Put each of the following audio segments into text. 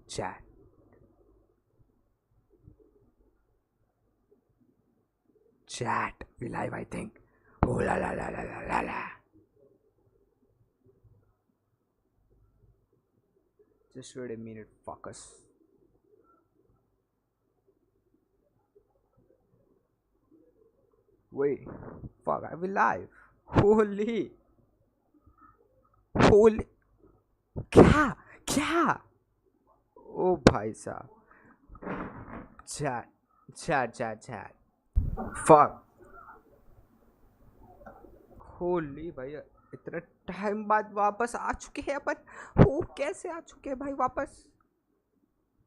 Chat. Chat. We live, I think. Oh la la la la la la la. Just wait a minute, focus. Wait, fuck, I will live. Holy. क्या ओ भाई साहब chat fuck Holi भैया इतना time बाद वापस आ चुके हैं अपन वो कैसे आ चुके हैं भाई वापस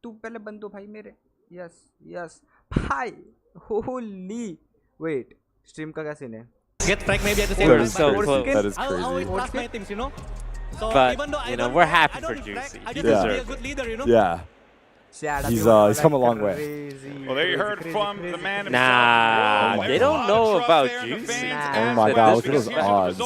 तू पहले बंद दो भाई मेरे यस भाई होली वेट स्ट्रीम का क्या सीन है get fragged maybe at the same time. So close. That is I'll always crazy. trust my teams, you know. So But, even though I you know, don't we're frag, happy I don't for frag, Juicy. I He just want to be deserves a good leader, you know. Yeah. He's come a long way. Well, there you heard from the man himself. Nah, they don't know about Juicy. Oh my God, look at those odds.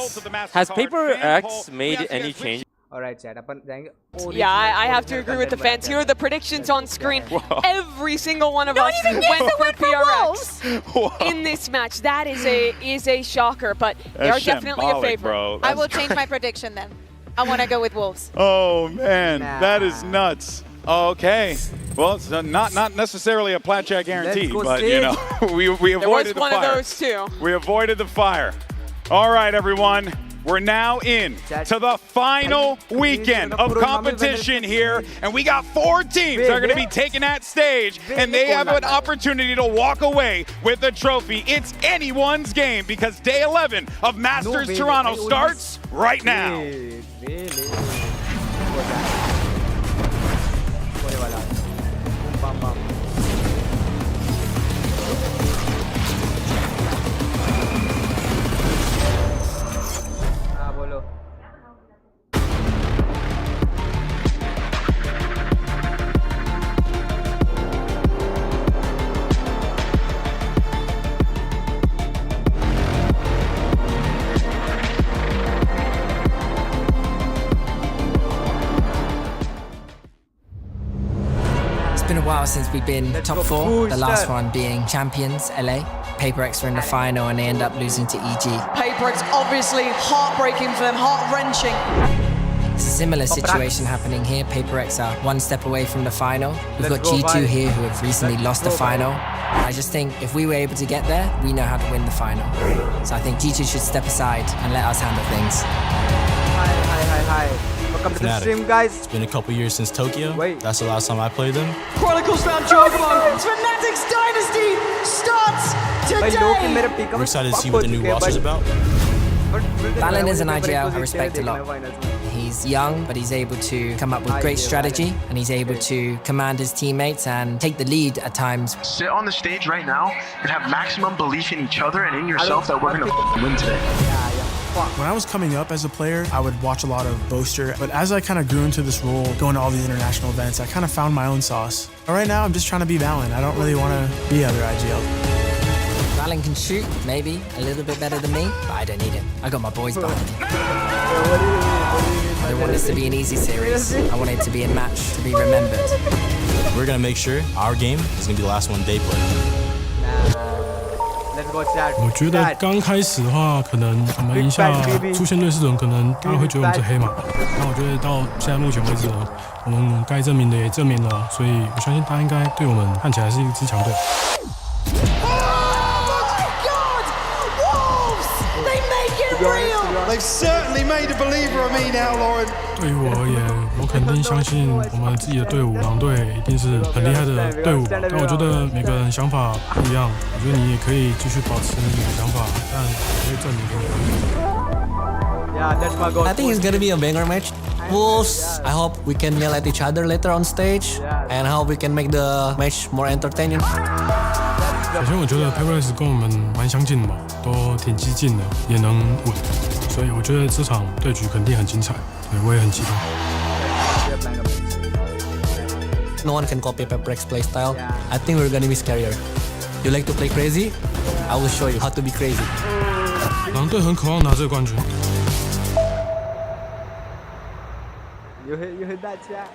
Has PRX made any change? Alright chat अपन जाएंगे Yeah, I have to agree with the fans. Here are the predictions on screen. Every single one of us went for PRX in this match. That is a shocker, but they are definitely a favorite. Bro. I will change my prediction then. I want to go with Wolves. Oh man, that is nuts. Okay. Well, it's not necessarily a plat chat guarantee, but you know, we avoided There was the one fire. of those too. We avoided the fire. All right, everyone. We're now in to the final weekend of competition here, and we got 4 teams that are going to be taking that stage, and they have an opportunity to walk away with the trophy. It's anyone's game because day 11 of Masters Toronto starts right now. It's been a while since we've been top 4, the last one being champions, LA. PRX were in the final and they end up losing to EG. PRX obviously heartbreaking for them, heart-wrenching. It's a similar situation happening here. PRX are 1 step away from the final. We've got G2 here who have recently lost the final. I just think if we were able to get there, we know how to win the final. So I think G2 should step aside and let us handle things. Hi. Welcome to the stream, guys. It's been a couple years since Tokyo. That's the last time I played them. Chronicles found Jogamo. Fnatic's Dynasty starts today. We're excited to see what the new roster's about. Valen is an IGL I respect a lot. He's young, but he's able to come up with great strategy, and he's able to command his teammates and take the lead at times. Sit on the stage right now and have maximum belief in each other and in yourself that we're gonna win today. When I was coming up as a player, I would watch a lot of Boster, but as I kind of grew into this role, going to all the international events, I kind of found my own sauce. But right now, I'm just trying to be Valen. I don't really want to be other IGL. Valen can shoot, maybe, a little bit better than me, but I don't need him. I got my boys behind me. I don't want this to be an easy series. I want it to be a match, to be remembered. We're going to make sure our game is going to be the last one they play. Let's go chat. 我觉得刚开始的话，可能我们一下出现劣势的人，可能大家会觉得我们是黑马。那我觉得到现在目前为止呢，我们该证明的也证明了，所以我相信大家应该对我们看起来是一支强队。They've certainly made a believer of me now, Lauren. 对于我而言，我肯定相信我们自己的队伍，狼队一定是很厉害的队伍。但我觉得每个人想法不一样，我觉得你也可以继续保持你的想法，但我会证明给你。Yeah, that's my goal. I think it's gonna be a banger match. Wolves, I hope we can yell at each other later on stage, and I hope we can make the match more entertaining. 首先，我觉得 PRX 跟我们蛮相近的嘛，都挺激进的，也能稳，所以我觉得这场对局肯定很精彩，对我也很激动。No one can copy PRX playstyle. I think we're gonna be scarier. You like to play crazy? I will show you how to be crazy. 狼队很渴望拿这个冠军。You hit that chat.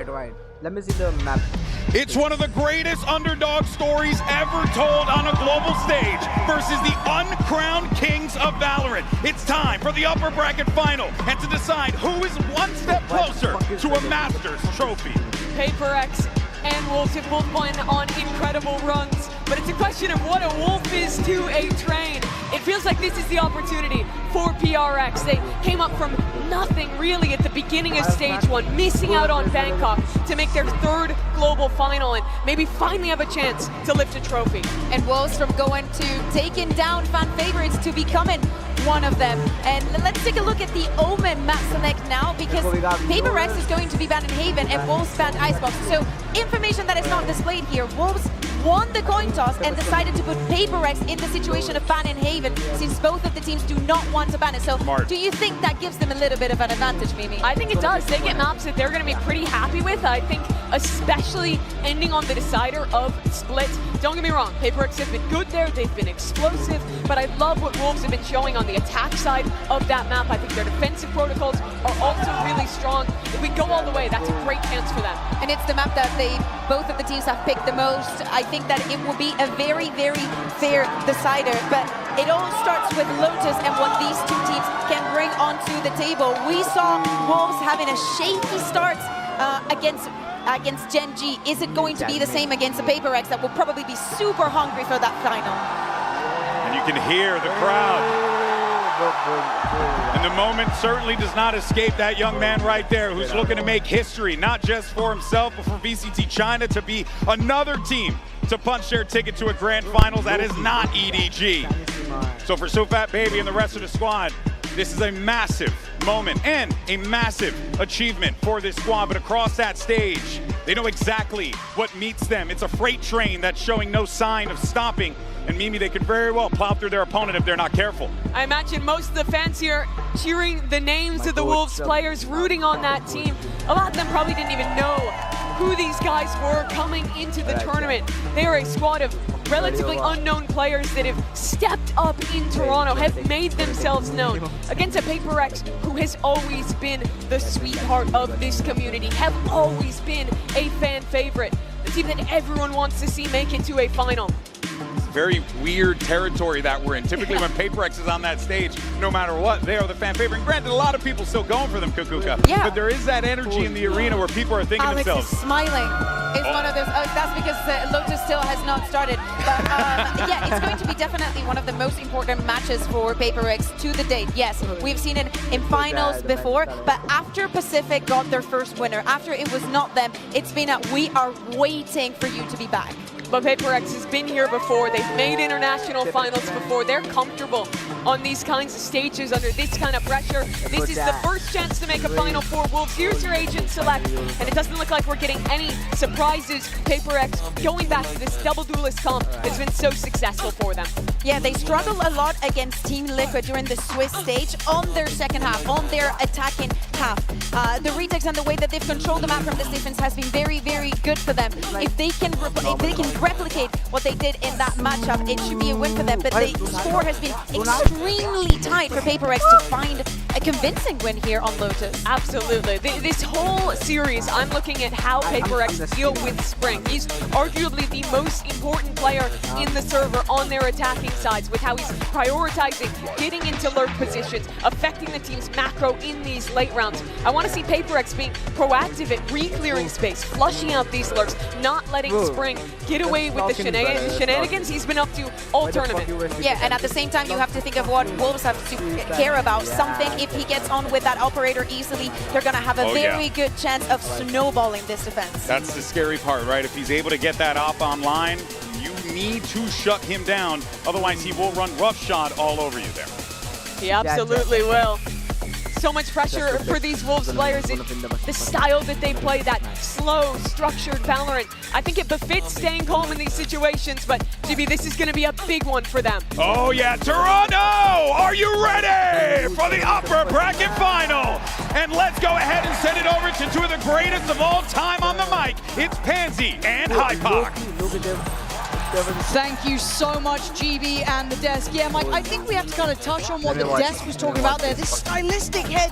Wide. Let me see the map. It's one of the greatest underdog stories ever told on a global stage versus the uncrowned kings of Valorant. It's time for the upper bracket final and to decide who is one step closer to a Masters trophy. PRX and Wolves have both won on incredible runs, but it's a question of what a wolf is to a train. It feels like this is the opportunity for PRX. They came up from nothing really at the beginning of stage 1, missing out on Bangkok to make their 3rd global final and maybe finally have a chance to lift a trophy. And Wolves from going to taking down fan favorites to becoming one of them. And let's take a look at the Omen map select now, because PRX is going to be banned in Haven and Wolves banned Icebox. So information that is not displayed here. Wolves won the coin toss and decided to put PRX in the situation of ban in Haven, since both of the teams do not want to ban it. So do you think that gives them a little bit of an advantage, Mimi? I think it does. They get maps that they're going to be pretty happy with. I think especially ending on the decider of Split. Don't get me wrong, PRX have been good there, they've been explosive, but I love what Wolves have been showing on the attack side of that map. I think their defensive protocols are also really strong. If we go all the way, that's a great chance for them. And it's the map that both of the teams have picked the most. I think that it will be a very, very fair decider, but it all starts with Lotus and what these two teams can bring onto the table. We saw Wolves having a shaky start against Gen.G. Is it going to be the same against the PRX that will probably be super hungry for that final? And you can hear the crowd. And the moment certainly does not escape that young man right there, who's looking to make history, not just for himself, but for VCT China to be another team to punch their ticket to a grand finals that is not EDG. So for siufatbb and the rest of the squad, this is a massive moment and a massive achievement for this squad. But across that stage, they know exactly what meets them. It's a freight train that's showing no sign of stopping. And Mimi, they could very well plow through their opponent if they're not careful. I imagine most of the fans here cheering the names of the Wolves players, rooting on that team. A lot of them probably didn't even know who these guys were coming into the tournament. They are a squad of relatively unknown players that have stepped up in Toronto, have made themselves known against a PRX who has always been the sweetheart of this community, have always been a fan favorite, the team that everyone wants to see make it to a final. Very weird territory that we're in. Typically when PRX is on that stage, no matter what, they are the fan favorite. And granted, a lot of people still going for them, Kukuka. Yeah. But there is that energy in the arena where people are thinking Alex themselves. is smiling. It's one of those, that's because Lotus still has not started. But yeah, it's going to be definitely one of the most important matches for PRX to the date. Yes, we've seen it in finals before, but after Pacific got their first winner, after it was not them, it's been a we are waiting for you to be back. But PRX has been here before. They've made international finals before. They're comfortable on these kinds of stages under this kind of pressure. This is the first chance to make a final for Wolves. Here's your agent select, and it doesn't look like we're getting any surprises. PRX going back to this double duelist comp has been so successful for them. Yeah, they struggle a lot against Team Liquid during the Swiss stage on their second half, on their attacking half. The retakes and the way that they've controlled the map from this defense has been very, very good for them. If they can replicate what they did in that matchup, it should be a win for them. But the score has been extremely tight for PRX to find a convincing win here on Lotus. Absolutely. This whole series, I'm looking at how PRX deal with Spring. He's arguably the most important player in the server on their attacking sides, with how he's prioritizing getting into lurk positions, affecting the team's macro in these late rounds. I want to see PRX being proactive at re-clearing space, flushing out these lurks, not letting Spring get away with the shenanigans he's been up to all tournament. Yeah, and at the same time, you have to think of what Wolves have to care about. Something, if he gets on with that operator easily, they're going to have a very good chance of snowballing this defense. That's the scary part, right? If he's able to get that op online, you need to shut him down. Otherwise, he will run roughshod all over you there. He absolutely will. So much pressure for these Wolves players. The style that they play, that slow, structured Valorant, I think it befits staying calm in these situations, but GB, this is going to be a big one for them. Oh yeah, Toronto! Are you ready for the upper bracket final? And let's go ahead and send it over to two of the greatest of all time on the mic. It's Pansy and Hypoc. Thank you so much, GB and the desk. Yeah, Mike, I think we have to kind of touch on what the desk was talking about there. This stylistic head.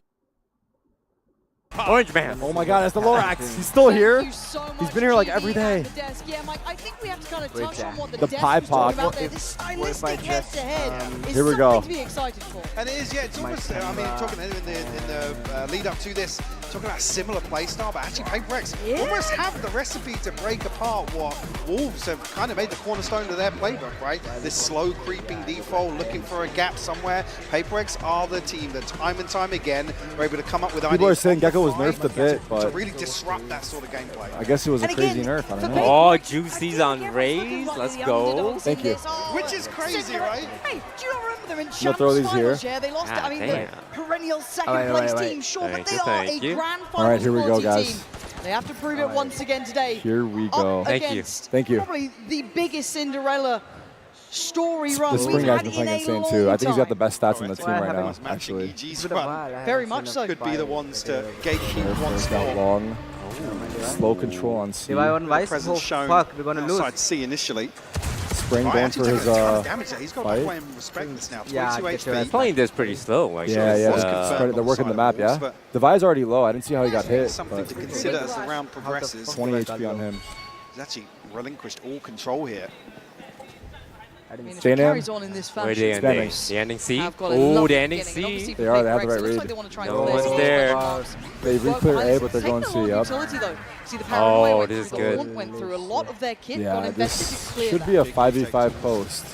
Orange man. Oh my god, that's the Lorax. He's still here. He's been here like every day. Yeah, Mike, I think we have to kind of touch on what the pie talking pod. about there. This stylistic head-to-head is Here we go. something to be excited for. And it is, yeah, it's almost, I mean, talking in the lead up to this, talking about a similar play style, but actually PRX almost have the recipe to break apart what Wolves have kind of made the cornerstone of their playbook, right? This slow creeping default, looking for a gap somewhere. PRX are the team that time and time again are able to come up with ideas. People are saying Gecko was nerfed a bit, but to really disrupt that sort of gameplay. I guess it was a crazy nerf. I don't know. Oh, Juicy's on Raze. Let's go. Thank you. Which is crazy, right? Hey, do you not remember them in I'm gonna Champs throw these finals? here. Yeah, they lost it. I mean, damn. the perennial second place team, sure, but they are a grand finals All right, here we go, quality guys. team. They have to prove it once again today. Here we go. Thank you. Probably the biggest Cinderella story run The spring we've guy's had been in playing a insane too. I think he's got the long best stats on the team right now, actually. Very much so. Could be the ones to gatekeep once Got more. long. Slow control on C. Presence shown fuck, we're gonna lose. outside C initially. Spring going for his damage there. He's got to fight. play him respect this now. Yeah, 22 He's HP. playing this pretty slow. Like, Yeah, they're working the map, yeah. Devi's already low. I didn't see how he got hit. Something to consider as the round progresses. 20 HP on him. He's actually relinquished all control here. I mean, if it Staying in. carries on in this Where fashion, the ending? The ending C? have got a Oh, lovely the ending beginning. C? Obviously for They are, they have PRX, the right it looks like read. they want to try and No play one's some there. bars. They Work re-clear behind A, this. but they're Taking going a C lot of up. utility, though. See the Oh, paranoia went this is through, good. the Haunt went through a lot of their kit, got Yeah, invested this to clear should that. be a 5v5 post.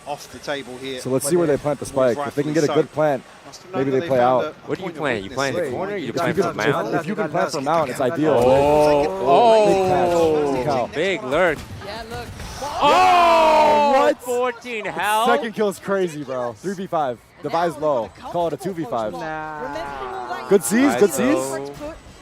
Off the table here. So let's see where they plant the spike. If they can get a good plant, maybe they play out. What do you plant? You plant in the corner? You plant from mount? If you can plant from mount, it's ideal. Oh, big lurk. Yeah, look. Oh, what? 14 health. Second kill is crazy, bro. 3v5. Devi's low. Call it a 2v5. Good C's, good C's.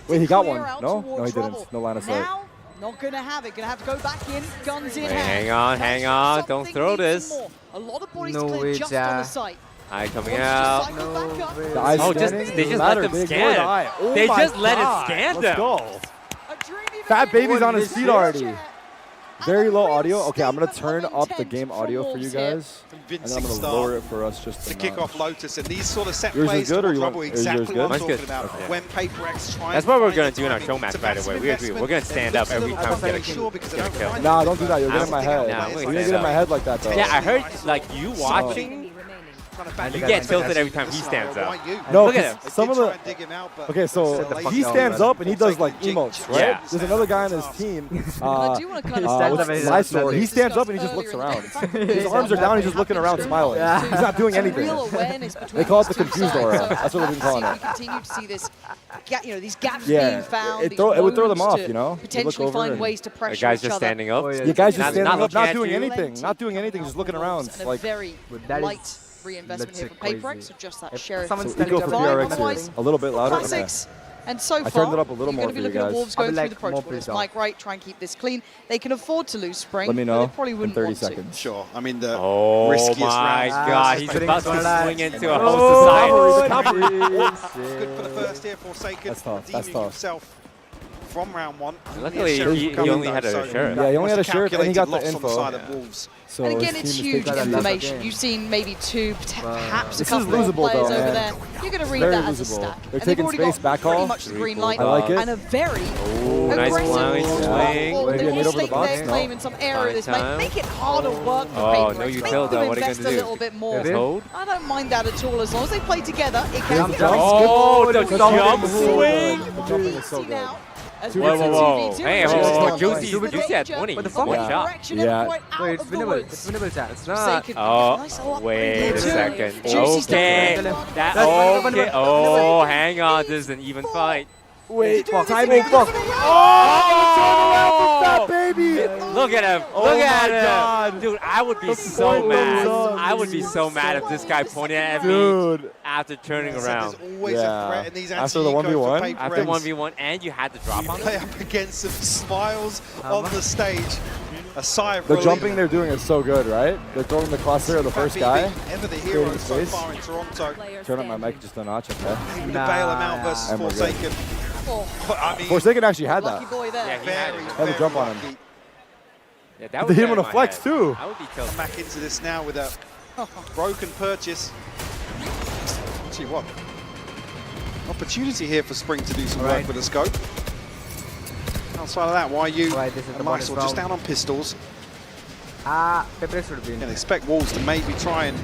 Wait, he got one. No? No, he didn't. No line of sight. Now, not going to have it. Going to have to go back in, guns in Wait, hand. hang on. Don't throw this. A lot of bodies No to clear way, just Ja. on the site. Eye coming out. The eye's Oh, standing. they just Matter, let them they scan. ignored the eye. Oh They my just let it God. scan Let's them. go. Fat Baby's on his feet already. Very low audio. Okay, I'm going to turn up the game audio for you guys. And then I'm going to lower it for us just to to kick off Lotus, and these sort of set Yours is plays good, or to you want- trouble is yours exactly good? what I'm Mine's talking good. about. Okay. When PRX tries That's to what we're find going the to do in our timing, show match, it's a by the way. massive We agree. investment. We're going to stand up every It time looks we a get little a bit because they get a don't kill. find Nah, don't do that. You'll Nah, get in my head. nah, I'm You're gonna going to stand get in my up. head like that, though. Yeah, I heard like you watching. You get tilted every time he stands up. No, Look at him. some of the. Okay, so he stands up and he does like emotes, right? Yeah. There's another guy on his team. I do want to kind of Mysore. He stands up and he just looks around. His arms are down. He's just looking around, smiling. He's not doing anything. They call it the confused aura. That's what we've been calling We it. continue to see this, these gaps Yeah, being found. it these would throw them moves off, to you know? You look Potentially over find and- ways to The pressure guy's each just other. standing up. You guys just Not standing up, looking not at doing you. anything. Not doing anything, just looking around. And a Like, very that is light reinvestment here for legit PRX, crazy. so just that If sheriff. someone's so eco for telling PRX Otherwise, here. A little bit louder. Okay. Classics. And so I far, turned it up a little you're more going to be for you looking at guys. Wolves I'll going be through like the more protocols. pissed off. Mike Wright, try and keep this clean. They can afford to lose Spring. Let me but know they probably in wouldn't 30 want to. seconds. Sure. I mean, the Oh riskiest my rounds. God, he's Putting about it on to that. swing into a Oh, whole society. Good for the first here, Forsaken. That's tough, that's redeeming tough. himself from round one. Luckily, Sheriff he coming only though, had a so sheriff. Yeah, he only had a almost sheriff and he got the calculated loss on the info. side of Wolves. So And again, his it's team is huge taking it. information. You've seen maybe two, perhaps a This is couple more losable, players though, over man. there. You're going to read Very that as a losable. stack. They're And they've taking already space, got back pretty call. much the Really green cool light I like it. and a very Oh, nice aggressive blind ball. swing. Well, Maybe they a want mid to over the stake box, their no? claim in some area of this. Time. Make it harder work for Oh, PRX. no Make utility, them what are you invest a gonna do? little bit more. Just hold? I don't mind that at all as long as they play together. It can be Oh, the Good jump jumping. swing. The jumping is so easy good. now. As Whoa, well whoa, as whoa. 2v2. Hey, Just whoa, whoa, one Juicy, point. Juicy had 20. What the fuck? One Yeah. shot. Direction Yeah. and point out Wait, it's of the winnable. woods. It's winnable, chat. It's not. Forsaken. Oh, Nice up. wait a Two. second. Juicy Okay. stuff. That, That's- okay. Oh, hang on. This is an even fight. Wait, Fuck. timing, fuck. Oh! Fat Baby. Look at him. Oh Look at my him. God. Dude, I would be The so point mad. goes up. I would be so mad if this guy pointed at me Dude. after turning So around. There's always a threat in these After the anti-eco 1v1? for PRX. After 1v1 and you had to drop on Play him. up against some smiles on the stage. A sigh of The relief. jumping they're doing is so good, right? They're throwing the cluster of the first guy. Ever the hero creating so space. far in Toronto. Turn up my mic just a notch, okay? Able to bail him out versus And we're good. Forsaken. But, I mean, Forsaken actually had Lucky that. boy there. Yeah, he had very, it. Had to jump on him. lucky. Yeah, that They would hit him get on a in my flex, head. too. I would be killed. Back into this now with a broken purchase. Actually, what? Opportunity here for Spring to do some work with the scope. Outside of that, YU and Lysol just down on pistols. PRX would be in. And expect Wolves to maybe try and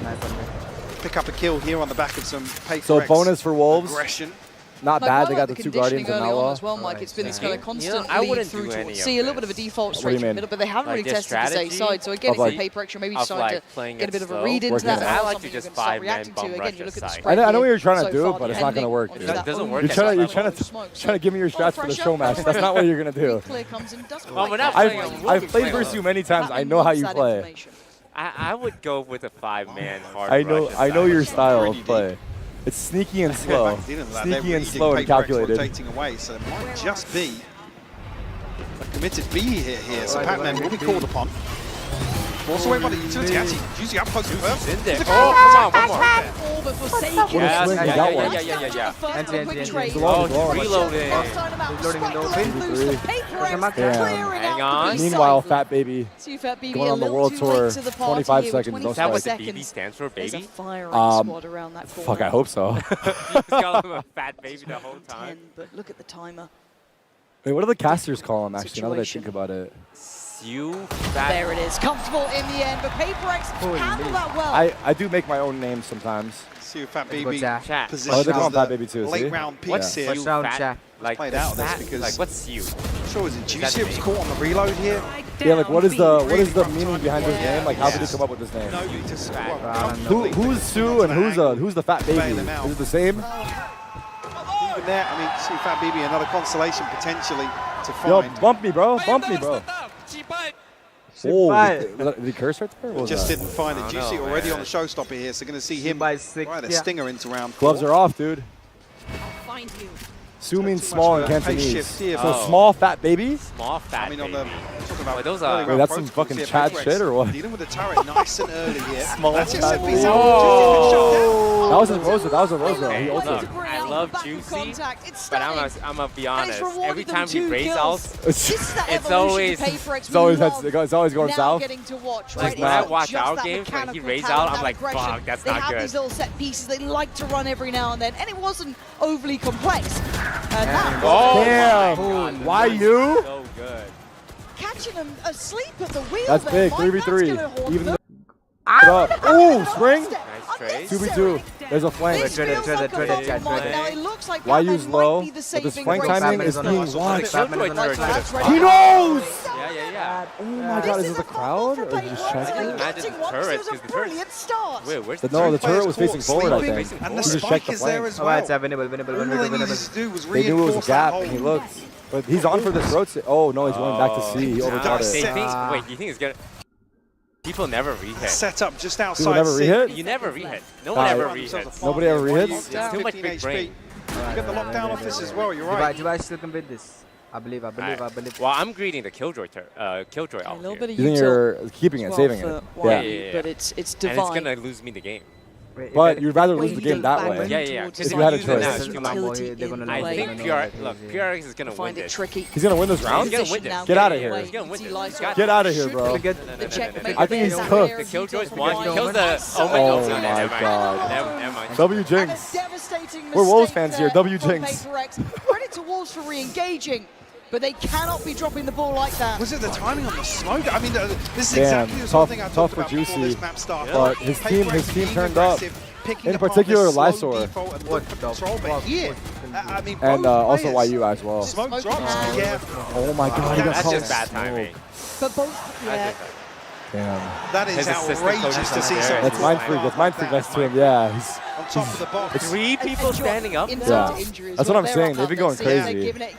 pick up a kill here on the back of some PRX. So bonus for Wolves. Aggression. Not Like, bad. They well, got the two Guardians and early now. on as well, Mike. It's been this kind of constant I lead wouldn't through do to any see of a little bit of a default What do straight you in the mean? middle, but they haven't Like really this tested this A strategy side. So again, if of you're PRX, you're maybe of starting like to playing get a it bit of a slow. read into Working that. it. I Or like something to just you're gonna start 5-man reacting to. bum Again, rush you look at the aside. spread I know what here you're trying so to do, far, but it's not going to depending work, on dude. just It doesn't that work You're as trying well. to give me your strats for the show match. That's not what you're going to do. Clear comes in, does Well, we're quite not catch playing it. a I've played versus you many times. I know how you play. I would go with a 5-man hard I know rush your aside. style of play. It's sneaky and slow. Sneaky and slow and calculated. Rotating away, so it might just be a committed B hit here. So Pac-Man will be called upon. Also away by the utility, actually using up close to first. In there. Oh, come on, one more. All but Forsaken. What a swing, he got one. Yeah. Oh, Oh, he's reloading. Hang on. Meanwhile, Fat Baby siufatbb going on the a little world too tour. late to the party 25 here with seconds. 25 Is that what the seconds. BB stands for, There's a baby? firing squad around that corner. Fuck, I hope so. You just call him a fat baby the whole time. 10, but look at the timer. Wait, what do the casters call him, actually, now that I Situation. think about it? There it is. Comfortable in the end, but PRX handled that well. I do make my own names sometimes. siufatbb position Oh, they call him as Fat the Baby too, late see? round piece What's here. you round fat? chat. Like Played out of this fat? because Like what's you? sure was it that Juicy? It was me? caught on the reload here. Yeah, like what is the Really meaning behind his name? Like how did he come up with this name? No, you just Who's Sue and who's the Fat Baby? Bail him out. Is it the same? Even there, I mean, siufatbb another consolation potentially to Yo, find. bump me, bro. Bump me, bro. Oh, did he curse right there? What was Just that? didn't find it. Juicy already on the showstopper here, so going to see him ride a stinger into round 4. Gloves are off, dude. Find you. Sue means too small in much of a pace Cantonese. shift here. So Oh. small fat baby? Small fat I mean, on baby. the talking about those early are- round Wait, that's some protocols fucking here, Chad PRX shit or what? Dealing with the turret nice and early here. Small That's it, fat so baby. he's shut down. That was a Rosa. That was a Rosa. Hey, He look, ulted. I love Juicy, but I'm gonna be honest. Every time he raise ults, It's always it's always going south. Getting to watch, like right? when I It's watch just our that games, when he mechanical raised talent, out, I'm that like, aggression. fuck, that's they not have good. these little set pieces they like to run every now and then, and it wasn't overly complex. And that Damn. Why you? So good. catching him asleep at the wheel. That's there, big. Mike. 3v3. That's gonna haunt Even them. the Ooh, spring. Nice trade. 2v2. There's a flank. This feels like a fumble, Mike. Now it looks like Why Batman use low? might be the But this saving flank grace. timing is being The watched. Killjoy turret That's should right. He knows! Yeah. Oh my god, is it the crowd? Or This just is a checking? Imagine getting the one, turret, this was because a the turret's- brilliant start. Wait, where's No, the turret was Players facing caught forward, I sleeping, think. and the He just spike checked the is there flank. as Alright, well. winnable. All they needed to do was They knew it was a reinforce that gap, hole. and he looked. But he's on for this road. Oh no, he's going back to C. He overthought They it. think, wait, you think it's gonna... People never re-hit. Set up just outside. People never C. re-hit? You never re-hit. No one ever re-hits. Nobody ever re-hits? It's too much big brain. You get the lockdown off this as well, you're Dubai, right. Dubai still can beat this. I believe. Well, I'm greeting the Killjoy Killjoy A out little here. bit of You think util you're keeping it, as saving well it? for Yeah. YU, but it's And it's divine. gonna lose me the game. But you'd rather lose the game that way. Yeah. If you had a choice. I think PRX is gonna win Find it this. tricky. He's gonna win this round? He's gonna win this. Get out of here. He's gonna win this. Get out of here, bro. I think he's cooked. The Killjoy's one. He kills the Oh Omen. my god. Never mind. W Jinx. We're Wolves fans here. W Jinx. Credit to Wolves for re-engaging, but they cannot be dropping the ball like that. Was it the timing on the smoke? I mean, this is Damn, exactly the sort of thing I tough talked for about before Juicy. this map started. But his team being turned up. aggressive, picking In apart particular, this slow Lysor. default and look for control, but here, I mean, And both also players. YU as well. Smoke drops, yeah. Oh my god, he got That's caught. just bad timing. But both, yeah. Damn. That is His assistant outrageous coach to is see there. something That's mind freak. That's mind freak next to him. Yeah. on top of the box. 3 people standing up. Yeah. That's what I'm saying. They've been going crazy.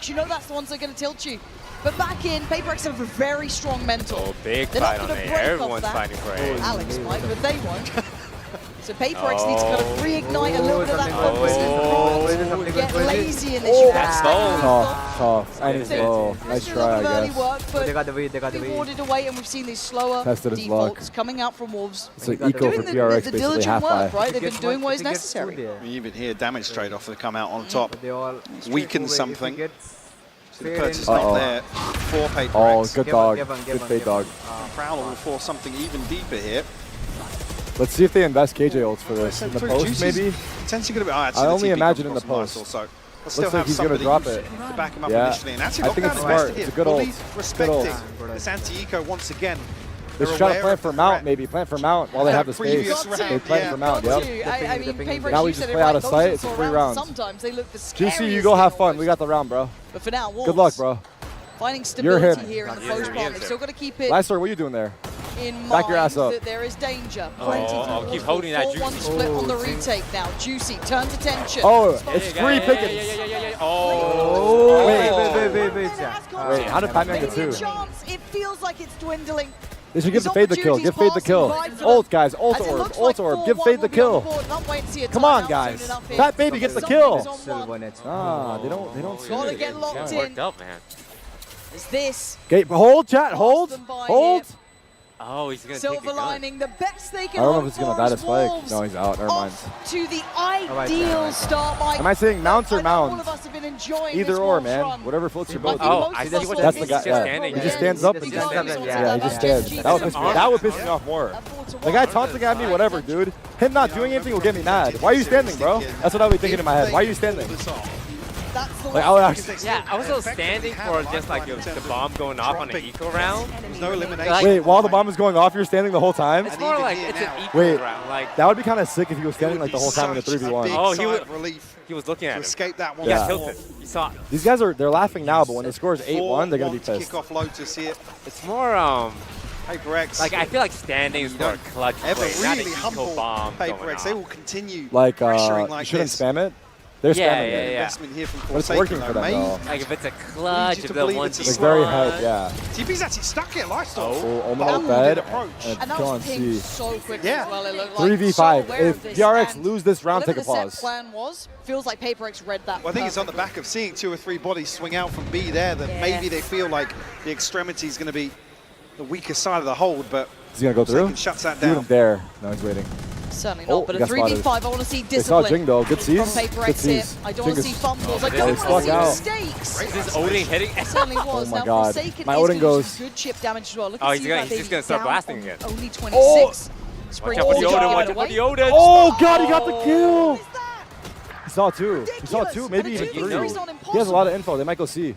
You know that's the ones that are going to tilt you. But back in, PRX have a very strong mental. Oh, big They're fight not on gonna there. break off Everyone's that. fighting for it. Alex might, but they won't. So PRX needs to kind of reignite a little bit of that confidence. Get lazy in this That's round. Tough. And he's low. Nice try, I guess. Work, but They got the way. we've warded away, and we've seen these slower Tested his defaults luck. coming out from Wolves. It's like eco for Doing PRX, the basically diligent half work, high. right? They've been doing what is necessary. You even hear damage trade-off that come out on top. They all Weaken something. So the perch is Uh-oh. not there for PRX. Oh, good dog. Good fade dog. Prowler will force something even deeper here. Let's see if they invest KJ ults for this. In the post, Juicy's maybe? Potentially going to be. I only imagine in the post. Looks like he's going to drop it. To back him up Yeah, initially. And I actually think it's smart. It's a good ult. Respecting this anti-eco once again. They should try to plant for Mount, maybe. Plant for Mount while they have the space. They plant for Mount, yep. I mean, PRX Now we you just said play it out right, of those sight. It's a little free rounds, round. Sometimes they look the Juicy, you go have fun. We got the round, bro. But for now, Wolves good luck, bro. Finding You're stability him. here in the post bomb. They've still got to keep it Lysor, what are you doing there? in mind Back your ass up. that there is danger. I'll keep holding that 4-1 Juicy. split on the retake now. Juicy turns attention. Oh, it's free pickings. Oh. Wait, how did Paimon get two? Chance. It feels like it's dwindling. They should give the Fade the kill. Give Fade the kill. Ult, guys. Ult orb. Ult orb. Give Fade the kill. Come on, guys. Fat Baby gets the kill. Ah, they don't see Gotta it. get locked in. Worked up, man. Is this Okay, hold, chat. Hold. Hold. Oh, he's gonna take silver a gun. lining? The best they I can don't know if hope it's going to for die to is Spike. Wolves No, he's out. Never mind. off to the ideal start. Mike. Am I saying mounts or I know all mounds? of us have been enjoying Either this or, Wolves man. run. Whatever floats your boat. Oh, I see what That's the guy. he's just Yeah. standing He just there. stands up and He's just standing stands. there. Yeah, he just stands. That would piss me off more. The guy taunting at me, whatever, dude. Him not doing anything will get me mad. Why are you standing, bro? That's what I'll be thinking in my head. Why are you standing? Like, I would actually. Yeah, I was also standing for just like the bomb going off on an eco round. There's no elimination. Wait, while the bomb is going off, you're standing the whole time? It's more like it's an eco Wait, round. Like that would be kind of sick if he was standing like the whole time in the 3v1. oh, relief he was looking at to him. escape that one. He got Yeah. tilted. You saw it. These guys they're laughing now, but when the score is 8-1, they're gonna be pissed. Kick off Lotus here. It's more PRX. like I feel like standing is for a clutch Ever play, not really an humble eco bomb going PRX. They on. will continue Like, pressuring you like shouldn't this. spam it. They're spamming it. Investment here from But it's Forsaken, working for though. them, though. Like if it's a clutch, if the believe one it's a Like very hype, yeah. TP's actually stuck it, Lifestyle. Oh, Omen Bounded ult bed approach. and that kill on was pinged C. so quick Yeah. as well. It looked like 3v5. so aware If of this, PRX and lose this round, take whatever a the pause. set plan was, feels like PRX read that. Well, I think it's on the perfectly. back of seeing 2 or 3 bodies swing out from B there that maybe they feel like the extremity is going to be the weaker side of the hold, but Is he gonna go through? Forsaken shuts that He down. wouldn't dare. No, he's waiting. Certainly Oh, not, but he a got spotted. 3v5, I want to see They saw discipline Jing though. Good from sees. Good PRX here. sees. I don't want to see fumbles, I Yeah, don't he's want to see stuck out. mistakes. Is this Odin hitting? Certainly was. Oh my now, God. Forsaken My is Odin doing goes. some good chip damage as well. Look Oh, at he's just gonna start down blasting on again. Only 26. Oh! Spring Watch out for the all Odin, the watch way out for the away. Odin. Oh God, he got the kill. He saw 2. He saw 2, maybe even Ridiculous. 3. Not He has a lot of info. They might go C.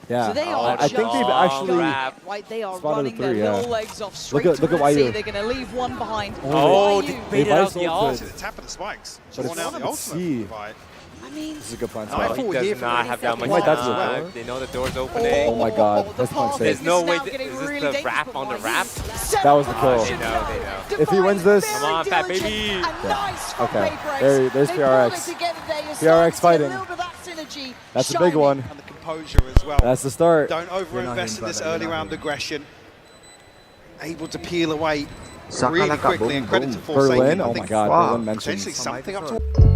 Yeah. So they are I think they've actually. right, they are spotted running the 3, their yeah. little legs off straight Look at towards C. YU. They're going to leave one behind. Oh, YU. they baited out the ulted. ult. To the tap of the spikes. But Drawn it's out the not ultimate C. fight. I mean, This is a good plan. I Spot. thought He here does for not the have that much He might die to the time. door. They know the door's opening. Oh my God. the That's pass safe. There's no is way. now Is getting this really the dangerous, wrap but on the YU wrap? That was the kill. They know. If he wins this, Come on, Fat Baby. Yeah. Okay, Okay. There's PRX. PRX fighting. That's a big one. And the composure as well. That's the start. Don't overinvest in this early round aggression. Able to peel away really quickly, and credit to Forsaken. Berlin. I Oh my think God. Berlin mentioned. potentially something up to.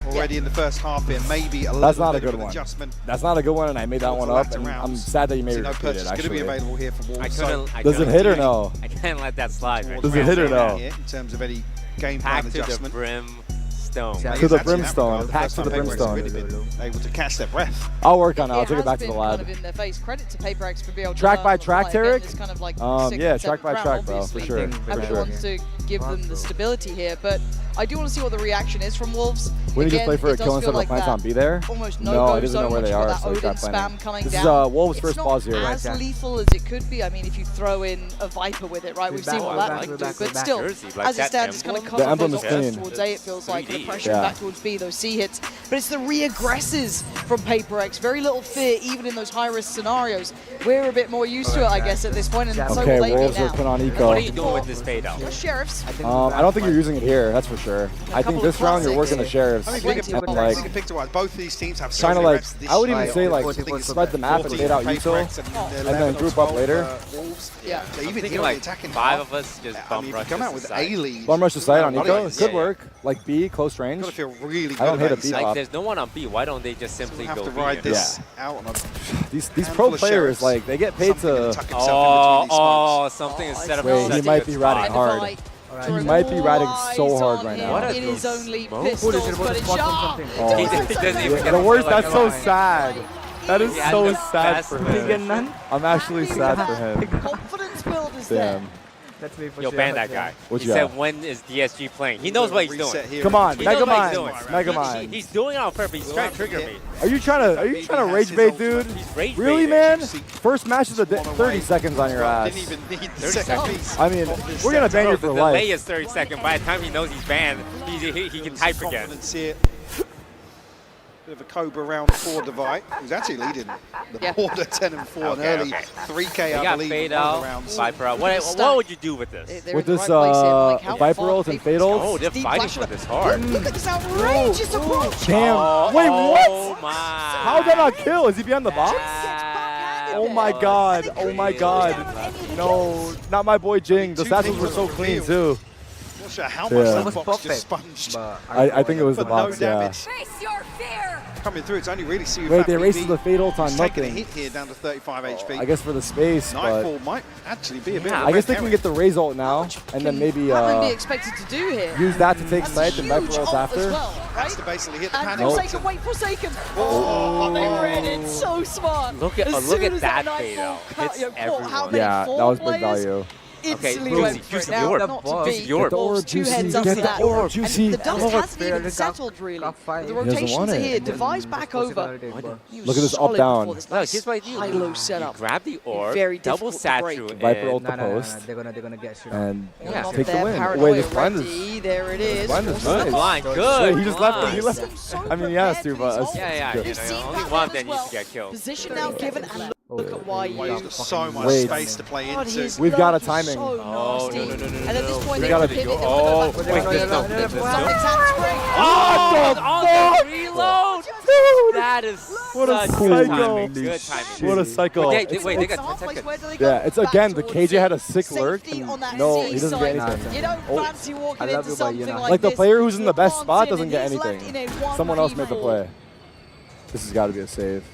Already in the first half here, maybe a That's little not a bit of good an one. adjustment. That's not a good one, and I made that one up. Latter And I'm rounds. sad that you made See, it no repeat purchase it. going to be Actually, available here for Wolves. does it hit or no? I can't let that slide. Man. Does it hit or no? Here in terms of any game Pack plan to the adjustment. brim, brimstone. To the brimstone. Pack to the brimstone. Really been able to catch their breath. I'll work on it. I'll take it back to the lab. Kind of in their face. Credit to PaperX for being able to Track by track, Tarek? Kind of like Yeah, track by track, bro, for sure. Everyone wants to give them the stability here, but I do want to see what the reaction is from Wolves. We need to play for a kill instead of a plant on B there. No, I didn't know where they are, so we got planning. This is Wolves' first pause here. It's not as lethal as it could be. I mean, if you throw in a Viper with it, right? We've seen what that can do, but still, as it stands, it's going to cut off those options towards A. It feels like the pressure back towards B, those C hits. But it's the re-aggressors from PaperX. Very little fear, even in those high-risk scenarios. We're a bit more used to it, I guess, at this point, and so will they Wolves be are now. put on eco. What are you doing with this fade out? Sheriffs. I don't think you're using it here, that's for sure. I think this round you're working the Sheriffs. I mean, both these teams have kind of like, this I would even year. say like spread the map and fade out util, and then group up later. Yeah, so even thinking like attacking 5 of us just bump rush. Come out with A lead. Bum rush the side on eco. Good work. Like B, close range. Gotta feel really good. I don't hate a B Like, pop. there's no one on B. Why don't they just simply Have go to B? ride this out on These pro players, like they get paid to. Something is set up. Wait, he might be riding hard. He might be riding so hard right now. It is only pistols, but it's sharp. The worst, that's so sad. That is so sad for him. I'm actually sad for him. Confidence build is there. Damn. Yo, ban that guy. What He you got? said, when is DSG playing? He knows what he's doing. Come on, He knows what he's doing. Megamind. He's doing it on purpose. He's trying to trigger me. Are you trying to rage bait, dude? Rage Really, baiting. man? First match is 30 seconds on your ass. Didn't even need 30 seconds. I mean, we're gonna ban you for The life. delay is 30 seconds. By the time he knows he's banned, he can type again. Bit of a Cobra round 4 divide. Who's actually leading the border 10 and 4 and early 3K, I believe. Fade out, Viper out. What would you do with this? With this Viper ult and Fade ult? Oh, they're fighting for this hard. Look at this outrageous approach. Damn. Wait, what? Oh my. How did that not kill? Is he behind the box? Oh my god. Oh my god. No, not my boy Jing. The sassels were so clean too. Not sure how much that box just sponged. I think it was the But box, no yeah. damage. Face your fear. Coming through, it's only really siufatbb. Wait, they raced the Fade ult on Taking a nothing. hit here down to 35 HP. I guess for the space, but Nightfall might actually be a bit of a I guess red they can herring. get the Raze ult now, and then maybe What be expected to do here? use that to take sight and Huge Viper ult ult after. as well, Has right? to basically hit the And panel. Forsaken, wait, Forsaken. Oh, they read it so smart. Look at As look soon at as that Nightfall fade out. cut, Hits you know, caught how everyone. many Yeah, four that was big players value. instantly Juicy, went for it. Juicy, Now, the orb. not Juicy, to the orb. be. Wolves 2 heads up Get to the that. orb, Juicy. And the dust Lord. hasn't even settled really. The rotations want are it. here. Device back over. Look at this up down. Look, here's what I do. High-low setup. You grab the orb, Very double difficult to break. satchel, Viper ult and the post, They're gonna get shit. and Yeah. take the win. Paranoia Wait, this blind ready. is... There it is. blind is Forces the nice. blind, blind. good. Wait, he just left him. He blind. left. I mean, he has to, but it's Yeah, good. you know, only one then you should get killed. Position now given, and look at why He's got so much Wait. space to play God, into. his We've got a lurk is timing. so Oh, nasty. no. And at this point, We they gotta can pivot. go. Oh, wait, Something's no. Oh, on fuck! the reload! Dude! That is What a such psycho. good timing. Good timing. What a psycho. Wait, they got 10 seconds. Yeah, it's again, the KJ had a sick lurk, and no, he doesn't get You anything. don't Oh. fancy walking I love into you, but something you know. Like the this. player who's in the best He spot wants doesn't in, get and he's anything. left in a 1v4. Someone else made the play. This has got to be a save.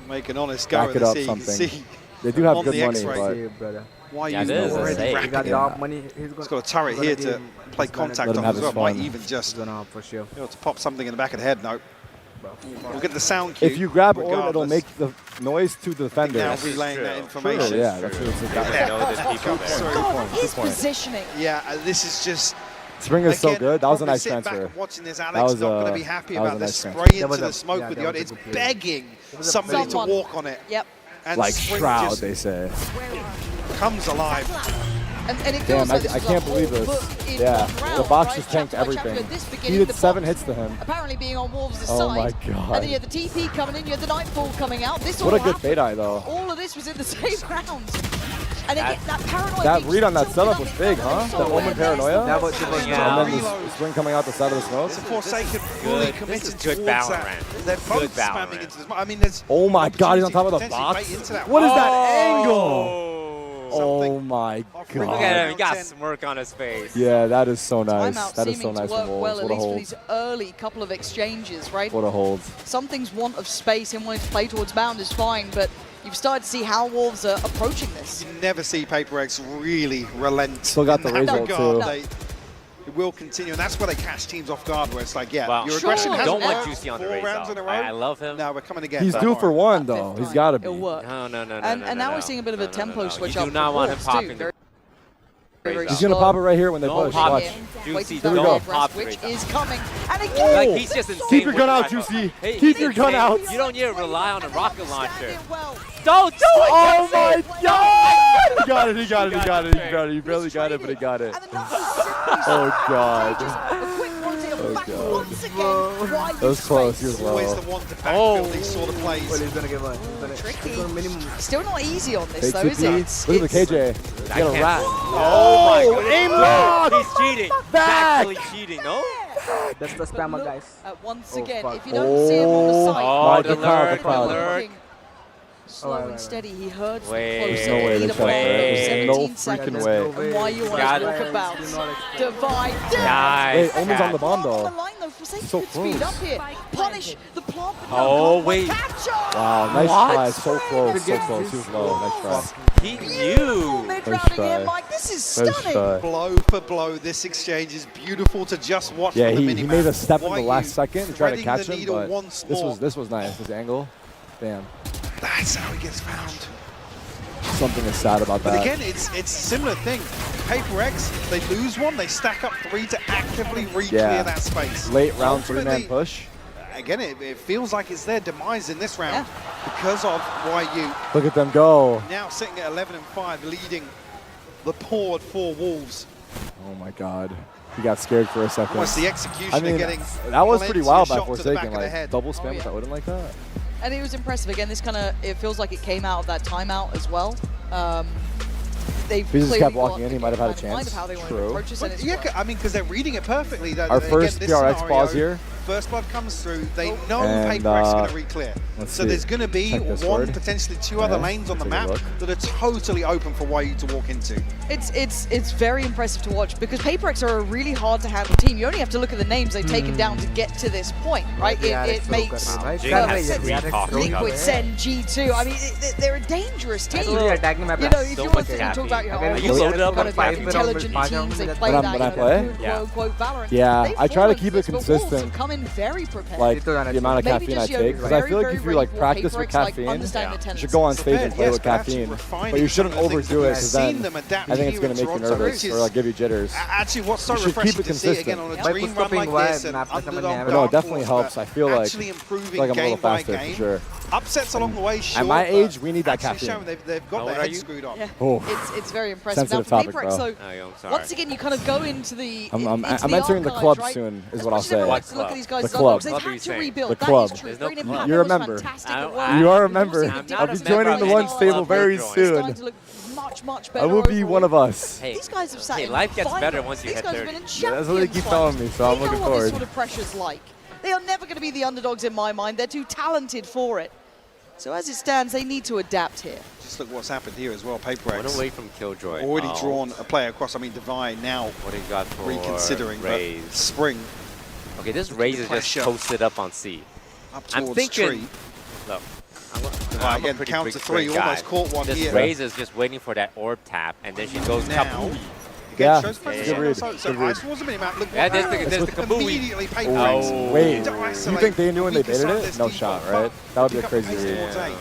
Make an honest go Back at it the up sea. You can something. see They do have on good the money, X-ray. but why Yeah, use it is the a already save. He got rapid the in. op money. He's got a turret here to play contact let him on have as his well. Might fun. even just Gonna op for sure. be able to pop something in the back of the head. No. We'll get the sound cue. if you grab orb, it'll regardless. make the noise to the defender. Now relaying that information. True, yeah, that's what it's I know there's people there. Sorry. God, his point. positioning. Yeah, this is just. Spring is so again, good. That was a probably nice sitting back transfer. and watching this, That Alex was not a- going to be happy that was about a the nice spray transfer. into was the a- smoke yeah, with that the was a It's good play. begging was a somebody to Someone. walk on it. Yep. And Like Spring Shroud, just they say. comes alive. And it Damn, feels like this I was a can't believe whole this. book in Yeah, one round, the box right? just tanked Chapter by chapter, everything. this He beginning, did the 7 box hits to him. apparently being on Wolves' Oh side. my God. And then you had the TP coming in, you had the Nightfall coming out. This all What a good happened. fade eye, though. All of this was in the same round. And again, that paranoia. That keeps read on that tilting setup up was in big, front huh? of The him. Omen paranoia. That was Yeah. And then the Spring coming out the side of the smoke. The Forsaken fully Good. committed This is good towards that. Valorant. They're Good both spamming Valorant. into this. I mean, there's Oh my God, he's on top of the potentially box. bait into that. What is that Oh. angle? Oh my Look at him. God. He got a smirk on his face. Yeah, that is so nice. Timeout That is so seeming nice to from work well, Wolves. at What a least for hold. these early couple of exchanges, right? What a hold. Something's want of space, him wanting to play towards bound is fine, but you've started to see how Wolves are approaching this. You never see PaperX really relent. Still got the in that Razor, regard. too. They it will continue, and that's where they catch teams off guard, where it's like, yeah, Well, your aggression has don't want worked Juicy on the 4 race, rounds in a row. I love him. Now we're coming again. He's due for one, though. He's got to be. It'll work. No. And now we're seeing a bit of a tempo switch up. You do not want him popping. He's going to pop it right here when they push. Pop Watch. it. Juicy, Here we don't go. pop Which it. is coming. And again, Like, he's just insane. Keep your with gun the out, rifle. Juicy. Hey, Keep he's your gun insane. out. You don't need to rely on a rocket launcher. well. Don't do it! Oh my God! He got it, he got it, he got it, he got it. He barely got it, but he got it. Oh God. Oh God. That was close, he was low. Always the one to backfield these sort of plays. Well, he's gonna get one. Tricky. Still not easy on this, Take though, is it? TP. Look at the KJ. He got a rat. Oh my goodness. Aim lock! He's cheating. Back! He's actually cheating, no? That's the spammer, guys. Once again, if you don't see him on the site, Oh, the lurk, cloud. lurk. slow and steady, he heard some Wait. closer. No way they Leaderboard, Wait. No 17 freaking seconds. way. And why you want Got to it. talk about divide. Nice. Wait, Omen's on the bomb, On though. the line, though, for sake So of speed close. up here. Punish the plant. but Oh, no, wait. Capture. Wow, nice What? try. So close, so close. He was low. Nice try. He knew. Mid-rounding try. him like this is Nice stunning. try. Blow for blow, this exchange is beautiful to just watch. Yeah, from the he minimap. made a step in the YU last second to try to threading catch the him, needle but once this more. was nice. His angle, damn. That's how he gets found. Something is sad about But that. again, it's a similar thing. PRX, they lose one, they stack up 3 to actively re-clear that space. Late round 3-man Ultimately, push. Again, it feels like it's their demise in this round because of YU. Look at them go. Now sitting at 11 and 5, leading the Port for Wolves. Oh my God. He got scared for a second. Almost the execution I mean, of getting that was pretty plenty wild of by shot to the back Forsaken. of the Like head. double spam with that Odin like that. And it was impressive. Again, this kind of, it feels like it came out of that timeout as well. They've He just clearly kept walking got in. He might have had a in mind chance. of how they wanted to True. approach this, and it's Yeah, worked. I mean, because they're reading it perfectly. That, Our again, first this PRX scenario, pause here. First blood comes through. They know And, PRX is going to re-clear. let's So see. there's going to be Check this one, word. potentially 2 other Okay, lanes on the take a map look. that are totally open for YU to walk into. It's very impressive to watch because PRX are a really hard to handle team. You only have to look at the names they've taken down to get to this point, right? It makes perfect sense. Liquid, Gen.G too. I mean, they're a dangerous team. You know, if you want to talk about your Are you loaded up kind on of caffeine? intelligent teams, they play When that I play? quote-unquote Valorant. Yeah, They I try fall to into keep it this, but Wolves have consistent. come in very prepared. Like the amount of Maybe caffeine I just, take, because I feel like if you like practice with caffeine, you should go on stage and play with caffeine, but you shouldn't overdo it because then I think it's going to make you nervous or like give you jitters. Actually, what's so You should refreshing keep it to see again consistent. on a dream run like this and underdog No, it dark definitely horse, helps. but I feel like actually improving I'm a little game by faster for game. sure. Upsets along the way, sure. At my but age, we need that actually caffeine. showing they've got their heads screwed on. Yeah. Oh. It's very impressive. Sensitive Now, topic, PRX, bro. so once again, you kind of go into the. I'm into the entering the archives, club right? soon, is As what I'll much as everyone say. likes to look at these guys The as club. underdogs, they've had to rebuild. The That club. is true. Bringing in Pat You're a was member. fantastic at WOL. You are a But member. also the I'll be difference joining the is one that stable it's very starting to soon. look much I better will be overall. one of us. Hey, These guys have sat in life gets finals. better once you These hit guys 30. have been in Yeah, that's what they keep telling me, so I'm looking They know what this forward. sort of pressure's like. They are never going to be the underdogs in my mind. They're too talented for it. So as it stands, they need to adapt here. Just look what's happened here as well. One PRX away from Killjoy. already drawn a player across. I mean, Divine now What do you got for reconsidering. But Raze? Spring Okay, this Look at Raze the is just pressure. posted up on C. up I'm towards thinking. Tree. Look, Divine I'm a again, pretty counter big 3, guy. almost caught one This here. Raze is just waiting for that orb tap, and then she goes Now, kabooey. again, Yeah, shows presence good on read, the side. So good read. Ice Wars a minimap. Look Yeah, what there's the happens. kabooey. Immediately Oh, PRX. Wait, to you isolate think they knew when they the weaker baited side of it? this No team, shot, but right? That would be a pick up crazy pace read. towards A.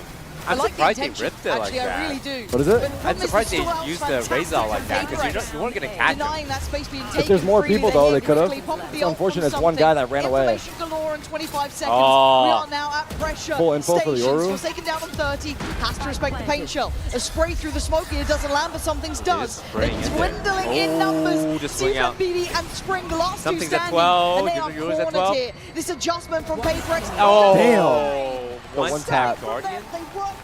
I'm I like surprised the they intention. ripped it like Actually, I that. really do. What is it? But I'm problem is surprised the they Sorrel's used the fantastic Raze out like that, because PRX. you weren't going to catch him. Denying that space being If taken there's more freely, people, though, they hit could've. quickly, probably It's off unfortunate from it's one guy that something. ran away. Information galore in 25 seconds. Oh. We are now at pressure. Full info for the Stations Yoru. Forsaken down on 30. Has to respect the paint shell. A spray through the smoke here doesn't land, but something's does. spraying It's in there. dwindling in Oh, numbers. just swing out. siufatbb and Spring, the last Something's two at standing. 12. And they are Yoru's at cornered 12. here. This adjustment from PRX. Oh, Damn. One tap. Guardian.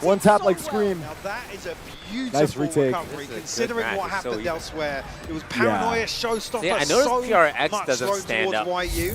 One tap like Scream. Now that is a beautiful Nice retake. recovery, This is a considering good what match. It's so happened even. elsewhere. It was paranoia, showstopper, See, I noticed so PRX much doesn't thrown stand towards up. YU.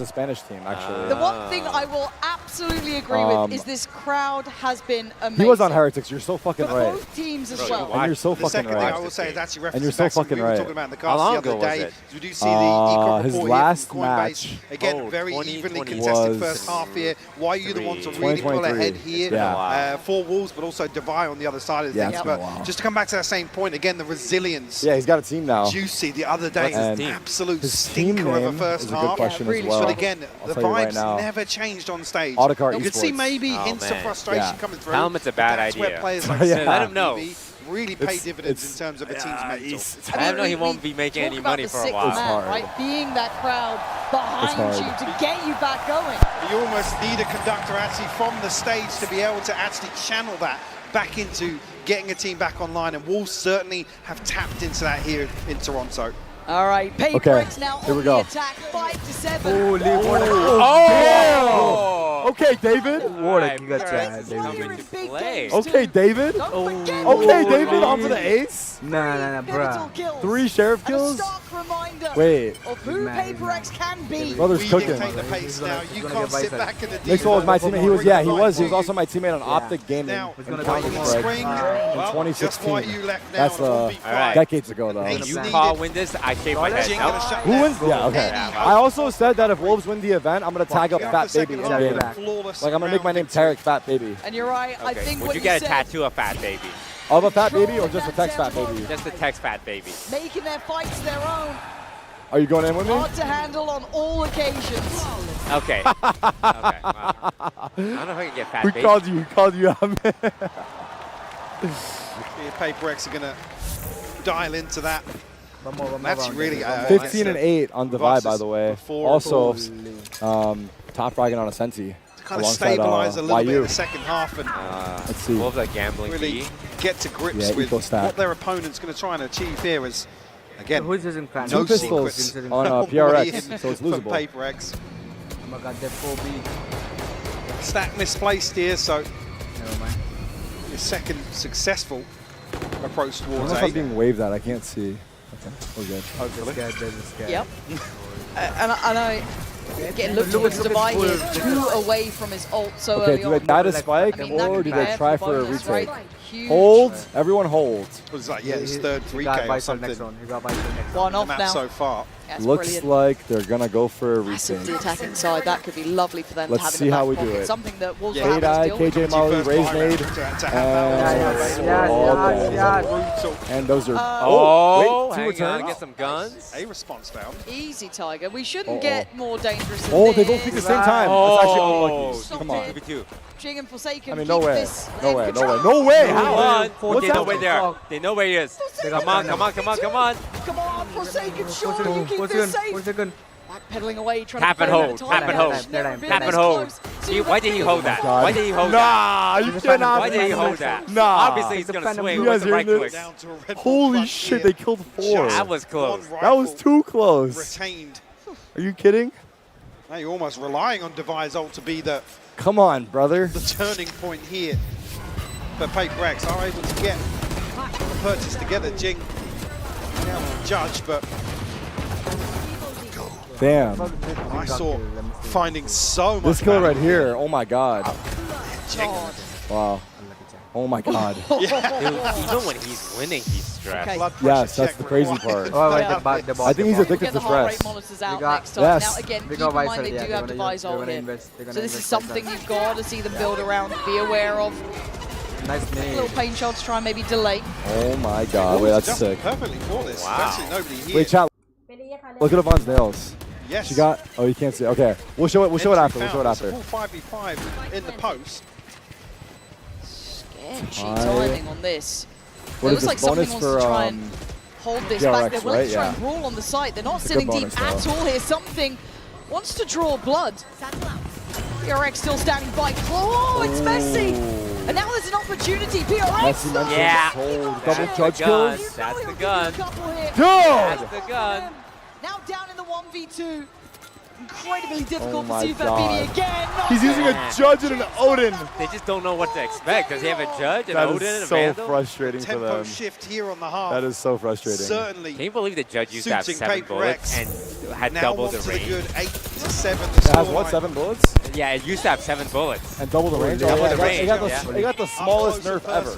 a Spanish team, actually. The one thing I will absolutely agree with is this crowd has been amazing. He was on Heretics. You're so fucking right. Both teams as well. And you're so fucking second right. thing I will say is actually And you're so fucking we were right. talking about in the How long cast the ago other was day. it? We do see the eco his report last here from Coinbase. match. Again, very evenly contested first half here. Why are you the one to really pull ahead here for Wolves, but also Devi on the other side of things? But just to come back to that same point, again, the resilience. Yeah, he's got a team now. Juicy the other day, an absolute stinker name of a first is a half. good question as well. But again, the vibes never changed on stage. You could see maybe hints of frustration coming through. Helmet's a bad idea. Where players like let him know. Really pay dividends in terms of a team's mental. I know he won't be making any money for a while. It's hard. Right? Being that crowd behind you to get you back going. You almost need a conductor actually from the stage to be able to actually channel that back into getting a team back online, and Wolves certainly have tapped into that here in Toronto. All right, PRX now on the attack, 5-7. Okay, David. What a good job, David. Okay, David. Okay, David, on for the ace. Nah, bro. 3 sheriff kills. Wait. Of who PRX can be. Brother's cooking. The pace now. You can't sit back in the Mixwell was my teammate. He was also my teammate on Optic Gaming in Counter-Strike in 2016. That's decades ago, though. If you call win this, I shave my head. Who wins? Yeah, okay. I also said that if Wolves win the event, I'm going to tag up Fat Baby in game. Like, I'm going to make my name Tarek Fat Baby. And you're right. I think would you get a tattoo of Fat Baby? Of a Fat Baby or just a text Fat Baby? Just a text Fat Baby. Making their fights their own. Are you going in with me? Hard to handle on all occasions. Okay. Well, I don't know if I can get Fat Baby. Who called you out, man? PRX are going to dial into that. That's really 15-8 on Divide, by the way. Also, top fragging on a Sensi. Kind of stabilize a little bit in the second half and let's see. Wolves are gambling really get to grips with what their opponent's going to try and achieve here. Is again, who's using fan? No pistols on PRX, so it's losable. PRX. Oh my god, they're 4B. Stack misplaced here, so never mind. Your second successful approach towards I don't know if I'm being waved at. I can't see. Okay, we're good. Yep. And I getting looked towards Devi here, 2 away from his ult so early on. Do they die to spike or do they try for a retake? Hold. Everyone holds. It was like, his third 3K or something. One off now. So far. That's looks brilliant. like they're going to go for a Massive retake. attack inside. That could be lovely for them to have Let's in see the back how we do pocket. it. Something that Wolves will Jade have Eye, to deal with. KJ Molly, Raise Nade, and those are... Oh, wait, 2 returns? Get some guns. A response down. Easy, Tiger. We shouldn't get more dangerous than Oh, they this. both peek at the same time. That's actually unlucky. Come on. Jing and Forsaken. I mean, no keep way. this No in way. control. No way. How? They know where they are. They know where he is. Come on. Come on, Forsaken. Surely you keep this safe. Backpedaling away, trying Tap to and play hold. that Tap and hold. Tap and hold. Why did he hold that? Why did he hold that? Nah, you cannot. Why did he hold that? Nah. Obviously, he's going to swing You with guys the right hearing click. this? Holy shit, they killed 4. That was close. That was too close. Retained. Are you kidding? Now you're almost relying on Devi's ult to be the Come on, brother. turning point here. But PRX are able to get the purchase together. Jing down on Judge, but Damn. I saw finding so much. This kill right here. Oh my god. Jing. Wow. Oh my god. Dude, even when he's winning, he's stressed. Yes, that's the crazy part. I think he's addicted to stress. Now again, keep in mind they do have Devi's ult here. So this is something you've got to see them build around, be aware of. Nice name. Little pain shot to try and maybe delay. Oh my god. Wait, that's sick. Perfectly for this. Wow. Actually, nobody here. Wait, chat. Look at Yvonne's nails. Yes. She got. Oh, you can't see. Okay. We'll show it. We'll show it after. We'll show it after. Full 5v5 in the post. Sketchy timing on this. What it is looks like this bonus somebody wants to try and hold this PRX, back. They're willing to try right? and brawl on the site. They're not It's a sitting good deep bonus, at all here. Something wants to draw blood. PRX still standing by. Oh, it's messy. And now there's an opportunity. PRX. Yeah. Double judge kills. That's the gun. Dude. That's the gun. Now down in the 1v2. Incredibly difficult Oh for my siufatbb again. He's using a judge and an Odin. They just don't know what to expect. Does he have a judge, an Odin, and a so Vandal? frustrating for Tempo them. shift here on the half. That is so frustrating. Certainly. Can you believe the judge used to have suiting 7 PRX. bullets and had Now double wants the a range? good 8 to 7. It has what, 7 bullets? Yeah, it used to have 7 bullets. And double the range? Double the range, It got the smallest nerf ever.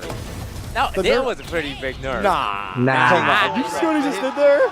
No, The that nerf- was a pretty big nerf. Nah. Nah. You see what he just did there?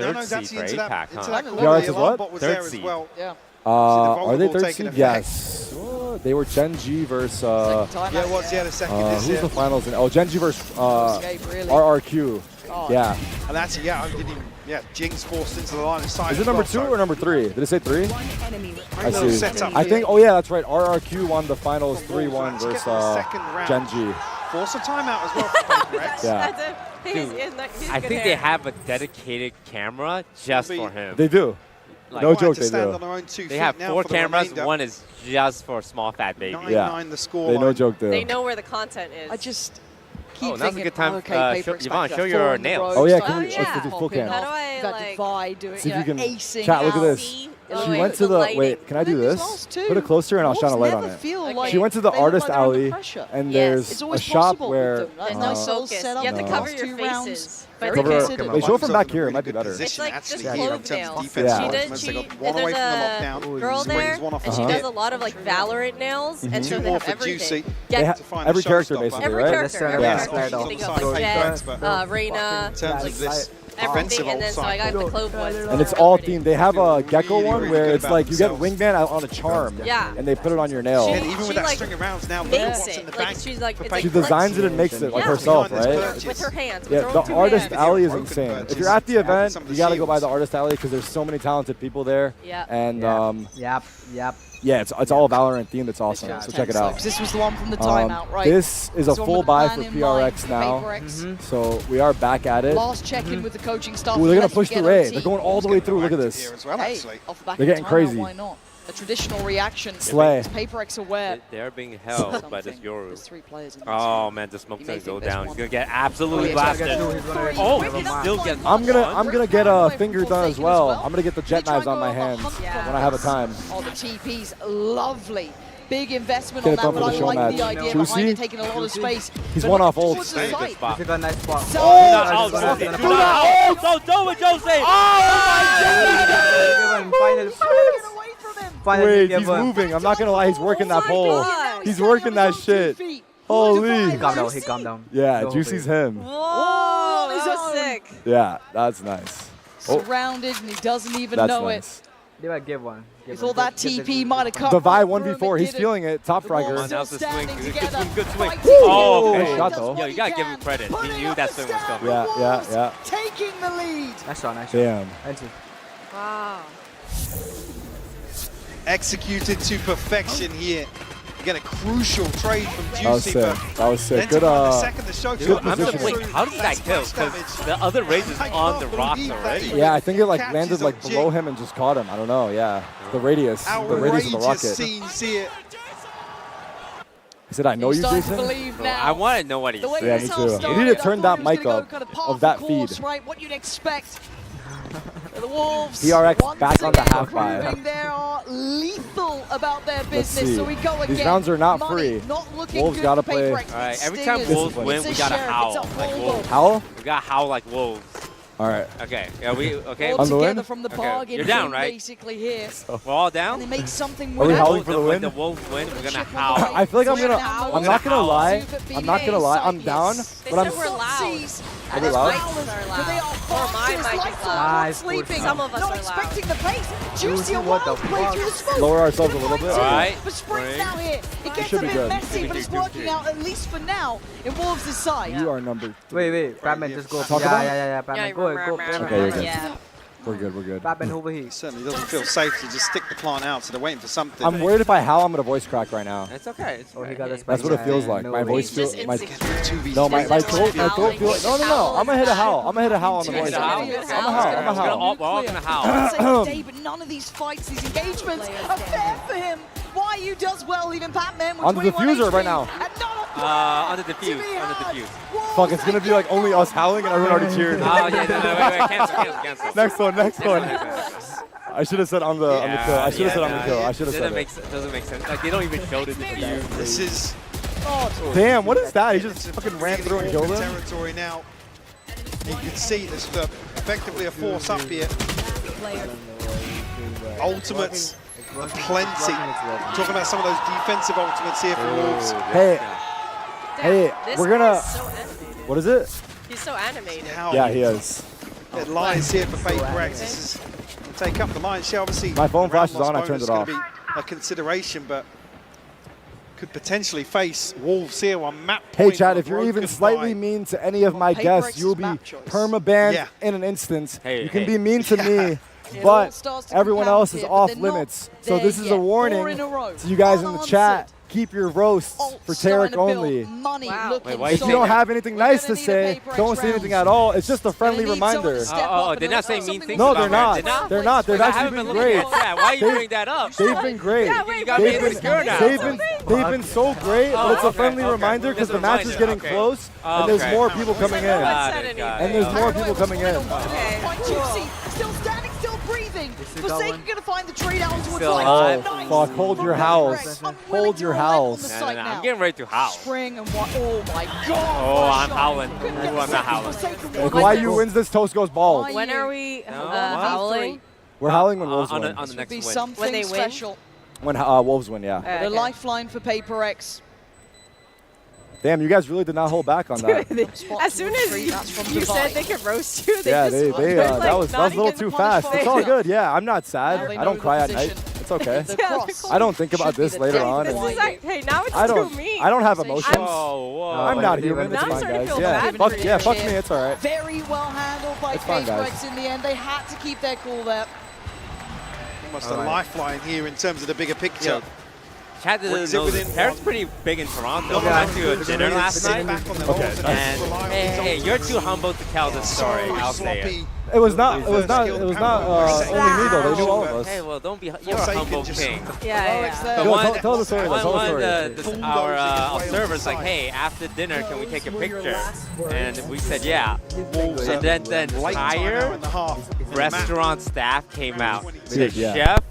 third no, seed for APAC, huh? PRX is what? Was third there seed. as well. Yeah. Are they third taking seed? effect. Yes. They were Gen.G versus. Yeah, it was. Yeah, the second. Who's the finals? Oh, Gen.G versus Escape, really. RRQ. Oh. Yeah. And that's I didn't even. Yeah, Jing's forced into the line of sight. Is it number 2 or number 3? Did it say 3? I see. Setup I think, oh yeah, that's right. RRQ won the finals 3-1 versus Gen.G. Force a timeout as well for PRX. Yeah. I think they have a dedicated camera just for him. They do. Like, no joke, they do. They have 4 cameras. One is just for small fat baby. 9-9 the score. They no joke do. They know where the content is. I just keep now's thinking, a good time. okay, Yvonne, show your nails. Oh yeah, let's do full cam. How do I like Divide do it? See if you can acing chat. Look at out. this. She went to the wait. Can I do this? too. Put it closer and I'll shine a light on it. Like She went to the they look artist like they're under alley, pressure. and Yes. there's a shop where There's no focus. You have to cover your two faces. rounds. But cover. it's okay. Wait, show it from back here. It might be better. It's like just Actually, here in clove terms of nails. defense, Yeah. She Wolves, does. they She got one away from the there's a lockdown. girl Swings there, one off and the she tip. does a lot of like Valorant nails, and Two so they more have for everything. Juicy. Yeah, To find every the character showstopper. basically, every right? character. Every Yeah. character. On They the got side of like PRX, Jet, but Reyna, in terms of this everything, offensive and then so I got the clove ones. And it's all themed. They have a gecko one where it's like you get wingman out on a charm, Yeah. and they put it on your nail. And even with She, that like, string of rounds now, look at Makes what's in it the like bank. she's like for it's like She designs it and makes it like herself, right? with her hands. With Yeah, her own the 2 artist hands. alley is Broken insane. purchase If you're at the after event, some of you the gotta go by shields. the artist alley because there's so many talented people there. Yeah. And Yep. yeah, it's all Valorant themed. It's awesome. So check it out. This was the one from the timeout, right? This is a This one full with buy plan for in mind PRX for now. PRX. So we are back at it. Last check-in with the coaching staff. Ooh, they're gonna Let's push get through A. OT. They're going all the way through. Look at this. Here as well, Hey, actually. off the back They're of getting timeout, crazy. Why not? A traditional reaction. Slay. PRX aware. They're being held by this Yoru. There's 3 players in this Oh room. man, the smoke's You gonna may go think there's down. He's one. gonna get absolutely Oh, blasted. yeah, Oh, he still gets. I'm gonna get a finger done as well. I'm gonna get the jet knives on my hands Yeah. when I have a time. Oh, the TP's lovely. Big investment Get on it that, done but for I the show like match. the idea Juicy? behind it, taking a lot of space. He's But one off look ult. towards the Very good side. spot. This is a nice spot. So- Oh, Finally. Finally, Wait, give he's up. moving. I'm not gonna lie, he's working that pole. God. He's working that shit. Holy. He calmed down. He calmed down. Yeah, So Juicy's big. him. Whoa, he's so sick. Yeah, that's nice. Oh, Surrounded, and he doesn't even that's know nice. They might give one. With all that TP, might have cut. The Vi right through him 1v4, and he's did it. feeling it. Top The Wolves fragger. still Now's the swing. standing Good together, swing, good swing. fighting. Oh, Nice okay. shot though. Yo, you gotta give him credit. He knew that swing was coming. Yeah, yeah, yeah. Taking the lead. Nice shot. Nice shot. Damn. Fancy. Wow. Executed to perfection here. You get a crucial trade from Juicy. That was sick. but That was sick. then to Good, find the second, the show good shot. I'm positioning. like, wait, how did that kill? Because the other race is on the rocks already. Yeah, I think it like Catches landed like on below Jig. him and just caught him. I don't know. Yeah, the radius of the Outrageous rocket. scenes here. He said, "I know He's you, starting to Jason." believe So now. I want to know what he's The way saying. Yeah, this me all too. started, You need to I turn thought that he was mic gonna up go kind of of that course, feed. right? What you'd expect. The Wolves. PRX once back on the again half buy. proving they are lethal about their Let's business. see. So we go again. These rounds are not Money free. not looking Wolves good gotta for play. PRX. All right, every Stingers. time Wolves win, It's we a gotta sheriff. howl It's a like Volvo. wolves. Howl? We gotta howl like wolves. All right. Okay, yeah, we okay. All On the together win? from the Okay. bargain You're down, bin right? basically here. We're all And they down. make something Are we with it. howling for the When win? the wolves win, we're gonna Chip on the howl. right. I feel like I'm So we're gonna. howl. I'm not gonna Howl. lie. I'm not gonna lie. I'm down, They but I'm. said we're loud. Are we loud? But they are Or my fast mic like is not loud. Nice, sleeping. Some of us not are loud. expecting the pace. Juicy and what Wild the play fuck? through the smoke. Lower ourselves a little bit. All right. But Sprint's Right. now here. It gets should a be bit good. messy, but it's working out at least for now in Wolves' side. You are number. Wait. Batman, just go. Talk Yeah, about it? yeah. Batman, go. Okay, you're good. Yeah. We're good. We're good. Batman over here. It certainly doesn't feel safe to just stick the plant out, so they're waiting for something. I'm worried if I howl, I'm gonna voice crack right now. It's okay. It's Oh, he okay. got this. That's what it feels like. My voice feels. just My, insecure. no, my Doesn't throat. My like throat feels. No. I'm gonna hit a howl. I'm gonna hit a howl on the You're voice. gonna I'm howl? a howl. I'm a We're gonna howl. all- we're all gonna howl. I'd say today, but none of these fights, these engagements are fair for him. YU does well, even Batman with On the 21 diffuser HP, right now. and not a On the to defuse. be On the had. defuse. Wolves Fuck, it's gonna be like only us howling and everyone already cheered. Oh yeah, no, wait, cancel. Next one. I should have said on the kill. I should have said on the kill. I should have said it. Doesn't make sense. Like they don't even show this to you. This is Damn, what is that? He just fucking ran through and killed him. territory now. You can see there's effectively a force up here. Ultimates, plenty. Talking about some of those defensive ultimates here for Wolves. Hey, This we're gonna. guy's so animated. What is it? He's so animated. Yeah, he is. It lies here for PRX. This is take up the lion's share. Obviously, My phone flash is round on, I loss turned it bonus off. gonna be a consideration, but could potentially face Wolves here on map Hey, point. Chad, if you're even slightly mean to any of my guests, you'll be perma-banned in an instant. You can be mean to me, but everyone else is off limits. So this is a warning to you guys in the chat. Keep your roasts for Tarek only. If you don't have anything nice to say, don't say anything at all. It's just a friendly reminder. Oh, they're not saying mean things. No, they're not. They're not. They've actually been great. Why you bring that up? They've been great. They've been so great, but it's a friendly reminder because the match is getting close and there's more people coming in. And there's more people coming in. Still standing, still breathing. Forsaken gonna find the trade out towards Oh, fuck. Hold your howls. Hold your howls. I'm getting ready to howl. Spring and what? Oh my god. Oh, I'm howling. I'm not howling. If YU wins this, Toast goes bald. When are we howling? We're howling when Wolves on win. the next Be win. something When they win? special. When Wolves win, yeah. The lifeline for PRX. Damn, you guys really did not hold back on that. As soon as you said they could roast you, they Yeah, just that was a little too fast. It's all good. Yeah, I'm not sad. I don't cry at night. It's okay. I don't think about this later on. This is like, hey, now it's I don't. too mean. I don't have emotions. Whoa. I'm not human. It's Now I'm fine, starting to guys. feel Yeah, bad fuck me. It's all right. Very well handled by It's fine, guys. PRX in the end. They had to keep their cool there. Almost a lifeline here in terms of the bigger picture. Chad doesn't know Tarek's pretty big in Toronto. I went to a dinner last night. And hey, you're too humble to tell this story. I'll say it. It was not only me though. They knew all of us. Hey, well, don't be. You're a humble king. Yeah. Tell the story. Our servers like, hey, after dinner, can we take a picture? And we said, yeah. And then the entire restaurant staff came out. The chef,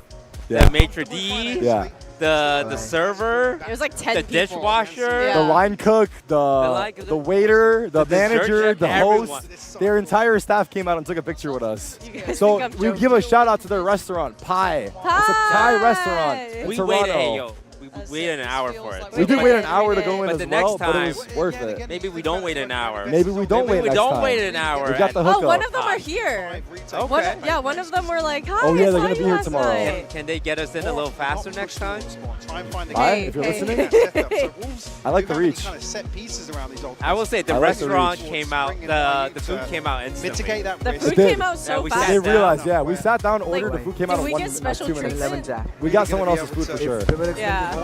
the maitre d', the server, it was like 10 the people. dishwasher, the line cook, the waiter, the manager, the host, their entire staff came out and took a picture with us. So we give a shout out to their restaurant, Pie. It's a Thai restaurant in Toronto. We waited an hour for it. We did wait an hour to go in as well, but it time, was worth it. Maybe we don't wait an hour. Maybe we don't wait next time. We don't wait an hour. We got the hookup. Oh, one of them are here. Okay. One of them were like, hi, oh yeah, I they're saw gonna you be here last tomorrow. night. Can they get us in a little faster next time? Hi, if you're listening. I like the reach. I will say the restaurant came out, the food came out instantly. The food came out so fast. They realized, yeah, we sat down, ordered, the food came out in 1 minute, 2 minutes. We got someone else's food for sure. Yeah.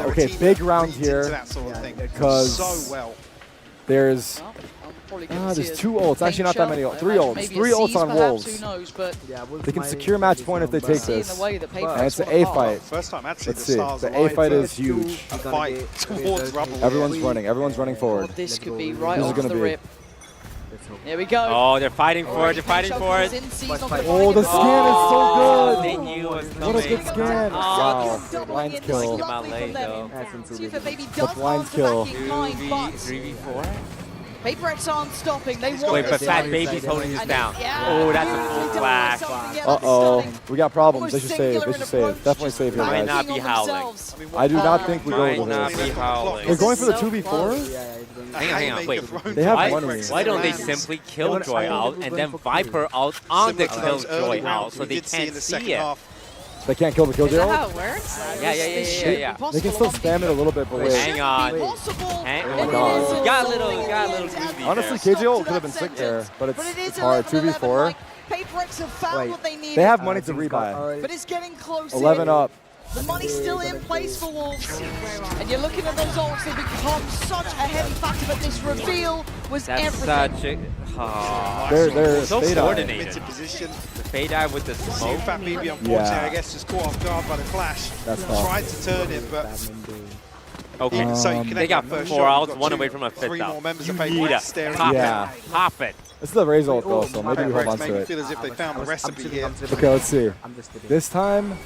Okay, big round here because there's 2 ults. Actually, not that many ults. 3 ults. 3 ults on Wolves. They can secure match point if they take this. And it's an A fight. Let's see. The A fight is huge. Everyone's running. Everyone's running forward. This could be right off the rip. Here we go. Oh, they're fighting for it. They're fighting for it. Oh, the scan is so good. They knew it was coming. What a good scan. Wow. Blind kill. Came out late, though. The blind kill. 3v4? PRX aren't stopping. They want Wait, but Fat Baby's holding us down. Oh, that's a full flash. Uh-oh. We got problems. They should save. They should save. Definitely save here, Might guys. not be howling. I do not think we go Might with not this. be howling. They're going for the 2v4? Hang on, wait. They have money. Why don't they simply Killjoy out and then Viper out on the Killjoy out so they can't see it? They can't kill the Killjoy. Is that how it works? Yeah. They can still spam it a little bit, but wait. Hang on. Oh my god. Got a little groovy. Honestly, KJO could have been sick there, but it's hard. 2v4. PRX have found what they need. They have money to rebuy. But it's getting close. 11 up. The money's still in place for Wolves. And you're looking at those ults, they become such a heavy factor, but this reveal was everything. Such a... They're so fade coordinated. The fade eye with the smoke. Unfortunately, I guess, just caught off guard by the flash. That's tough. Tried to turn it, but... Okay, so you they got 4 outs, 1 away from a 5th out. More members of You need staring. Pop it. This is the Raze ult though, so maybe we hold on to it. Feel as if they found the recipe here. Okay, let's see. This time,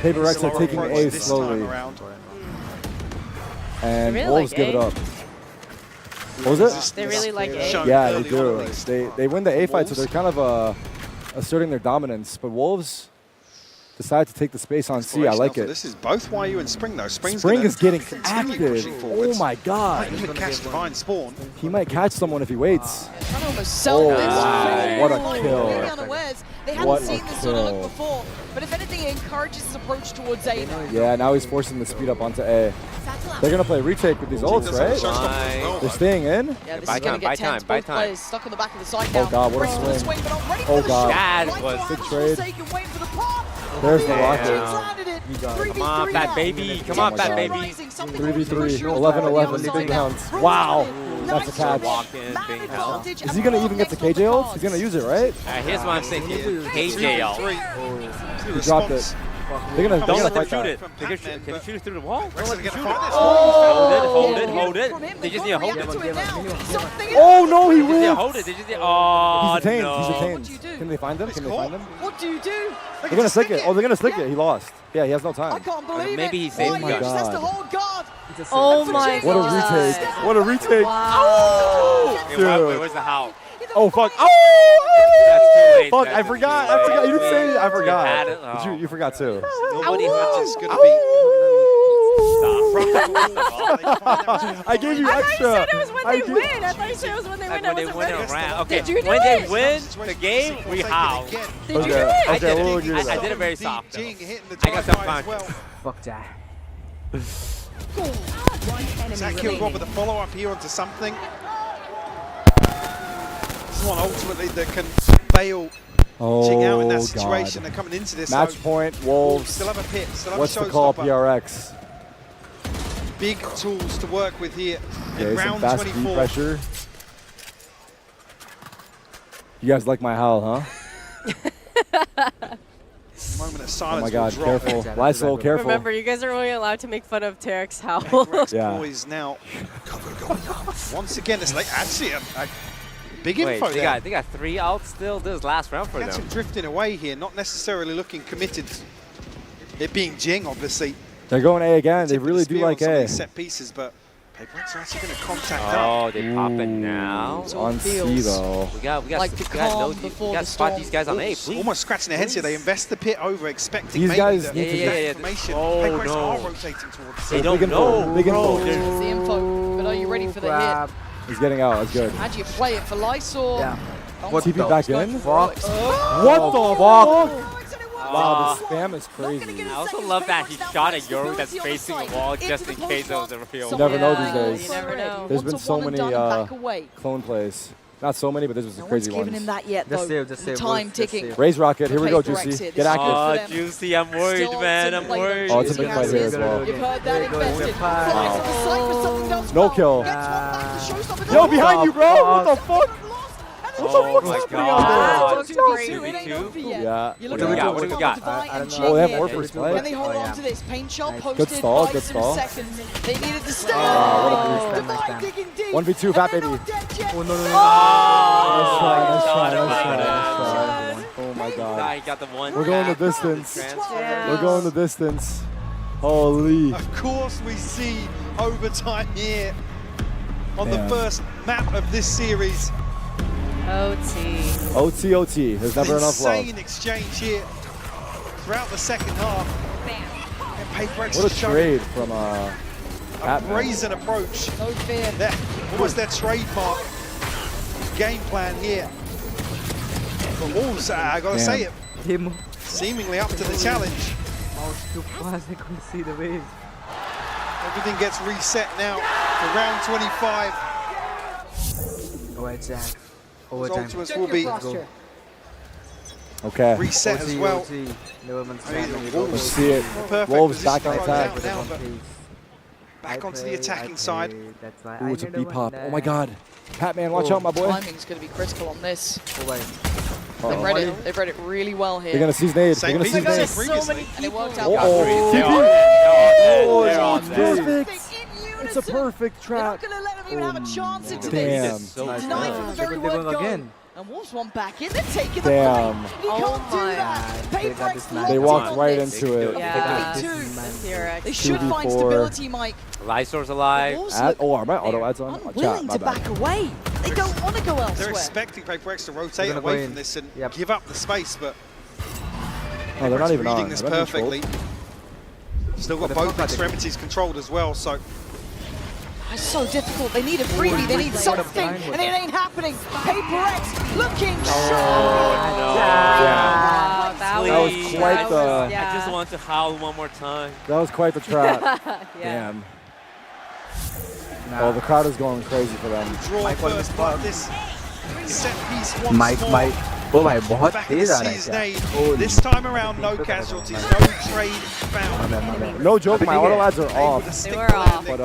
PRX are taking A slowly. And really Wolves like give it A? up. What was it? They really like A. Yeah, they do. They win the A fight, so they're kind of asserting their dominance. But Wolves decide to take the space on C. I like it. This is both YU and Spring though. Spring is getting active. Oh my god. Might even catch Divine Spawn. He might catch someone if he waits. Trying to almost sell this. Wow, what a kill. Really unawares. They hadn't seen this sort of look before, but if anything, it encourages his approach towards A now. Yeah, now he's forcing the speed up onto A. They're going to play retake with these ults, right? They're staying in? Yeah, this is going to get tense. Both players stuck on the back of the side now. Oh god, what a swing. Oh god. Good trade. There's the rocket. Come on, fat baby. Come on, fat baby. 3v3, 11-11, big hounds. Wow, that's a catch. Is he going to even get the KJ ult? He's going to use it, right? Here's what I'm thinking. KJ ult. He dropped it. They're gonna don't let them shoot it. Can you shoot it through the wall? Don't let them shoot it. Hold it. They just need to hold it. Oh no, he wins. Hold it. They just need. Oh he's detained. no. He's detained. Can they find him? Can they find him? What do you do? They're gonna slick it. Oh, they're gonna slick it. He lost. Yeah, he has no time. I can't believe Maybe he saved the guy. has to hold guard. Oh my god. What a retake. What a retake. Wow. Dude. Wait, where's the how? Oh fuck! Oh! That's too late. Fuck! I forgot. You didn't say it. I forgot. You forgot too. Nobody is going to be. I gave you extra. I thought you said it was when they win. I thought you said it was when they win. When they win a round. Okay. Did you do when it? they win the game, we howl. Did you do it? I did it very soft. Though. I got some punch. Fuck that. akioz with a follow-up here onto something. One ultimately that can bail Jing out in that situation. God. They're coming into this. Match point, Wolves. Still have a pit. Still have What's a the call, showstopper. PRX? Big tools to work with here in Okay, round some fast 24. beat pressure. You guys like my howl, huh? Moment of Oh silence. my god, will drop. careful. Lysol, careful. Remember, you guys are only allowed to make fun of Tarek's howl. Yeah. Boys now. Once again, it's like actually a big info they there. got 3 outs still. This is last round for Cats them. are drifting away here, not necessarily looking committed. It being Jing, obviously. They're going A again. They really do like A. Set pieces, but PRX are actually going to contact Oh, they pop it now. It's on C though. We got to spot these guys on A, please. Almost scratching their heads here. They invest the pit over, expecting These maybe guys the need to information. Oh, PRX no. are rotating towards They don't know. Big info. It's the info, but are you ready for the hit? He's getting out. That's good. How do you play it for Lysol? Yeah. What, TP back in? Fuck. What the fuck? Wow, the spam is crazy. I also love that he shot a Yoru that's facing a wall just in case it was a real. You never know these days. You never know. There's been so many clone plays. Not so many, but this was the crazy ones. Giving him that yet, though. Just save, time ticking. Raise rocket. Here we go, Juicy. Get active. Oh, Juicy, I'm worried, man. I'm worried. Oh, it's a big fight here as well. You've heard that invested. No kill. Yo, behind you, bro. What the fuck? Oh my god. 2v2? Yeah. What do we got? What do we got? Oh, they have more first play. Can they hold on to this? Paint shot posted. Good stall, good stall. They needed to stay. What a boost. 1v2, fat baby. Oh, no. Nice try. Oh my god. Nah, he got the one. We're going the distance. We're going the distance. Holy. Of course we see overtime here on the first map of this series. OT. There's never enough love. Insane exchange here throughout the second half. And PRX What a trade from a brazen approach. No fear. Almost their trademark game plan here. But Wolves, I gotta say it, seemingly up to the challenge. I was too fast, I couldn't see the wave. Everything gets reset now for round 25. Oh, exactly. Ultimates will be okay. reset as well. Let's see it. Wolves back on attack. Back onto the attacking side. Ooh, it's a B-pop. Oh my god. Patman, watch out, my boy. Timing's going to be critical on this. Oh, They've read it really well here. They're going to seize nade. They're going to seize nade. So many and it worked out. Oh, it's perfect. It's a perfect trap. They're not going to let him even have a chance into Damn. this. Denied from the very word go. And Wolves want back in. They're taking the Damn. fight. He can't do that. PRX They walked right into it. Yeah. They should find stability, Mike. Lysor's alive. Are my auto ads on? Unwilling to back away. They don't want to go elsewhere. They're expecting PRX to rotate away from this and give up the space, but they're not even reading on. this perfectly. Still got both extremities controlled as well, so It's so difficult. They need a freebie. They need something, and it ain't happening. PRX looking sharp. Wow, that was quite the. I just want to howl one more time. That was quite the trap. Damn. Oh, the crowd is going crazy for them. Mike. Oh my, बहुत तेज आ रहा है. This time around, no casualties, no trade found. No joke, my auto lads are off. They were off. But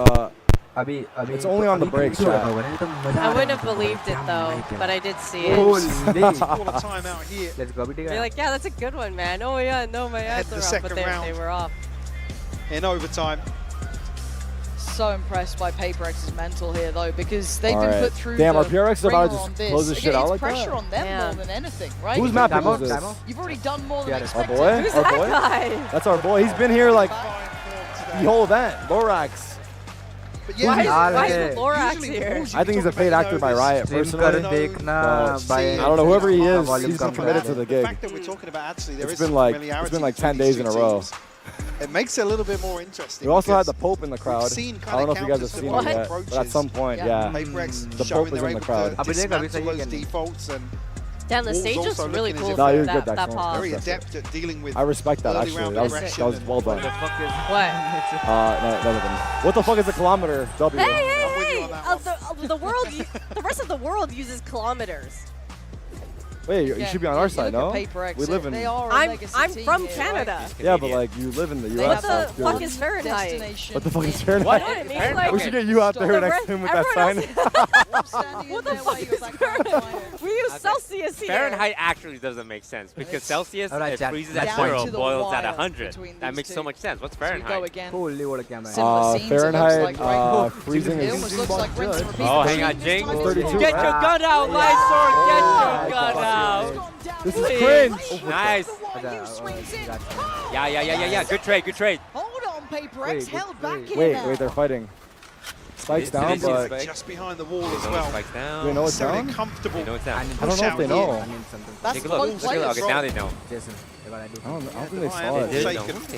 it's only on the breaks, chat. I wouldn't have believed it though, but I did see it. Let's go. They're like, yeah, that's a good one, man. Oh yeah, no, my ads are off, but they were off. In overtime. So impressed by PRX's mental here though, because they've been put through. Damn, the our PRX about to ringer on just close this shit out like that. It's pressure on them more than anything, right? Whose map is this? You've already done more than Our expected. boy? Who's Our that boy? guy? That's our boy. He's been here like the whole event. Lorax. Why is Lorax here? I think he's a paid actor by Riot, personally. I don't know, whoever he is, he's been committed to the gig. The fact that we're talking about actually, there It's is been like 10 days in a row. It makes it a little bit more interesting. We also had the Pope in the crowd. Seen I don't know if you guys have seen it yet, but at some point, yeah. The Pope was in the crowd. Those defaults and Damn, the stage was really cool. No, you're that, good, that pause. very adept at dealing with. I respect that, actually. That was well done. What? No, nothing. What the fuck is a kilometer? W. Hey! The rest of the world uses kilometers. Wait, you should be on our side, no? We live in. I'm from Canada. Yeah, but like you live in the U.S. What the fuck is Fahrenheit? What the fuck is Fahrenheit? What? I mean, like, we should get you out there next to him with that sign. What the fuck is Fahrenheit? We use Celsius here. Fahrenheit actually doesn't make sense because Celsius it freezes at 0, boils at 100. That makes so much sense. What's Fahrenheit? Fahrenheit freezing is. Oh, hang on, Jing. Get your gun out, Lysor. Get your gun out. This is cringe. Nice. Yeah. Good trade. Hold on, PRX held back in Wait, they're fighting. Spikes down, but just behind the wall as well. Spikes down. Do they know it's down? Comfortable. They know it's down. I don't know if they know. Take a look. Okay, now they know. I don't think they saw it. They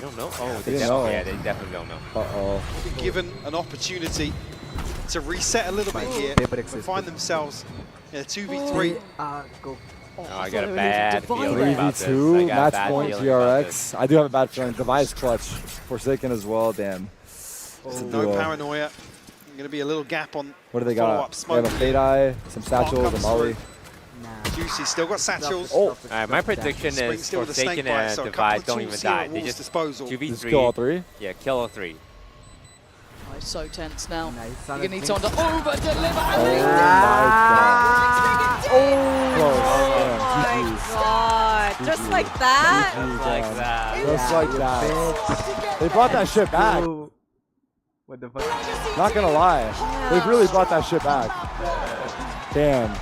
don't know. Oh, they didn't know. Yeah, they definitely don't know. Uh-oh. Given an opportunity to reset a little bit here and find themselves in a 2v3. Oh, I got a bad feeling about this. 3v2, match point PRX. I do have a bad feeling. Device clutch. Forsaken as well, damn. No paranoia. Going to be a little gap on. What do they got? They have a Fade Eye, some satchels, a Molly. Juicy still got satchels. Oh. My prediction is Forsaken and Divide don't even die. They just 2v3. Just kill all three? Yeah, kill all three. It's so tense now. You're going to need someone to over-deliver. Oh my god. Just like that? Just like that. They brought that shit back. What the fuck? Not gonna lie. They've really brought that shit back. Damn.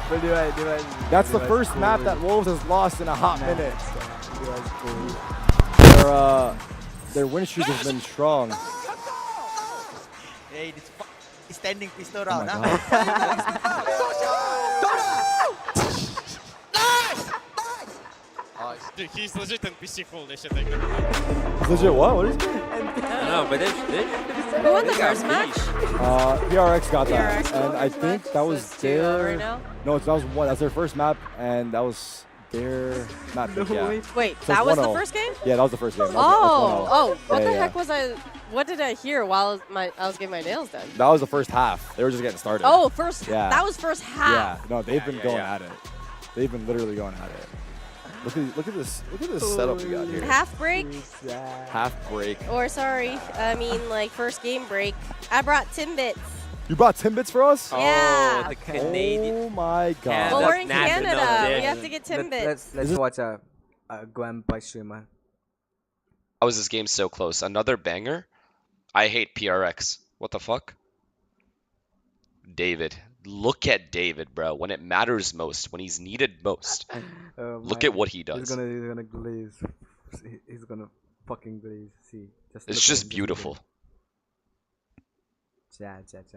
That's the first map that Wolves has lost in a hot minute. Their win streak has been strong. Hey, this standing pistol round. Dude, he's legit NPC full this shit. Like Legit what? What is it? No, but this. Who won the first match? PRX got that, and I think that was their. Right now? No, that was one. That's their first map, and that was their map. Yeah. Wait, So that it's was the 1-0. first game? Yeah, that was the first game. What the heck was I? What did I hear while I was getting my nails done? That was the first half. They were just getting started. Oh, first. Yeah. That was first half. Yeah. No, they've been going at it. They've been literally going at it. Look at this setup we got here. Half break? Half break. Or sorry, I mean like first game break. I brought Timbits. You brought Timbits for us? Yeah. Oh, the Canadian. Oh my god. Well, we're in Canada. We have to get Timbits. Let's watch a Gwampa streamer. How is this game so close? Another banger? I hate PRX. What the fuck? David. Look at David, bro. When it matters most, when he's needed most. Look at what he does. He's gonna glaze. He's gonna fucking glaze. See. It's just beautiful.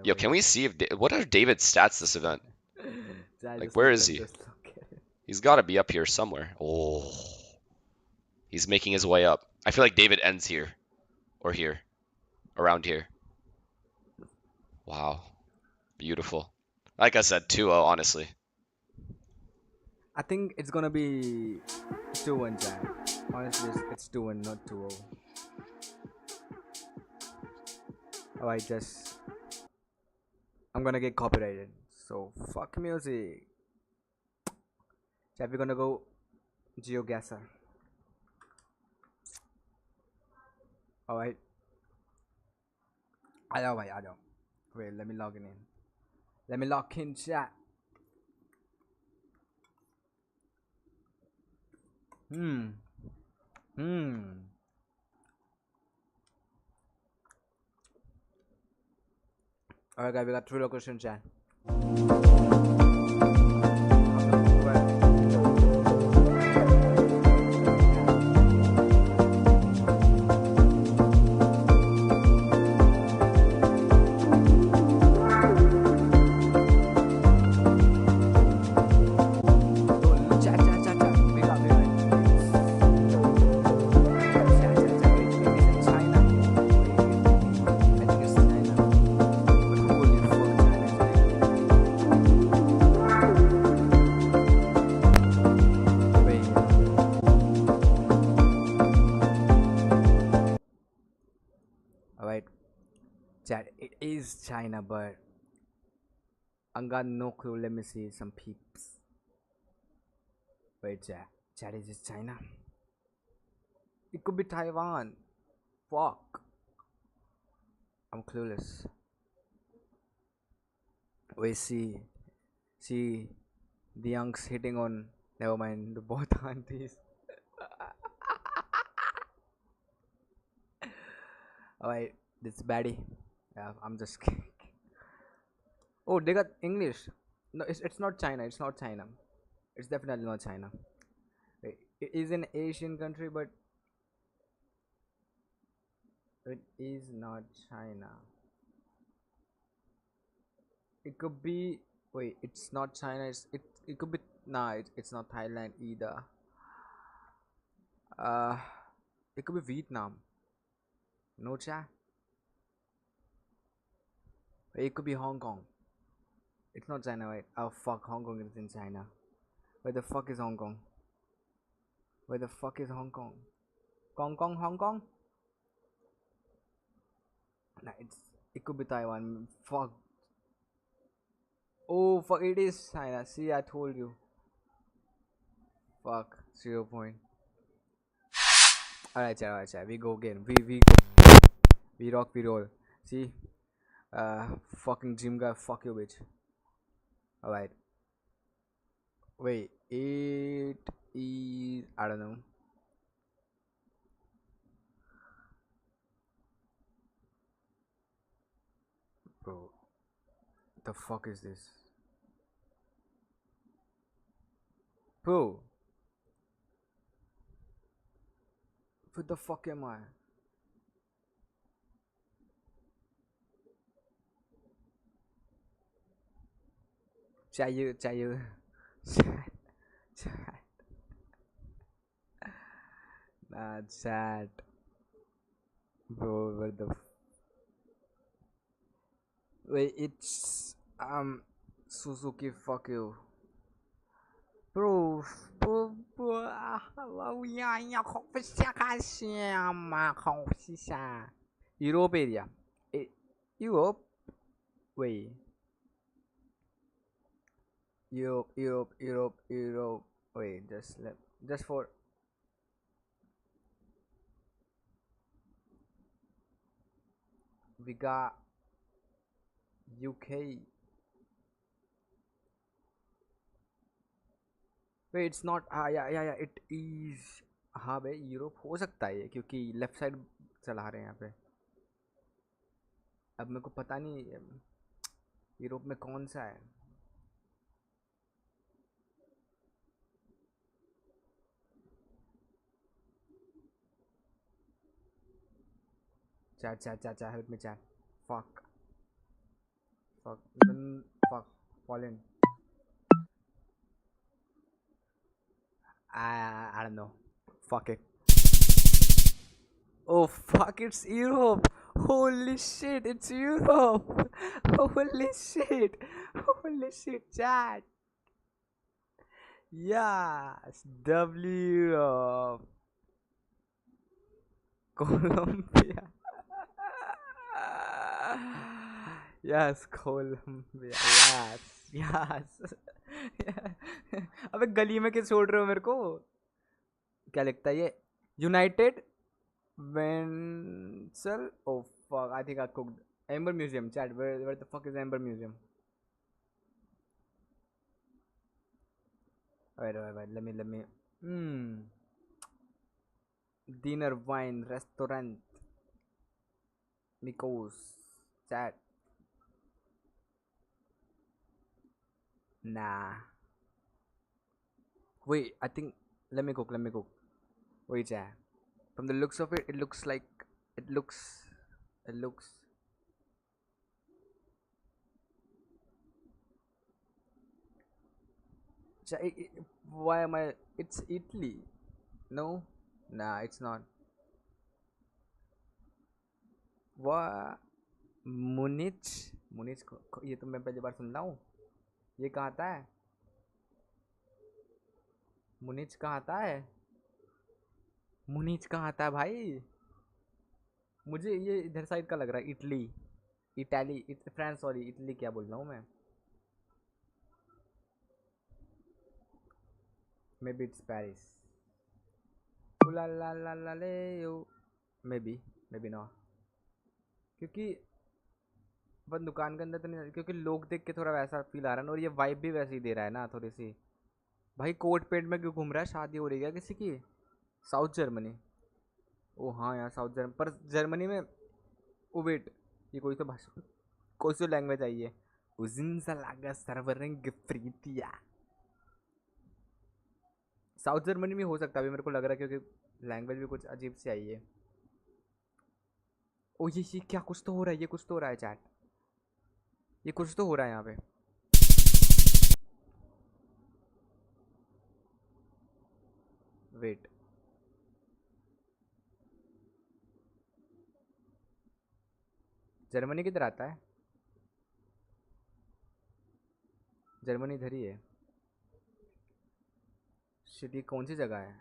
Yo, can we see if what are David's stats this event? Like, where is he? He's got to be up here somewhere. Oh, he's making his way up. I feel like David ends here, or here, around here. Wow. Beautiful. Like I said, 2-0, honestly. I think it's gonna be 2-1, Jack. Honestly, it's 2-1, not 2-0. Alright, just I'm gonna get copyrighted, so fuck music. Chat, we're gonna go GeoGuessr. Alright. I know. Wait, let me log in. Let me log in, chat. Alright guys, we got 3 locations, chat. It is China, but I got no clue. Let me see some peeps. Wait, chat, is it China? It could be Taiwan. Fuck. I'm clueless. Wait, see the youngs hitting on. Never mind, the both aunties. Alright, this baddie. Yeah, I'm just kidding. Oh, they got English. No, it's not China. It's not China. It's definitely not China. Wait, it is an Asian country, but it is not China. It could be. Wait, it's not China. It could be. Nah, it's not Thailand either. It could be Vietnam. No, chat. It could be Hong Kong. It's not China, right? Oh fuck, Hong Kong is in China. Where the fuck is Hong Kong? Where the fuck is Hong Kong? Hong Kong? Nah, it could be Taiwan. Fuck. Oh fuck, it is China. See, I told you. Fuck, 0 point. Alright, chat. We go again. We rock, we roll. See? Fucking gym guy, fuck you, bitch. Alright. Wait, it is. I don't know. Bro, the fuck is this? Bro, what the fuck am I? Chayu. Nah, chat. Bro, what the wait, it's Suzuki, fuck you. Bro, Europe area. Europe. Wait. Europe. Wait, just for. We got UK. Wait, it's not. Yeah, it is. हाँ भाई, Europe हो सकता है क्योंकि left side चला रहे हैं यहाँ पे. अब मेरे को पता नहीं यूरोप में कौन सा है. Chat, help me, chat. Fuck, Poland. I don't know. Fuck it. Oh fuck, it's Europe. Holy Holy shit, it's Europe. Holy shit, chat. Yes, W. Colombia. Yes, Colombia. Yes. अबे गली में किस छोड़ रहे हो मेरे को? क्या लिखता है ये? United Vencel. Oh fuck! I think I cooked. Amber Museum. Chat. Where the fuck is Amber Museum? Wait. Let me. Dinner, wine, restaurant. Mikos. Chat. Nah. Wait. I think. Let me cook. Wait, chat. From the looks of it, it looks like. It looks. Why am I? It's Italy. No? Nah, it's not. What? Munich? ये तो मैं पहली बार सुन रहा हूँ. ये कहाँ आता है? मुनिच कहाँ आता है? मुनिच कहाँ आता है भाई? मुझे ये इधर साइड का लग रहा है. इटली, फ्रांस, सॉरी, इटली क्या बोल रहा हूँ मैं? Maybe it's Paris. La la la la le. Maybe not. क्योंकि बस दुकान के अंदर तो नहीं, क्योंकि लोग देख के थोड़ा वैसा फील आ रहा है ना, और ये वाइब भी वैसे ही दे रहा है ना थोड़ी सी. भाई कोट पेंट में क्यों घूम रहा है? शादी हो रही है किसी की? South Germany. ओ हाँ यार, साउथ जर्मनी. पर जर्मनी में ओ वेट, ये कोई तो भाषा, कोई तो लैंग्वेज आई है. उजिनसलागा सर्वरिंग फ्रीतिया. साउथ जर्मनी में हो सकता है, अभी मेरे को लग रहा है, क्योंकि लैंग्वेज भी कुछ अजीब सी आई है. ओ ये क्या कुछ तो हो रहा है. ये कुछ तो हो रहा है चैट. ये कुछ तो हो रहा है यहाँ पे. वेट, जर्मनी किधर आता है? जर्मनी इधर ही है. सिटी कौन सी जगह है?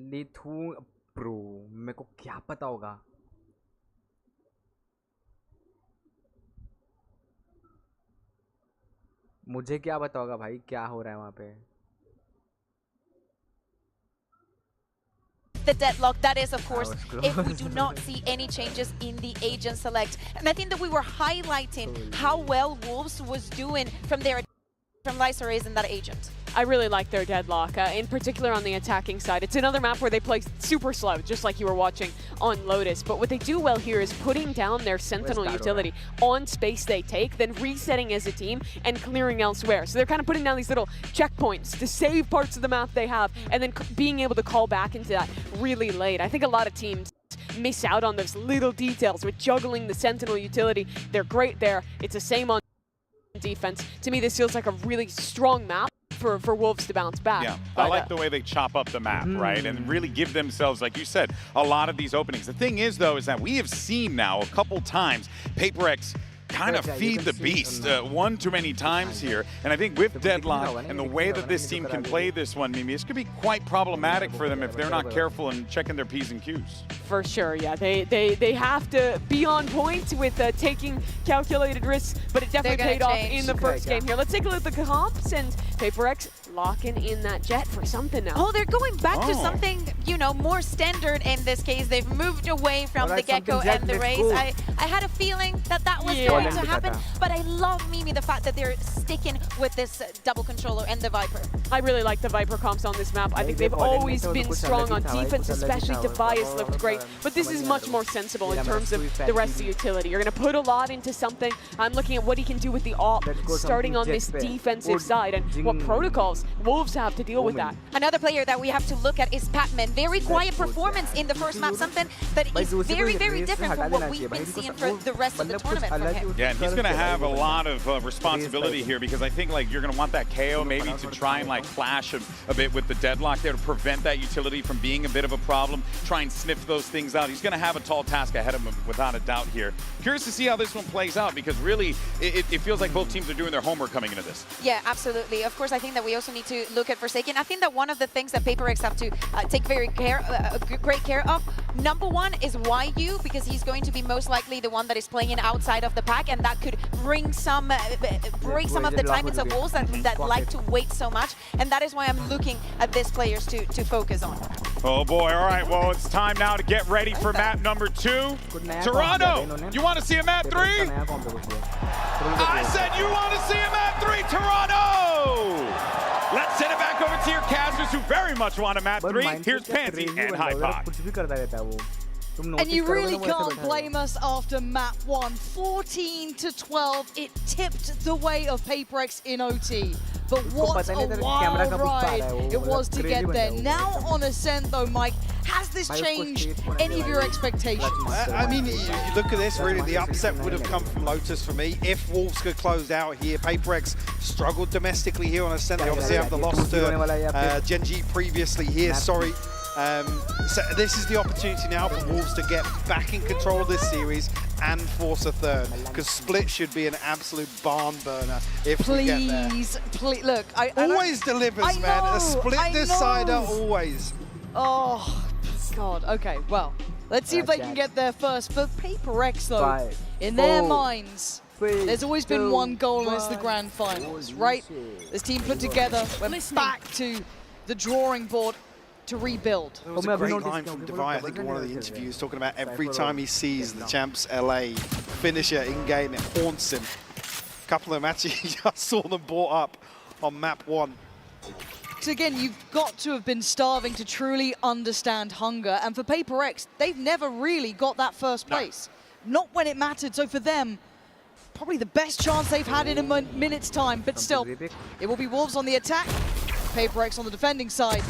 लिथू ब्रो, मेरे को क्या पता होगा? मुझे क्या पता होगा भाई क्या हो रहा है वहाँ पे? The deadlock, that is of course if we do not see any changes in the agent select. And I think that we were highlighting how well Wolves was doing from Lysa Rays and that agent. I really like their deadlock, in particular on the attacking side. It's another map where they play super slow, just like you were watching on Lotus. But what they do well here is putting down their Sentinel utility on space they take, then resetting as a team and clearing elsewhere. So they're kind of putting down these little checkpoints to save parts of the map they have, and then being able to call back into that really late. I think a lot of teams miss out on those little details with juggling the Sentinel utility. They're great there. It's the same on defense. To me, this feels like a really strong map for Wolves to bounce back. Yeah, I like the way they chop up the map, right? And really give themselves, like you said, a lot of these openings. The thing is, though, is that we have seen now a couple times PRX kind of feed the beast one too many times here. And I think with Deadlock and the way that this team can play this one, Mimi, this could be quite problematic for them if they're not careful and checking their P's and Q's. For sure, yeah. They have to be on point with taking calculated risks, but it definitely paid off in the first game here. Let's take a look at the comps, and PRX locking in that jet for something now. Oh, they're going back to something, you know, more standard in this case. They've moved away from the Gecko and the Rays. I had a feeling that was going to happen, but I love, Mimi, the fact that they're sticking with this double controller and the Viper. I really like the Viper comps on this map. I think they've always been strong on defense, especially Tobias looked great, but this is much more sensible in terms of the rest of the utility. You're going to put a lot into something. I'm looking at what he can do with the AWP, starting on this defensive side, and what protocols else. Wolves have to deal with that. Another player that we have to look at is Patman. Very quiet performance in the first map, something that is very, very different from what we've been seeing for the rest of the tournament from him. Yeah, and he's going to have a lot of responsibility here because I think like you're going to want that KO maybe to try and like flash a bit with the deadlock there to prevent that utility from being a bit of a problem. Try and sniff those things out. He's going to have a tall task ahead of him without a doubt here. Curious to see how this one plays out because really it feels like both teams are doing their homework coming into this. Yeah, absolutely. Of course, I think that we also need to look at Forsaken. I think that one of the things that PRX have to take great care of, number one is YU, because he's going to be most likely the one that is playing outside of the pack, and that could bring some, break some of the timings of walls that like to wait so much, and that is why I'm looking at these players to focus on. Oh boy, all right, well, it's time now to get ready for map number 2. Toronto, you want to see a map 3? I said you want to see a map 3, Toronto! Let's send it back over to your casters who very much want a map 3. Here's Pansy and Hypod. And you really can't blame us after map 1. 14-12, it tipped the way of PRX in OT. But what a wild ride it was to get there. Now on Ascent though, Mike, has this changed any of your expectations? I mean, you look at this, really, the upset would have come from Lotus for me. If Wolves could close out here, PRX struggled domestically here on Ascent. They obviously have the loss to Gen.G previously here, sorry. So this is the opportunity now for Wolves to get back in control of this series and force a third, because Split should be an absolute barn burner if we get there. Please, look, always delivers, man. A Split decider, always. Oh, God. Okay, well, let's see if they can get there first. For PRX, though, in their minds, there's always been one goal, and it's the grand finals, right? This team put together, went back to the drawing board to rebuild. There was a great line from Devi, I think in one of the interviews, talking about every time he sees the champs LA finisher in-game, it haunts him. A couple of them actually just saw them brought up on map 1. So again, you've got to have been starving to truly understand hunger, and for PRX, they've never really got that first place. Not when it mattered, so for them, probably the best chance they've had in a minute's time, but still, it will be Wolves on the attack. PRX on the defending side.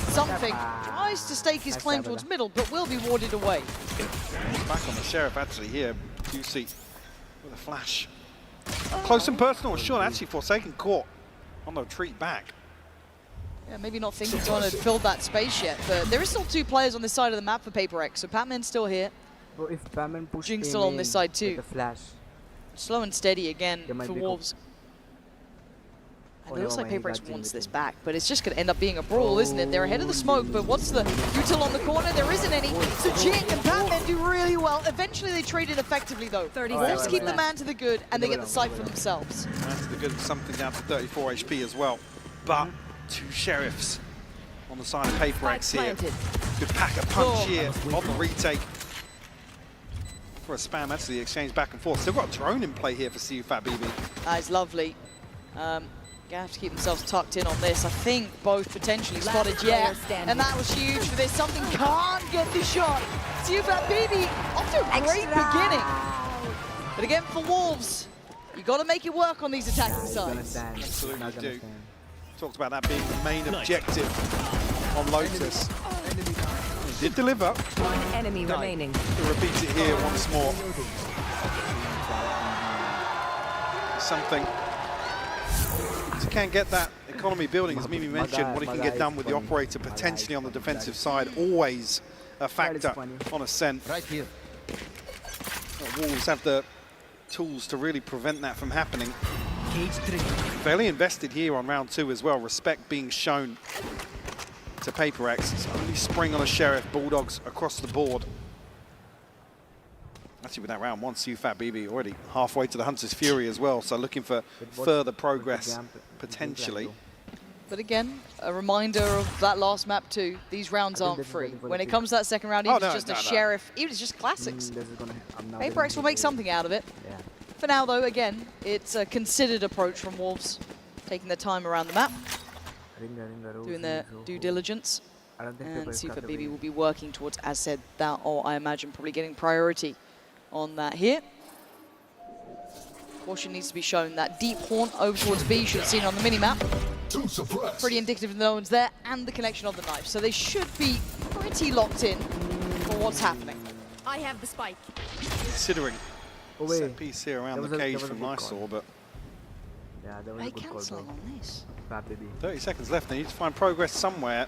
Something tries to stake his claim towards middle, but will be warded away. Back on the Sheriff actually here. You see with a flash. Close and personal, sure. Actually, Forsaken caught on the retreat back. Yeah, maybe not thinking Don had filled that space yet, but there is still 2 players on this side of the map for PRX. So Patman's still here. But if Patman pushes Jing's still on this side too. Flash. Slow and steady again for Wolves. And it looks like PRX wants this back, but it's just going to end up being a brawl, isn't it? They're ahead of the smoke, but what's the util on the corner? There isn't any. So Jing and Patman do really well. Eventually they trade it effectively though. Wolves keep the man to the good, and they get the site for themselves. Man to the good, something down to 34 HP as well. But 2 Sheriffs on the side of PRX here. Good pack a punch here on the retake. For a spam, actually, the exchange back and forth. Still got a drone in play here for siufatbb. That is lovely. Gonna have to keep themselves tucked in on this. I think both potentially spotted yet, and that was huge for this. Something can't get the shot. siufatbb off to a great beginning. But again, for Wolves, you got to make it work on these attacking sides. Absolutely do. Talked about that being the main objective on Lotus. He did deliver. One enemy remaining. He'll repeat it here once more. Something. He can get that economy building, as Mimi mentioned, what he can get done with the operator potentially on the defensive side, always a factor on Ascent. Wolves have the tools to really prevent that from happening. Fairly invested here on round 2 as well, respect being shown to PRX. It's only spring on a Sheriff, Bulldogs across the board. Actually, with that round 1, siufatbb already halfway to the Hunter's Fury as well, so looking for further progress, potentially. But again, a reminder of that last map too. These rounds aren't free. When it comes to that second round, even if it's just a Sheriff, even if it's just classics, PRX will make something out of it. For now, though, again, it's a considered approach from Wolves, taking their time around the map, doing their due diligence. And siufatbb will be working towards, as said, that, or I imagine probably getting priority on that here. Caution needs to be shown. That deep haunt over towards B, you should have seen on the mini-map. Pretty indicative of the no one's there and the connection of the knife. So they should be pretty locked in for what's happening. I have the spike. Considering set piece here around the cage from Mysore, but yeah, there was a good cancelling on this. 30 seconds left. They need to find progress somewhere.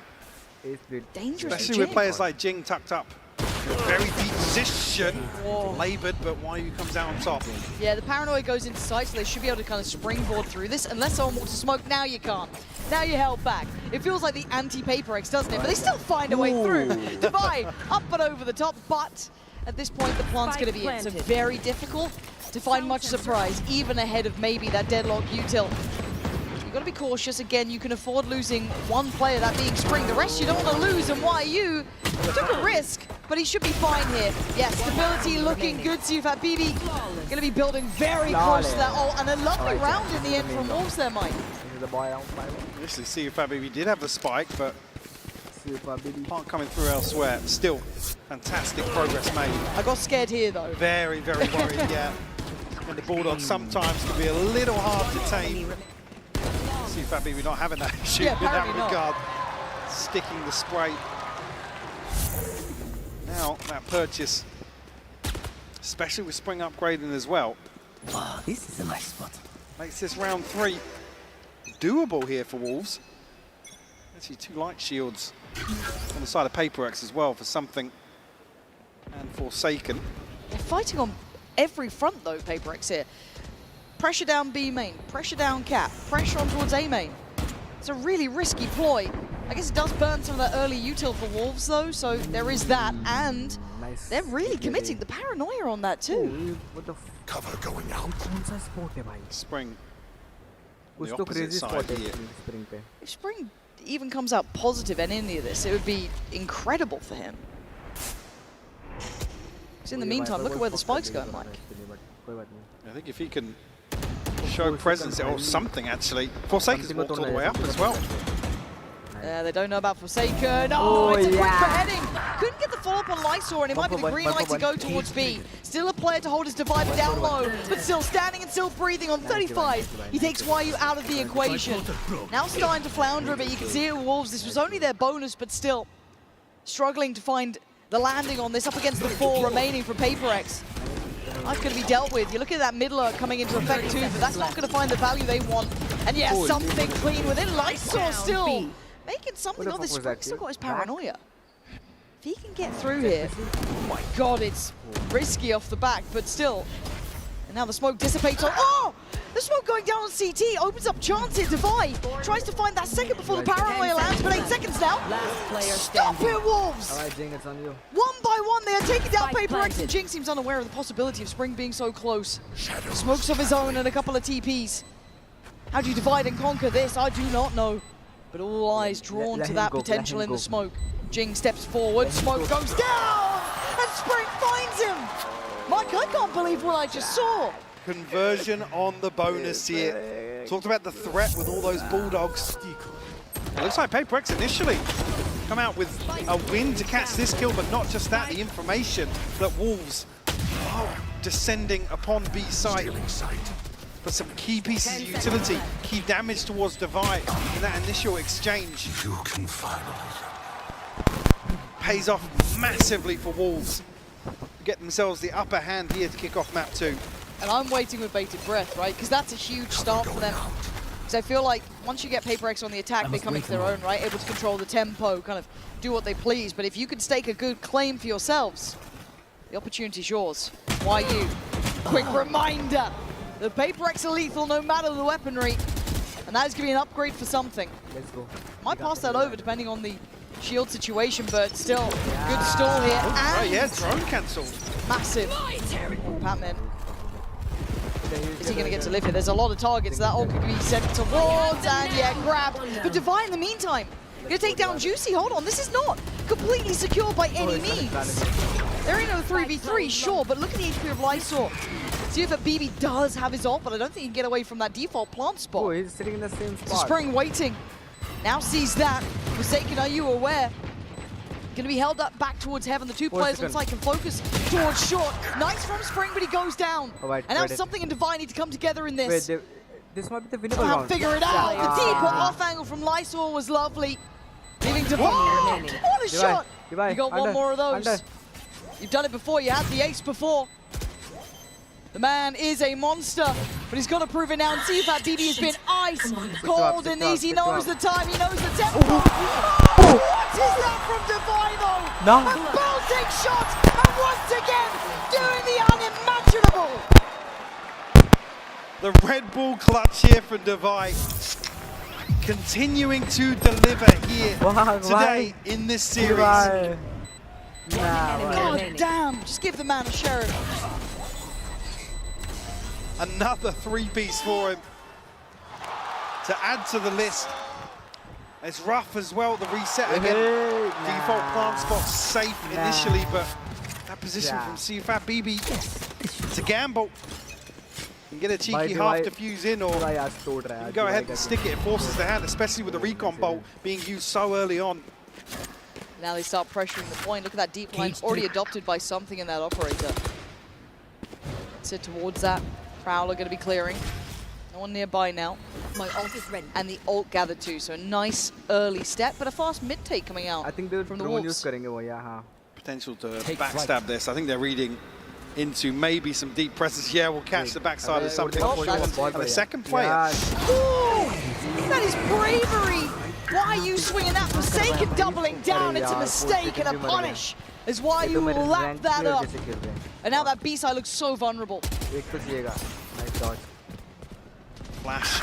Dangerous, especially with players like Jing tucked up. Very deep position, laboured, but YU comes out on top. Yeah, the paranoia goes into sight, so they should be able to kind of springboard through this. Unless someone wants to smoke, now you can't. Now you're held back. It feels like the anti-PRX, doesn't it? But they still find a way through. Divide up and over the top, but at this point the plant's going to be in. So very difficult to find much surprise, even ahead of maybe that deadlock util. You've got to be cautious. Again, you can afford losing one player, that being Spring. The rest you don't want to lose, and YU took a risk, but he should be fine here. Yeah, stability looking good. siufatbb going to be building very close to that ult, and a lovely round in the end from Wolves there, Mike. Initially, siufatbb did have the spike, but can't coming through elsewhere. Still, fantastic progress made. I got scared here, though. Very, very worried, yeah. And the Bulldogs sometimes can be a little hard to tame. siufatbb not having that issue in that regard. Sticking the spray. Now, that purchase, especially with Spring upgrading as well. Wow, this is a nice spot. Makes this round 3 doable here for Wolves. Actually, 2 light shields on the side of PRX as well for something and Forsaken. They're fighting on every front though, PRX here. Pressure down B main, pressure down cap, pressure on towards A main. It's a really risky ploy. I guess it does burn some of that early util for Wolves though, so there is that, and they're really committing the paranoia on that too. What the cover going out? Spring. कुछ The तो opposite crazy side spot है here. Spring पे. If Spring even comes out positive in any of this, it would be incredible for him. Because in the meantime, look at where the spike's going, Mike. I think if he can show presence or something actually. Forsaken's walked all the way up as well. They don't know about Forsaken. Oh, it's a quick beheading. Couldn't get the follow-up on Lysor, and it might be the green light to go towards B. Still a player to hold his divider down low, but still standing and still breathing on 35. He takes YU out of the equation. Now starting to flounder a bit. You can see it with Wolves. This was only their bonus, but still struggling to find the landing on this up against the 4 remaining for PRX. That's going to be dealt with. You look at that mid lurk coming into effect too, but that's not going to find the value they want. And yeah, something clean within. Lysor still making something of this. Spring still got his paranoia. If he can get through here, oh my god, it's risky off the back, but still. And now the smoke dissipates on. Oh! The smoke going down on CT opens up chance here. Divide tries to find that second before the paranoia lands, but 8 seconds now. Stop it, Wolves! Alright, Jing, it's on you. One by one, they are taking down PRX, and Jing seems unaware of the possibility of Spring being so close. Smokes of his own and a couple of TPs. How do you divide and conquer this? I do not know. But all eyes drawn to that potential in the smoke. Jing steps forward, smoke goes down, and Spring finds him! Mike, I can't believe what I just saw. Conversion on the bonus here. Talked about the threat with all those Bulldogs. It looks like PRX initially come out with a win to catch this kill, but not just that, the information that Wolves are descending upon B site. But some key pieces of utility, key damage towards Divide in that initial exchange. You can finally pays off massively for Wolves. Get themselves the upper hand here to kick off map 2. And I'm waiting with bated breath, right? Because that's a huge start for them. Because I feel like once you get PRX on the attack, they come into their own, right? Able to control the tempo, kind of do what they please. But if you can stake a good claim for yourselves, the opportunity's yours. YU, quick reminder, the PRX are lethal no matter the weaponry. And that is going to be an upgrade for something. Let's go. Might pass that over depending on the shield situation, but still, good stall here. Oh, right, yeah, drone cancelled. Massive. Patman. Is he going to get to live here? There's a lot of targets that all could be sent towards, and yeah, grabbed. But Divine in the meantime, going to take down Juicy. Hold on, this is not completely secure by any means. They're in a 3v3, sure, but look at the HP of Lysor. siufatbb does have his ult, but I don't think he can get away from that default plant spot. Oh, he's sitting in the same spot. So Spring waiting. Now sees that. Forsaken, are you aware? Going to be held up back towards Heaven. The 2 players on site can focus towards short. Nice from Spring, but he goes down. Oh, wait, and now something and Divine need to come together in this. Wait, This might be the winnable Somehow round. figure it out. The deeper off angle from Lysol was lovely. Leaving Divine. What a shot! You got one more of those. You've done it before. You had the ace before. The man is a monster, but he's got to prove it now. And siufatbb has been ice cold in these. He knows the time. He knows the tempo. Oh, what is that from Divine though? No. A bolting shot, and once again doing the unimaginable. The Red Bull clutch here from Divine. Continuing to deliver here today in this series. God damn, just give the man a sheriff. Another 3-piece for him to add to the list. It's rough as well, the reset again. Default plant spot safe initially, but that position from siufatbb, it's a gamble. You can get a cheeky half defuse in, or you can go ahead and stick it. It forces the hand, especially with the recon bolt being used so early on. Now they start pressuring the point. Look at that deep line already adopted by something in that operator. Sit towards that. Prowler going to be clearing. No one nearby now. My ult is ready. And the ult gathered too, so a nice early step, but a fast mid take coming out. I think they're from the Wolves. Potential to backstab this. I think they're reading into maybe some deep presses. Yeah, we'll catch the backside of something. The second player. Ooh, that is bravery. Why are you swinging that? Forsaken doubling down. It's a mistake and a punish is why you lap that up. And now that B-side looks so vulnerable. Flash.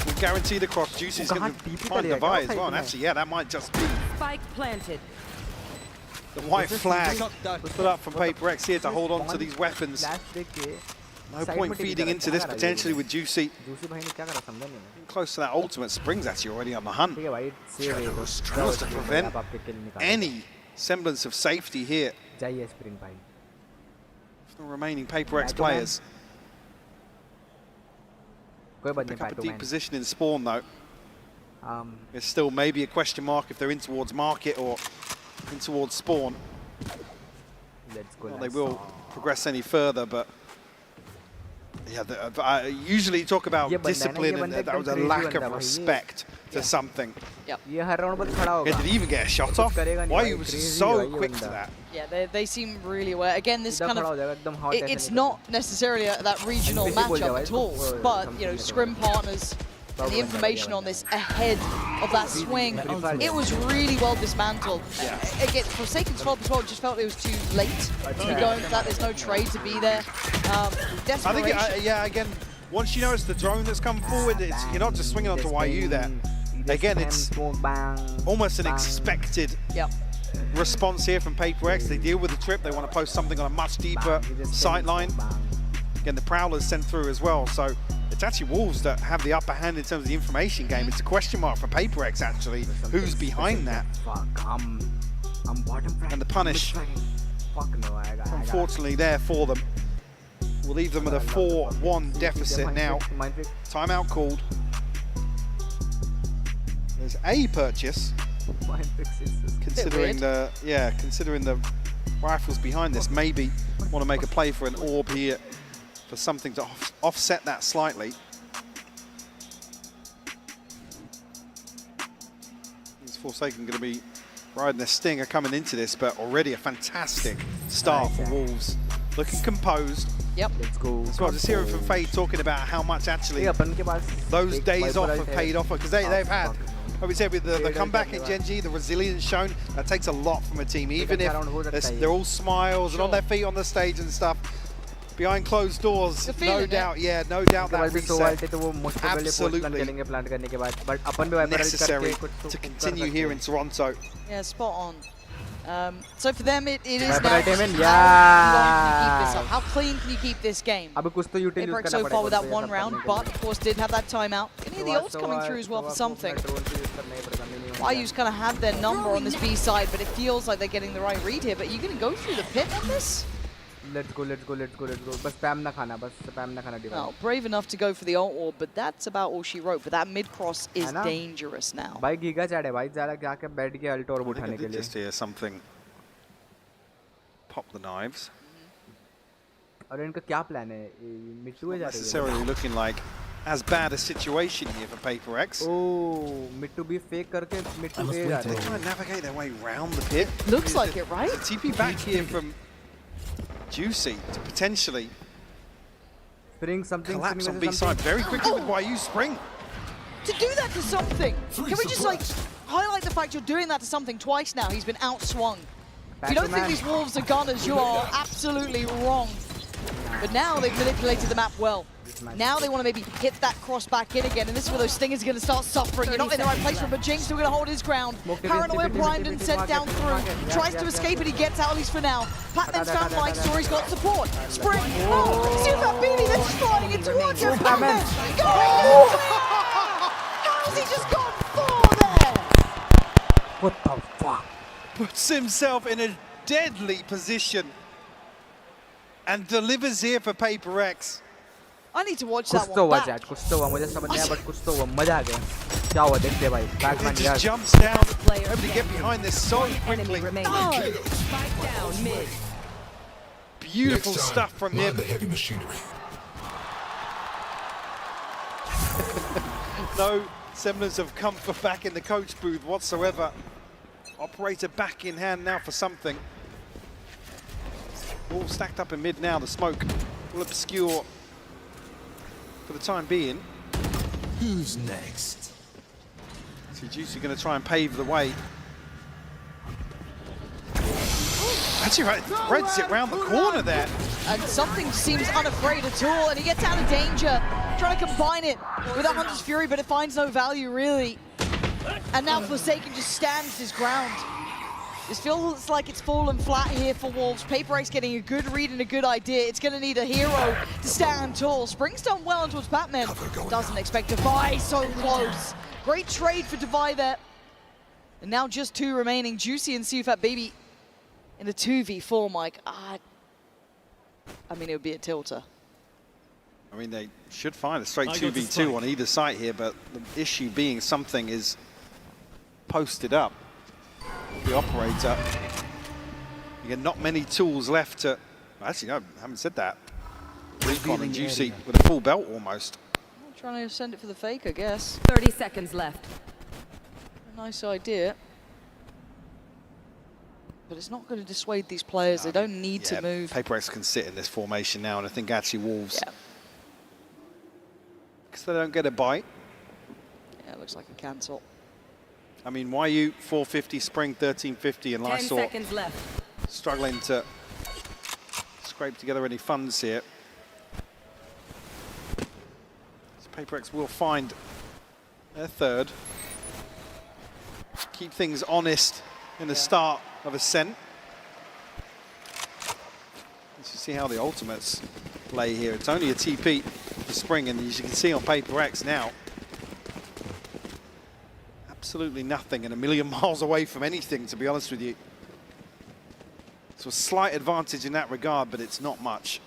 We guarantee the cross. Juicy's going to find the buy as well. And actually, yeah, that might just be Spike planted. the white flag put up from PRX here to hold on to these weapons. No point feeding into this potentially with Juicy. Close to that ultimate. Spring's actually already on the hunt. Wants to prevent any semblance of safety here for the remaining PRX players. Pick up a deep position in spawn though. It's still maybe a question mark if they're in towards market or in towards spawn. Well, they will progress any further, but yeah, I usually talk about discipline and that was a lack of respect to something. Yep. Yeah, did he even get a shot off? Why he was so quick to that? Yeah, they seem really aware. Again, this kind of, it's not necessarily that regional matchup at all, but, you know, scrim partners, and the information on this ahead of that swing, it was really well dismantled. Again, Forsaken's fault as well, just felt it was too late to be going for that. There's no trade to be there. I think, yeah, again, once you know it's the drone that's come forward, you're not just swinging onto YU there. Again, it's almost an expected response here from PRX. They deal with the trip. They want to post something on a much deeper sight line. Again, the Prowler's sent through as well. So it's actually Wolves that have the upper hand in terms of the information game. It's a question mark for PRX, actually. Who's behind that? And the punish, unfortunately, there for them. We'll leave them with a 4-1 deficit now. Timeout called. There's a purchase. Considering the rifles behind this, maybe want to make a play for an orb here for something to offset that slightly. Is Forsaken going to be riding their stinger coming into this, but already a fantastic start for Wolves. Looking composed. Yep. Let's go. So I just hearing from Faye talking about how much actually those days off have paid off, because they've had, like we said, with the comeback in Gen.G, the resilience shown, that takes a lot from a team, even if they're all smiles and on their feet on the stage and stuff. Behind closed doors, no doubt, no doubt that reset, absolutely necessary to continue here in Toronto. Yeah, spot on. So for them, it is now Right, just Eamon, how clean can you keep this game? PRX so far with that one round, but of course did have that timeout. You can hear the ults coming through as well for something. YU's kind of had their number on this B side, but it feels like they're getting the right read here. But you're going to go through the pit on this? Let's go. Bas spam na khana, divide. No, brave enough to go for the ult orb, but that's about all she wrote. But that mid cross is dangerous now. भाई giga chat है भाई, ज़रा जाके बैठ के ult orb उठाने के लिए. Just hear something. Pop the knives. और इनका क्या plan है? Mid 2 है जा रही है. Necessarily looking like as bad a situation here for PRX. Oh, mid to be fake करके mid to be जा रहे They're trying to navigate their way around the pit. Looks like it, right? TP back here from Juicy to potentially Spring something collapse on B side very quickly with YU Spring. To do that to something, can we just like highlight the fact you're doing that to something twice now? He's been outswung. If you don't think these Wolves are gunners, you are absolutely wrong. But now they've manipulated the map well. Now they want to maybe hit that cross back in again, and this is where those stingers are going to start suffering. You're not in the right place for him, but Jing's still going to hold his ground. Paranoia primed and sent down through. Tries to escape, and he gets out at least for now. Patman's found Mike, Story's got support. Spring, siufatbb, they're just flying in towards him. Patman going how's he just gone 4 there? What the fuck? Puts himself in a deadly position and delivers here for PRX. I need to watch that कुछ तो one हुआ back. कुछ तो हुआ मुझे समझ नहीं आया बट कुछ तो हुआ मजा आ गया क्या हुआ देखते भाई It just jumps down able to get behind this so quickly. Beautiful stuff from him. No semblance of comfort back in the coach booth whatsoever. Operator back in hand now for something. All stacked up in mid now. The smoke will obscure for the time being. Who's next? So Juicy going to try and pave the way. Actually, Red's it round the corner there. And something seems unafraid at all, and he gets out of danger. Trying to combine it with a Hunter's Fury, but it finds no value, really. And now Forsaken just stands his ground. This feels like it's fallen flat here for Wolves. PRX getting a good read and a good idea. It's going to need a hero to stand tall. Spring's done well towards Batman. Doesn't expect Devi, so close. Great trade for Devi there. And now just 2 remaining. Juicy and siufatbb in a 2v4, Mike. I mean, it would be a tilter. I mean, they should find a straight 2v2 on either side here, but the issue being something is posted up. The operator. You get not many tools left to... Actually, no, I haven't said that. Recon and Juicy with a full belt almost. Trying to send it for the fake, I guess. 30 seconds left. A nice idea. But it's not going to dissuade these players. They don't need to move. PRX can sit in this formation now, and I think actually Wolves... Because they don't get a bite. Yeah, it looks like a cancel. I mean, YU 450, Spring 1350, and 10 Lysol seconds left. struggling to scrape together any funds here. So PRX will find their third. Keep things honest in the start of Ascent. Let's see how the ultimates play here. It's only a TP for Spring, and as you can see on PRX now, absolutely nothing and a million miles away from anything, to be honest with you. So a slight advantage in that regard, but it's not much.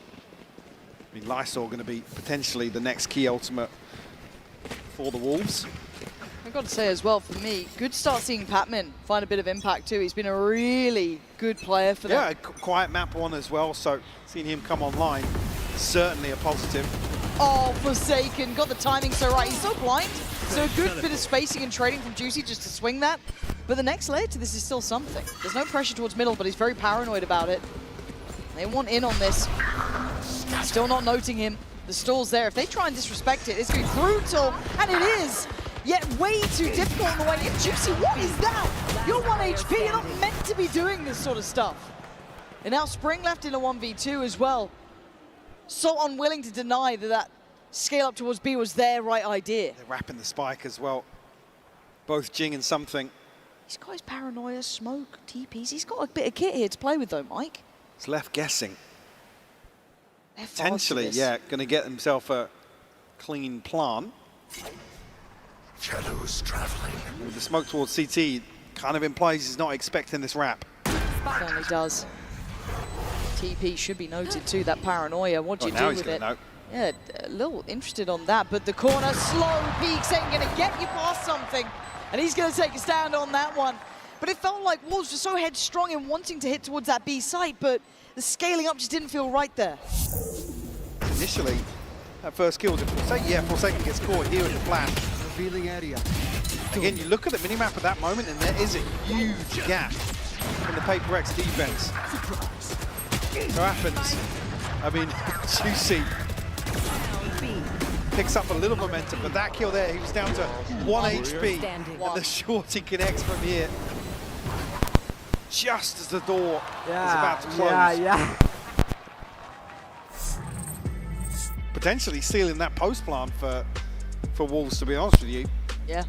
I mean, Lysol going to be potentially the next key ultimate for the Wolves. I've got to say as well, for me, good start seeing Patman find a bit of impact too. He's been a really good player for them. Yeah, quiet map one as well, so seeing him come online, certainly a positive. Oh, Forsaken, got the timing so right. He's so blind. So a good bit of spacing and trading from Juicy just to swing that. But the next layer to this is still something. There's no pressure towards middle, but he's very paranoid about it. They want in on this. Still not noting him. The stall's there. If they try and disrespect it, it's going to be brutal. And it is. Yet way too difficult on the way in. Juicy, what is that? You're 1 HP. You're not meant to be doing this sort of stuff. And now Spring left in a 1v2 as well. So unwilling to deny that scale up towards B was their right idea. They're wrapping the spike as well. Both Jing and something. This guy's paranoia, smoke, TPs. He's got a bit of kit here to play with though, Mike. It's left guessing. They're Potentially, yeah, going to get himself a clean plan. Shadows traveling. With the smoke towards CT kind of implies he's not expecting this wrap. Certainly does. TP should be noted too, that paranoia. What do you do with it? Know. Yeah, a little interested on that, but the corner, slow peeks ain't going to get you past something. And he's going to take a stand on that one. But it felt like Wolves were so headstrong in wanting to hit towards that B site, but the scaling up just didn't feel right there. Initially, That first kill was in Forsaken. Yeah, Forsaken gets caught here with the flash. Revealing area. Again, you look at the minimap at that moment, and there is a huge gap in the PRX defense. So happens. I mean, Juicy picks up a little momentum, but that kill there, he was down to 1 HP, and the shorty connects from here. Just as the door is about to close. Potentially sealing that post plant for Wolves, to be honest with you. Yeah,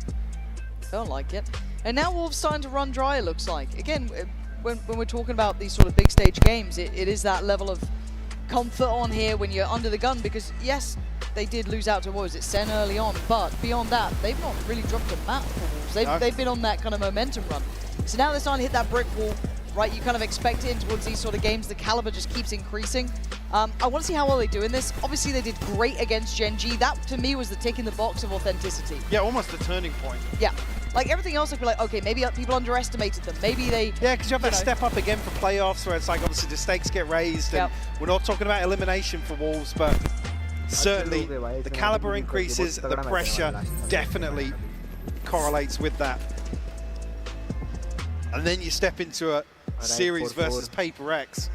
don't like it. And now Wolves starting to run dry, it looks like. Again, when we're talking about these sort of big stage games, it is that level of comfort on here when you're under the gun, because yes, they did lose out to, what was it, Sen early on, but beyond that, they've not really dropped a map for Wolves. They've been on that kind of momentum run. So now they're starting to hit that brick wall, right? You kind of expect it in towards these sort of games. The caliber just keeps increasing. I want to see how well they do in this. Obviously, they did great against Gen.G. That, to me, was the tick in the box of authenticity. Yeah, almost a turning point. Yeah. Like, everything else, I'd be like, okay, maybe people underestimated them. Maybe they... Yeah, because you have that step up again for playoffs, where it's like, obviously, the stakes get raised. And we're not talking about elimination for Wolves, but certainly the caliber increases, the pressure definitely correlates with that. And then you step into a series versus PRX.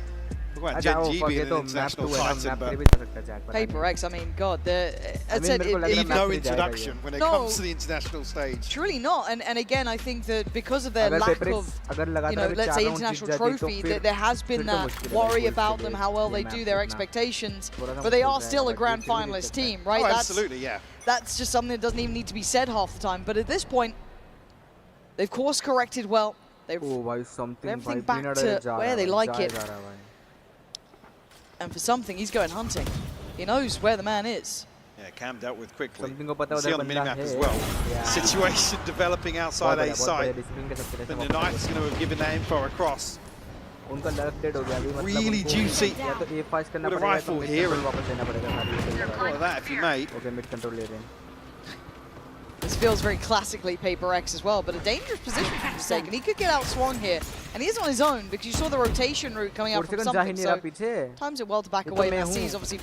Look at Gen.G being an international titan, but PRX, I mean, God, as I said, leave no introduction when it comes to the international stage. Truly not, and again, I think that because of their lack of, let's say, international trophy, there has been that worry about them, how well they do, their expectations, but they are still a grand finalist team, right? Oh, absolutely, yeah. That's just something that doesn't even need to be said half the time, but at this point, they've course corrected well. They've everything back to where they like it. And for something, he's going hunting. He knows where the man is. Yeah, Cam dealt with quickly. You see on the minimap as well. Situation developing outside A side. And the Knife's going to have given that info across. Really juicy. With a rifle here. And all of that if you may. This feels very classically PRX as well, but a dangerous position for Forsaken. He could get outswung here, and he is on his own because you saw the rotation route coming out from something, so times it well to back away. He's obviously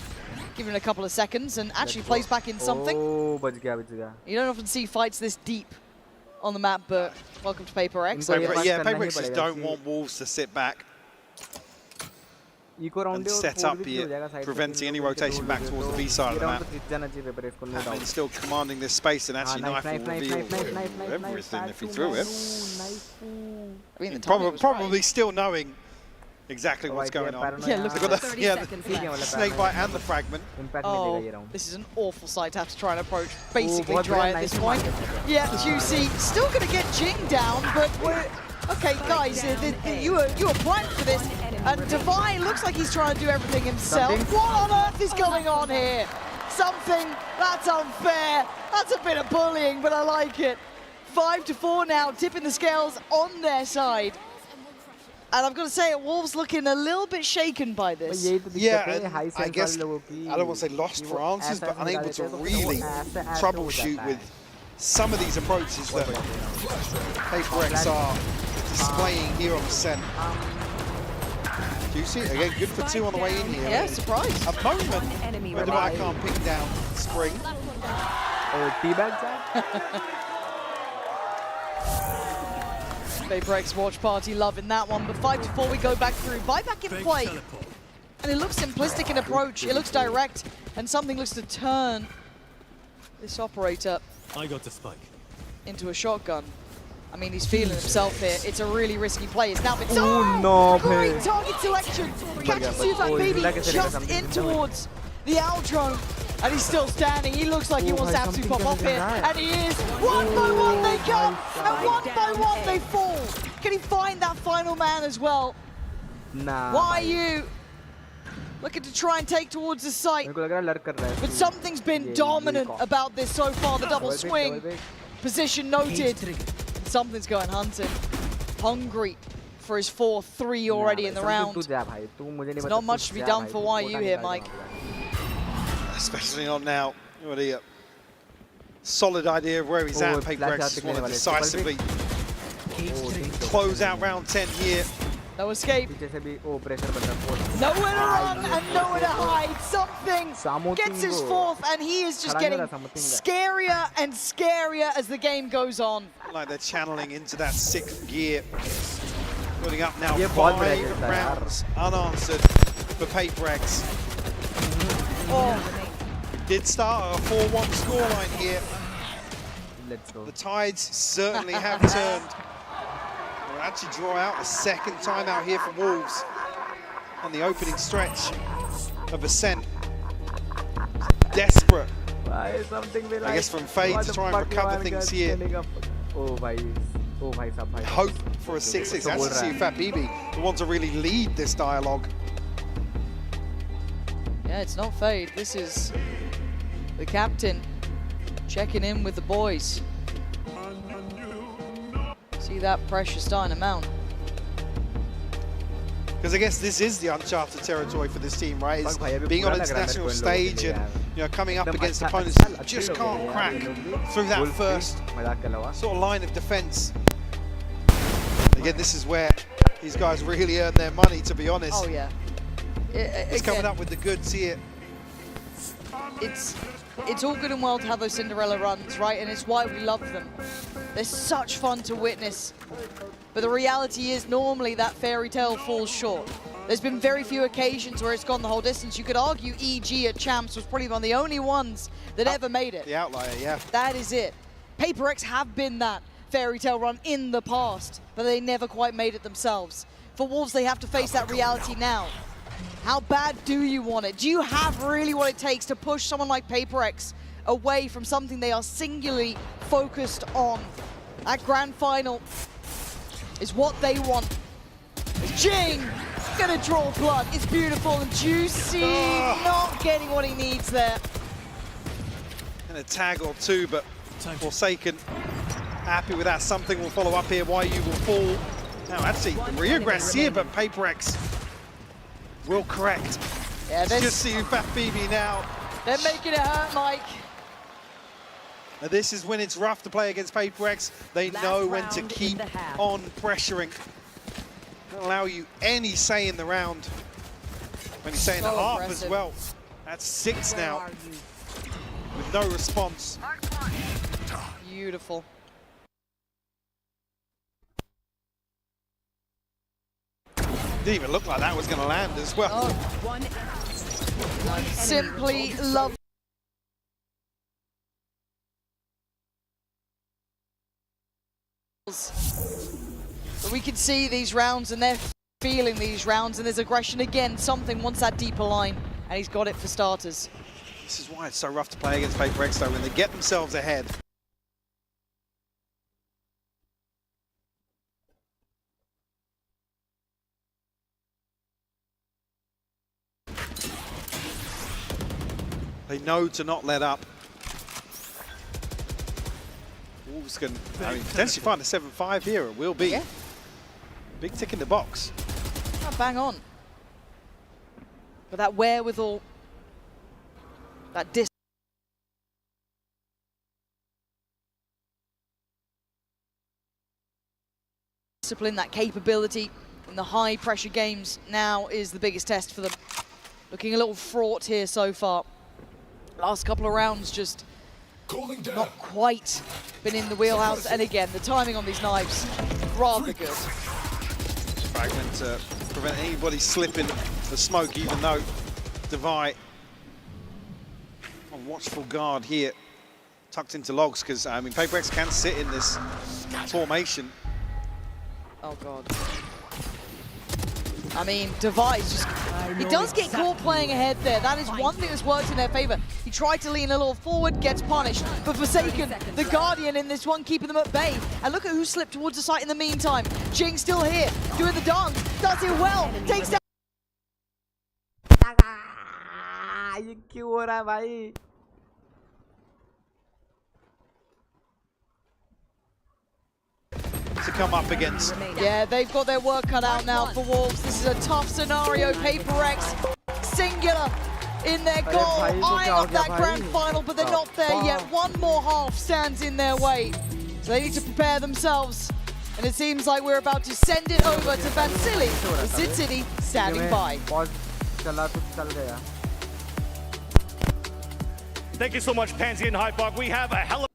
given it a couple of seconds and actually plays back in something. You don't often see fights this deep on the map, but welcome to PRX. Yeah, PRX just don't want Wolves to sit back and set up here, preventing any rotation back towards the B side of the map. And still commanding this space, and actually Knife will reveal everything if he threw it. I mean, probably still knowing exactly what's going on. Yeah, look at the snake bite and the fragment. Oh, this is an awful sight to have to try and approach. Basically dry at this point. Yeah, Juicy still going to get Jing down, but we're... Okay, guys, you were planned for this. And Divine looks like he's trying to do everything himself. What on earth is going on here? Something that's unfair. That's a bit of bullying, but I like it. 5-4 now, tipping the scales on their side. And I've got to say, Wolves looking a little bit shaken by this. Yeah, I guess, I don't want to say lost for answers, but unable to really troubleshoot with some of these approaches that PRX are displaying here on the Sen. Juicy, again, good for 2 on the way in here. Yeah, surprise. A moment where Divine can't pick down Spring. PRX watch party loving that one, but 5-4 we go back through. Buyback in play. And it looks simplistic in approach. It looks direct, and something looks to turn this operator into a shotgun. I mean, he's feeling himself here. It's a really risky play. It's now been great target selection. Catches siufatbb just in towards the Aldrone. And he's still standing. He looks like he wants to absolutely pop off here. And he is. 1 by 1 they come. And 1 by 1 they fall. Can he find that final man as well? Why are you looking to try and take towards the site? But something's been dominant about this so far. The double swing. Position noted. Something's going hunting. Hungry for his 4-3 already in the round. There's not much to be done for YU here, Mike. Especially not now. Already a solid idea of where he's at. PRX just want to decisively close out round 10 here. No escape. Nowhere to run and nowhere to hide. Something gets his fourth, and he is just getting scarier and scarier as the game goes on. Like they're channeling into that 6th gear. Putting up now 5 rounds unanswered for PRX. Did start a 4-1 scoreline here. The tides certainly have turned. We'll actually draw out a second timeout here for Wolves on the opening stretch of Ascent. Desperate, I guess, from Fade to try and recover things here. Hope for a 6-6. That's siufatbb who want to really lead this dialogue. Yeah, it's not Fade. This is the captain checking in with the boys. See that pressure starting to mount. Because I guess this is the uncharted territory for this team, right? It's being on an international stage and coming up against opponents who just can't crack through that first sort of line of defense. Again, this is where these guys really earn their money, to be honest. Oh yeah. He's coming up with the goods here. It's all good and well to have those Cinderella runs, right? And it's why we love them. They're such fun to witness. But the reality is normally that fairy tale falls short. There's been very few occasions where it's gone the whole distance. You could argue EG at Champs was probably one of the only ones that ever made it. The outlier, yeah. That is it. PRX have been that fairy tale run in the past, but they never quite made it themselves. For Wolves, they have to face that reality now. How bad do you want it? Do you have really what it takes to push someone like PRX away from something they are singularly focused on? That grand final is what they want. Jing gonna draw blood. It's beautiful and juicy. Not getting what he needs there. And a tag or two, but Forsaken happy with that. Something will follow up here. YU will fall. Now actually, reaggress here, but PRX will correct. Yeah, it's just siufatbb now. They're making it hurt, Mike. Now this is when it's rough to play against PRX. They know when to keep on pressuring. Don't allow you any say in the round. When you say in the half as well. That's 6 now. With no response. Beautiful. Didn't even look like that was going to land as well. Simply love. But we can see these rounds and they're feeling these rounds, and there's aggression again. Something wants that deeper line, and he's got it for starters. This is why it's so rough to play against PRX though, when they get themselves ahead. They know to not let up. Wolves can potentially find a 7-5 here. It will be. Big tick in the box. Oh, bang on. But that wherewithal, that discipline, that capability in the high pressure games now is the biggest test for them. Looking a little fraught here so far. Last couple of rounds just not quite been in the wheelhouse. And again, the timing on these knives, rather good. Fragment to prevent anybody slipping the smoke, even though Devi on watchful guard here, tucked into logs, because PRX can sit in this formation. Oh God. I mean, Devi's just, he does get caught playing ahead there. That is one thing that's worked in their favor. He tried to lean a little forward, gets punished. But Forsaken, the Guardian in this one, keeping them at bay. And look at who slipped towards the site in the meantime. Jing still here, doing the dance, does it well, takes down. To come up against. Yeah, they've got their work cut out now for Wolves. This is a tough scenario. PRX singular in their goal, eyeing up that grand final, but they're not there yet. One more half stands in their way. So they need to prepare themselves And it seems like we're about to send it over to Vansili, with Zid City standing by. Thank you so much, Pansy and Hypog. We have a hell of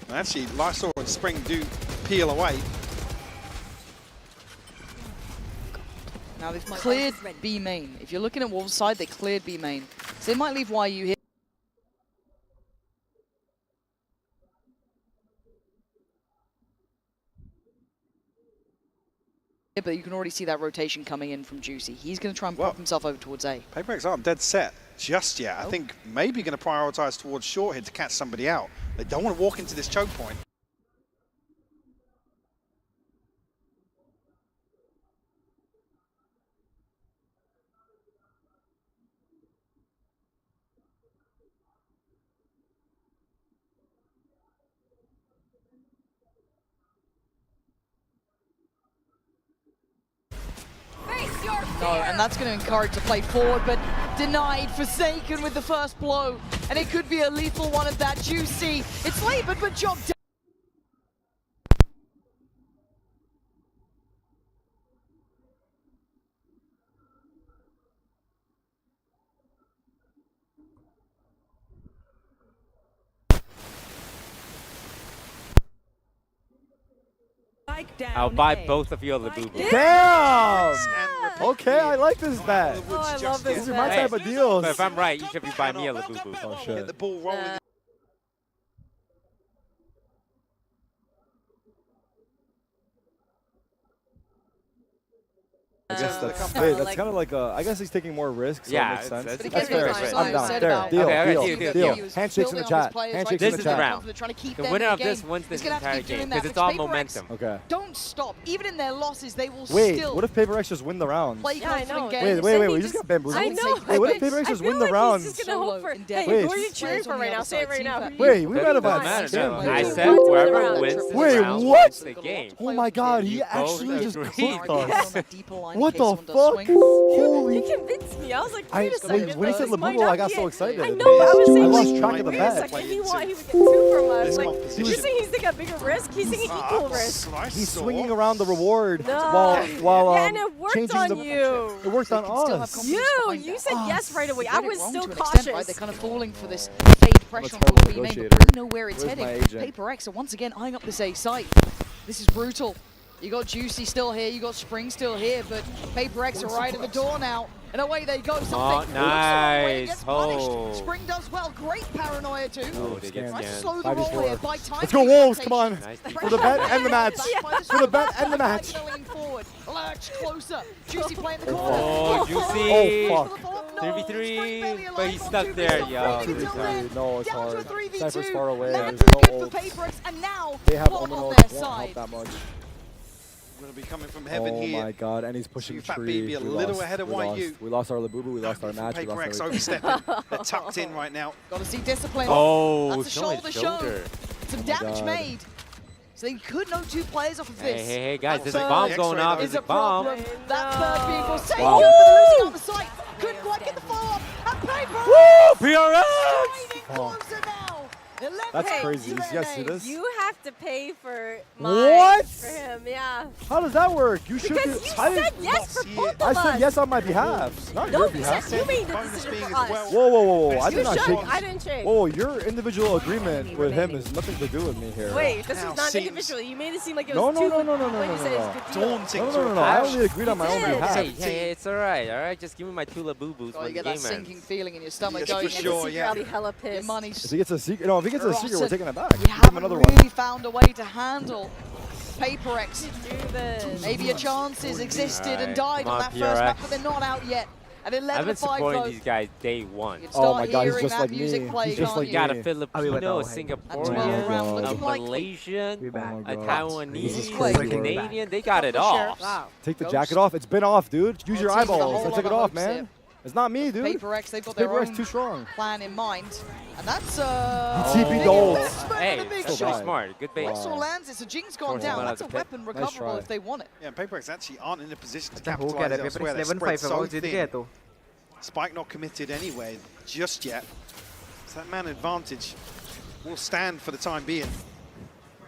Actually, Lysol and Spring do peel away. Now they've cleared B main. If you're looking at Wolves' side, they cleared B main. So they might leave YU here. But you can already see that rotation coming in from Juicy. He's going to try and pop himself over towards A. PRX aren't dead set just yet. I think maybe going to prioritize towards short here to catch somebody out. They don't want to walk into this choke point. No, and that's going to encourage the play forward, but denied. Forsaken with the first blow, and it could be a lethal one at that. Juicy. It's late, but job done. I'll buy both of you a Labubu. Damn! Okay, I like this bet. Oh, I love this. These are my type of deals. But if I'm right, each of you buy me a Labubu. Oh shit. Get the ball rolling. I guess that's kind of like a. I guess he's taking more risks. So Yeah, it makes sense. it's That's fair. I'm down. There. Deal. Handshakes in the chat. Handshakes in the chat. The winner of this wins this entire game because it's all momentum. Okay. Don't stop. Even in their losses, they will Wait, still. what if PRX just win the round? Yeah, I know. Wait, you just got bamboozled. I know. Wait, what if PRX just win the round? He's just gonna hope for. Hey, who are you cheering for right now? Say it right now. Wait, we might have I said whoever wins this round wins the game. Oh my God, he actually just cooked us. What the fuck? Holy. He convinced me. I was like, wait a second. When he said Labubu, I got so excited. I know. I was saying, I lost track of the bet. He would get 2 from us. Like, you're saying he's taking a bigger risk? He's taking equal risk. He's swinging around the reward while yeah, and it worked changing on the. you. It worked on us. You said yes right away. I was still cautious. Right? They're kind of falling for this fade pressure on Full Team Aim, but we know where it's heading. PRX are once again eyeing up this A site. This is brutal. You got Juicy still here, you got Spring still here, but PRX are right at the door now. And away they go. Something nice. Spring does well. Great paranoia too. They get Tries to slow the roll here by time. Let's go Wolves, come on. For the bet and the match. For the bet and the match. Lurch closer. Juicy playing the corner. Oh, Juicy. Oh, fuck. 3v3, but he's stuck there. Yo, no, it's hard. Cypher's far away. Land There's pretty no good for ult. PRX, and now They have Wall on Omen their ult. Won't side. help that much. Going to be coming from heaven here. Oh my God, and he's pushing tree. siufatbb a little ahead of YU. We lost our Labubu, we lost our match. PRX overstepping. They're tucked in right now. Got to see discipline. Oh, that's a shoulder show. Some damage made. So they could know 2 players off of this. Hey, guys, there's a bomb going off. There's a bomb. That third being will save Wow. you for losing on the site. Couldn't quite get the follow-up. And PRX! Woo! PRX! Closer now. That's crazy. You guys see this? You have to pay for What? for him, yeah. How does that work? You should. Because you said yes for both of us. I said yes on my behalf, not No, your you behalf. said you made the decision for us. Whoa! I did not shook. shake. I didn't shake. Whoa! Your individual agreement with him has nothing to do with me here. Wait, this is not individual. You made it seem like it No, was no, two. no, no, no, no, When you no, said no. it's good deal. Daunting. No. I only agreed on my own behalf. Hey, it's alright. Just give me my 2 Labubu's Oh, when you the get that game sinking ends. feeling in your stomach. Yes, going for sure, yeah. Hella pissed. Your money's If he gets a secret, if he gets a secret, we're taking it back. We Give him haven't another really one. found a way to handle PRX. Do this. Maybe a chances existed and Alright, died come on on, that first map, PRX. but they're not out yet. At I've 11 been to 5 supporting though. these guys day one. You can Oh start my God, he's hearing just that like music me. playing, He's just can't like You got a me. Filipino, a At Singaporean, 12 round, a looking like Malaysian, Oh my a God. Taiwanese, This is a crazy work. Canadian. They got it all. Wow. Take the jacket off. It's been off, dude. Use your Well, teams with a eyeballs. whole I took it lot of off, hopes here. man. It's not me, dude. PRX, they've got their PRX own too strong. plan in mind. And that's TP big gold. investment Hey, and a big that's shot. pretty smart. Good bait. Also lands it, so Jing's gone Force him down. out That's a of the pit. weapon Nice recoverable try. if they want it. Yeah, and PRX actually aren't in a position to क्या हो गया रे capitalize elsewhere. PRX They're 11-5 spread है वो so जीत गया thin. तो Spike not committed anyway, just yet. So that man advantage will stand for the time being.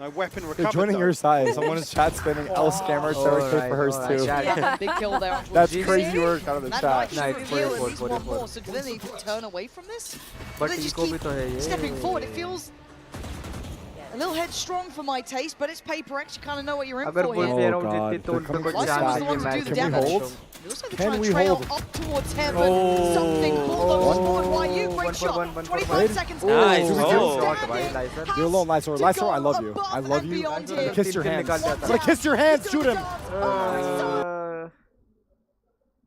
No weapon recovered. They're joining though. your side. Someone is chat spinning L scammer territory for hers too. Yeah, big kill there. That's crazy work out of the That chat. might Nice, reveal 44, at least one 44. more. So do they need to turn away from this? But They just eco keep भी तो है ये stepping forward. It feels a little headstrong for my taste, but it's PRX. You kind of know what you're in अगर for bull here. Fair Oh हो जीतती God, तो they're उन पे coming कुछ from the Lysa was chance the side. one to do the Can we damage. hold? They also have to Can try and we trail hold? up towards heaven. Something pulled them forward. YU, great shot. 25 seconds. Nice. Standing. You're alone, Lysor. To Lysor, go I love you. above I love and you. beyond I'm here. gonna kiss your hands. निकाल I'm जाता gonna kiss your hands. Shoot him.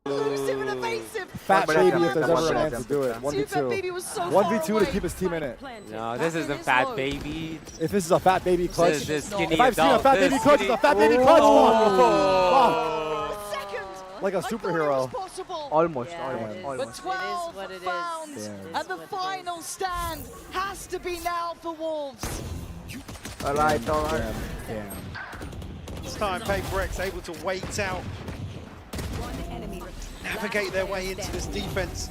Elusive and evasive. Fat One baby, jump, if there's one ever an jump, answer, do it. siufatbb 1v2. was so 1v2 far to away. keep his team in it. No, this is the fat baby. If this is a fat baby clutch, This is the skinny if I've seen a adult. fat baby This clutch, it's a fat baby clutch. Like a superhero. almost But almost 12 what it is. found. Yeah. And the final stand has to be now for Wolves. alright Damn. This time PRX able to wait out, navigate their way into this defense.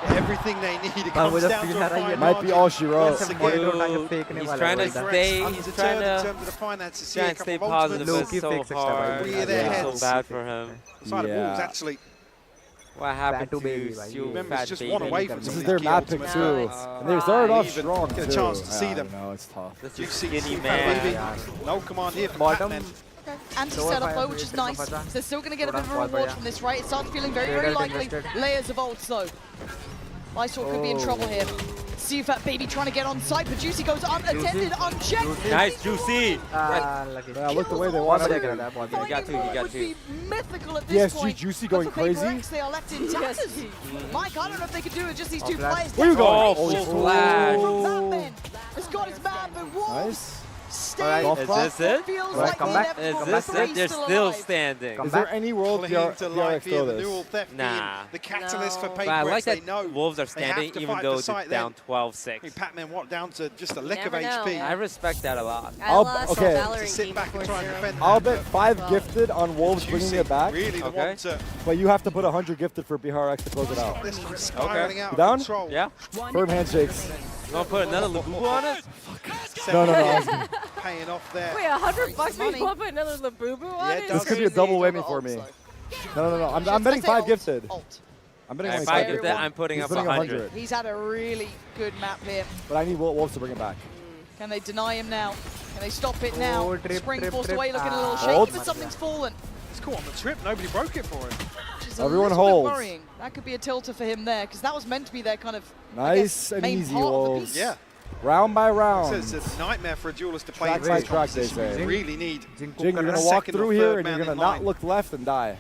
Get everything they need. It comes down to a fine Might be all she wrote. Once again, He's trying to stay. He's undeterred trying in to terms of the finances. try Here, and a stay couple of positive, but ultimates. it's so hard. Rear their I feel heads. so bad for him. Side of Wolves actually. What happened Fat to baby, you, Remember, it's fat just baby? one away from This some is of their these map key pick ultimates. too. And they started off Even strong get a too. chance to see Yeah, them. I know, it's tough. This You is see skinny Fat Baby. man. No command here for Bottom. Batman. Anti-setup though, which is nice. So they're still going to get a bit of a reward from this, right? It starts feeling very, very likely. Layers of ults though. Lysor could be in trouble here. siufatbb trying to get on site, but Juicy goes unattended, unchecked. Nice, Juicy. Yeah, look the way they want it. You got two. Mythical at this point. Juicy going crazy. They are left in tatters. Mike, I don't know if they can do it, just these two players. Where you going? Oh, flash. Has got his man, but Wolves. Nice. Is this it? Feels like come back. Is this it? They're still standing. Is there any world PRX throw this? Nah. The catalyst for But I PRX, like they that know Wolves are they have standing to even fight though for sight they're down then. 12-6. Pac-Man what down to just a lick of never know. HP. I respect that a lot. I lost okay. Valorant To sit game back and before try and zero. defend I'll that, bet 5 gifted on Wolves bringing Juicy it back. really the one to But you have to put 100 gifted for PRX to close it out. this one spiraling out You down? of control. Yeah. Firm handshakes. You want to put another Labubu on it? No. Paying off there. Wait, $100 for you want to put another Labubu on it? This could be a double whammy for me. No. I'm betting 5 gifted. I'm betting only 5 gifted. I'm putting He's up putting 100. He's had a really good map here. But I need Wolves to bring it back. Can they deny him now? Can they stop it now? Spring forced away, looking a little Hold. shaky, but something's fallen. He's caught on the trip. Nobody broke it for him. Which is Everyone a little holds. bit worrying. That could be a tilter for him there, because that was meant to be their kind of Nice and main easy, part of the Wolves. piece. Yeah. Round by round. It's a nightmare for a duelist to play Track into by this track, they competition. say. You really need Jing, you're going to walk through here and you're going to not look left and die.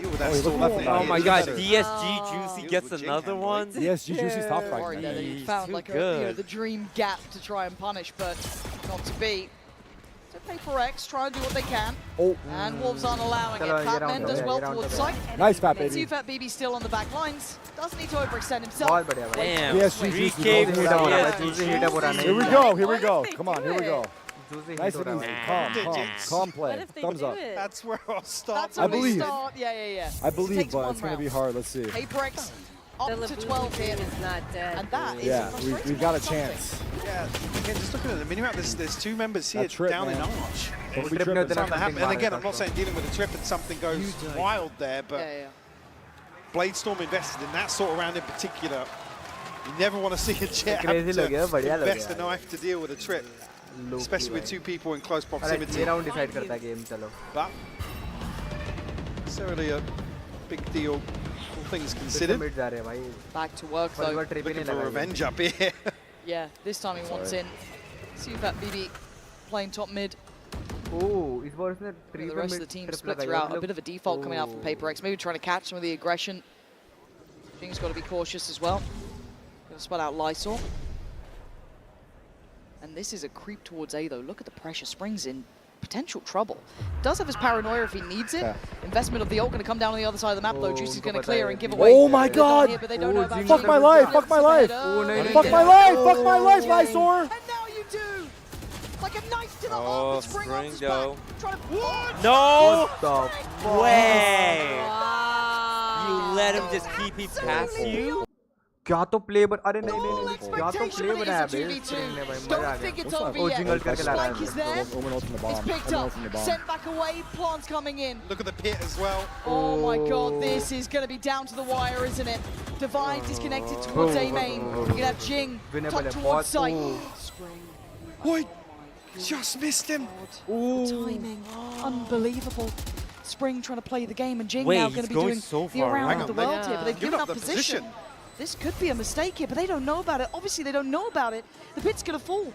deal with that he looked left and died. Oh my He god, better. DSG Juicy gets another one? DSG Juicy's top right Worried now. that he He's found too like good. the dream gap to try and punish, but not to be. So PRX try and do what they can. Oh. And Wolves aren't allowing it. Fatman does well towards sight. Nice, Fat Baby. siufatbb still on the back lines. Doesn't need to overextend himself. Damn. DSG Juicy Recave closing it down. Here we go. Here we go. Come on. Here we go. Nice and easy. Calm play. Thumbs up. That's where I'll start. That's I where we believe. start. Yeah. I believe, Takes but one it's going to round. be hard. Let's see. PRX up to 12 here. is not dead. And that is Yeah, frustrating. we've got a Something. chance. Yeah, again, just looking at the minimap, there's two members here That trip, down in man. Arch. Don't be tripping. And again, I'm not saying dealing with a trip and something goes wild there, but Bladestorm invested in that sort of round in particular. You never want to see a Jet have to invest a knife to deal with a trip, especially with two people in close proximity. But necessarily a big deal, all things considered. Back to work though. Looking for revenge up here. Yeah, this time he wants in. siufatbb playing top mid. Oh, इस बार उसने The rest of the team split throughout. A bit of a default coming out from PRX. Maybe trying to catch some of the aggression. Jing's got to be cautious as well. Going to spell out Lysor. And this is a creep towards A though. Look at the pressure. Spring's in potential trouble. Does have his paranoia if he needs it. Investment of the ult going to come down on the other side of the map though. Juicy's going to clear and give away. Oh my god! Here, but they don't know about Fuck Jing. my life! Fuck my life! Fuck my life! Fuck my life, Lysor! And now you do! Like a knife to the heart, Oh, but Spring Spring off his though. back. Trying to No way! You let him just keep it past you? क्या तो play बन अरे नहीं क्या तो play बनाया बे ने भाई मजा आ गया ओ जिंगल करके ला रहा Spike is there. It's picked up. Sent back away. Plants coming in. Look at the pit as well. Oh my god, this is going to be down to the wire, isn't it? Divide disconnected towards A main. You're going to have Jing tucked towards sight. Spring. Wait, just missed him. Timing. Unbelievable. Spring trying to play the game, and Jing Wait, now he's going to be going doing so the far around around. the world Yeah. here, but they've given up position. This could be a mistake here, but they don't know about it. Obviously, they don't know about it. The pit's going to fall.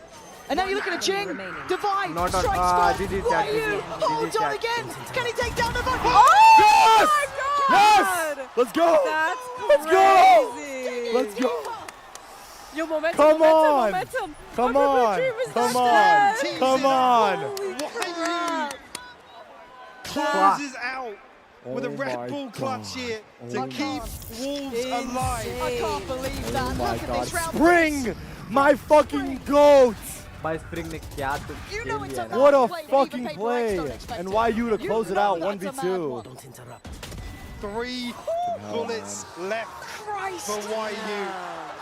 And now you're looking at Jing. Divide. Not on- Strike GG spot. chat, Ryu. GG Hold on chat. again. Can he take down Divide? Yes! my god! Yes! Let's go! That's Let's go! crazy. Let's go! Yo, momentum, Come momentum, on! momentum. Come Our on! dream is Come not on! dead. Come on! Closes out with a Oh Red my Bull clutch God. here to Oh keep Wolves alive. I can't believe that. Oh my Look at god. this round. Spring! My fucking goat! भाई spring ने क्या तो You know it's a What a play, but fucking even PRX play! don't expect And it. why you to You close it know out that's a mad 1v2? one. 3 bullets left Christ. for YU.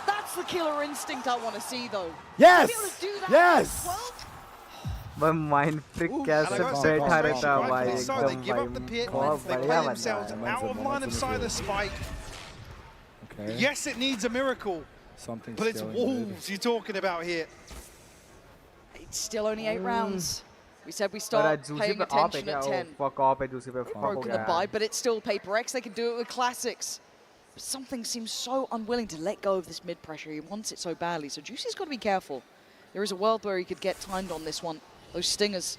That's the killer instinct I want to see, though. Yes! To be able to do that Yes! well, भाई mind फ्रिक कैसे बैठा रहता है भाई So they एकदम give up the pit, बहुत they बढ़िया play बंदा themselves है out of line of sight of the spike. Okay. Yes, it needs a miracle, Something's but it's scaling, Wolves you're talking about here. it's still only 8 rounds. We said we पर start juicy paying पे आप है attention क्या at 10. Fuck off है juicy पे fuck हो Broken गया the bye, but it's still PRX. They can do it with classics. Something seems so unwilling to let go of this mid pressure. He wants it so badly. So Juicy's got to be careful. There is a world where he could get timed on this one. Those stingers,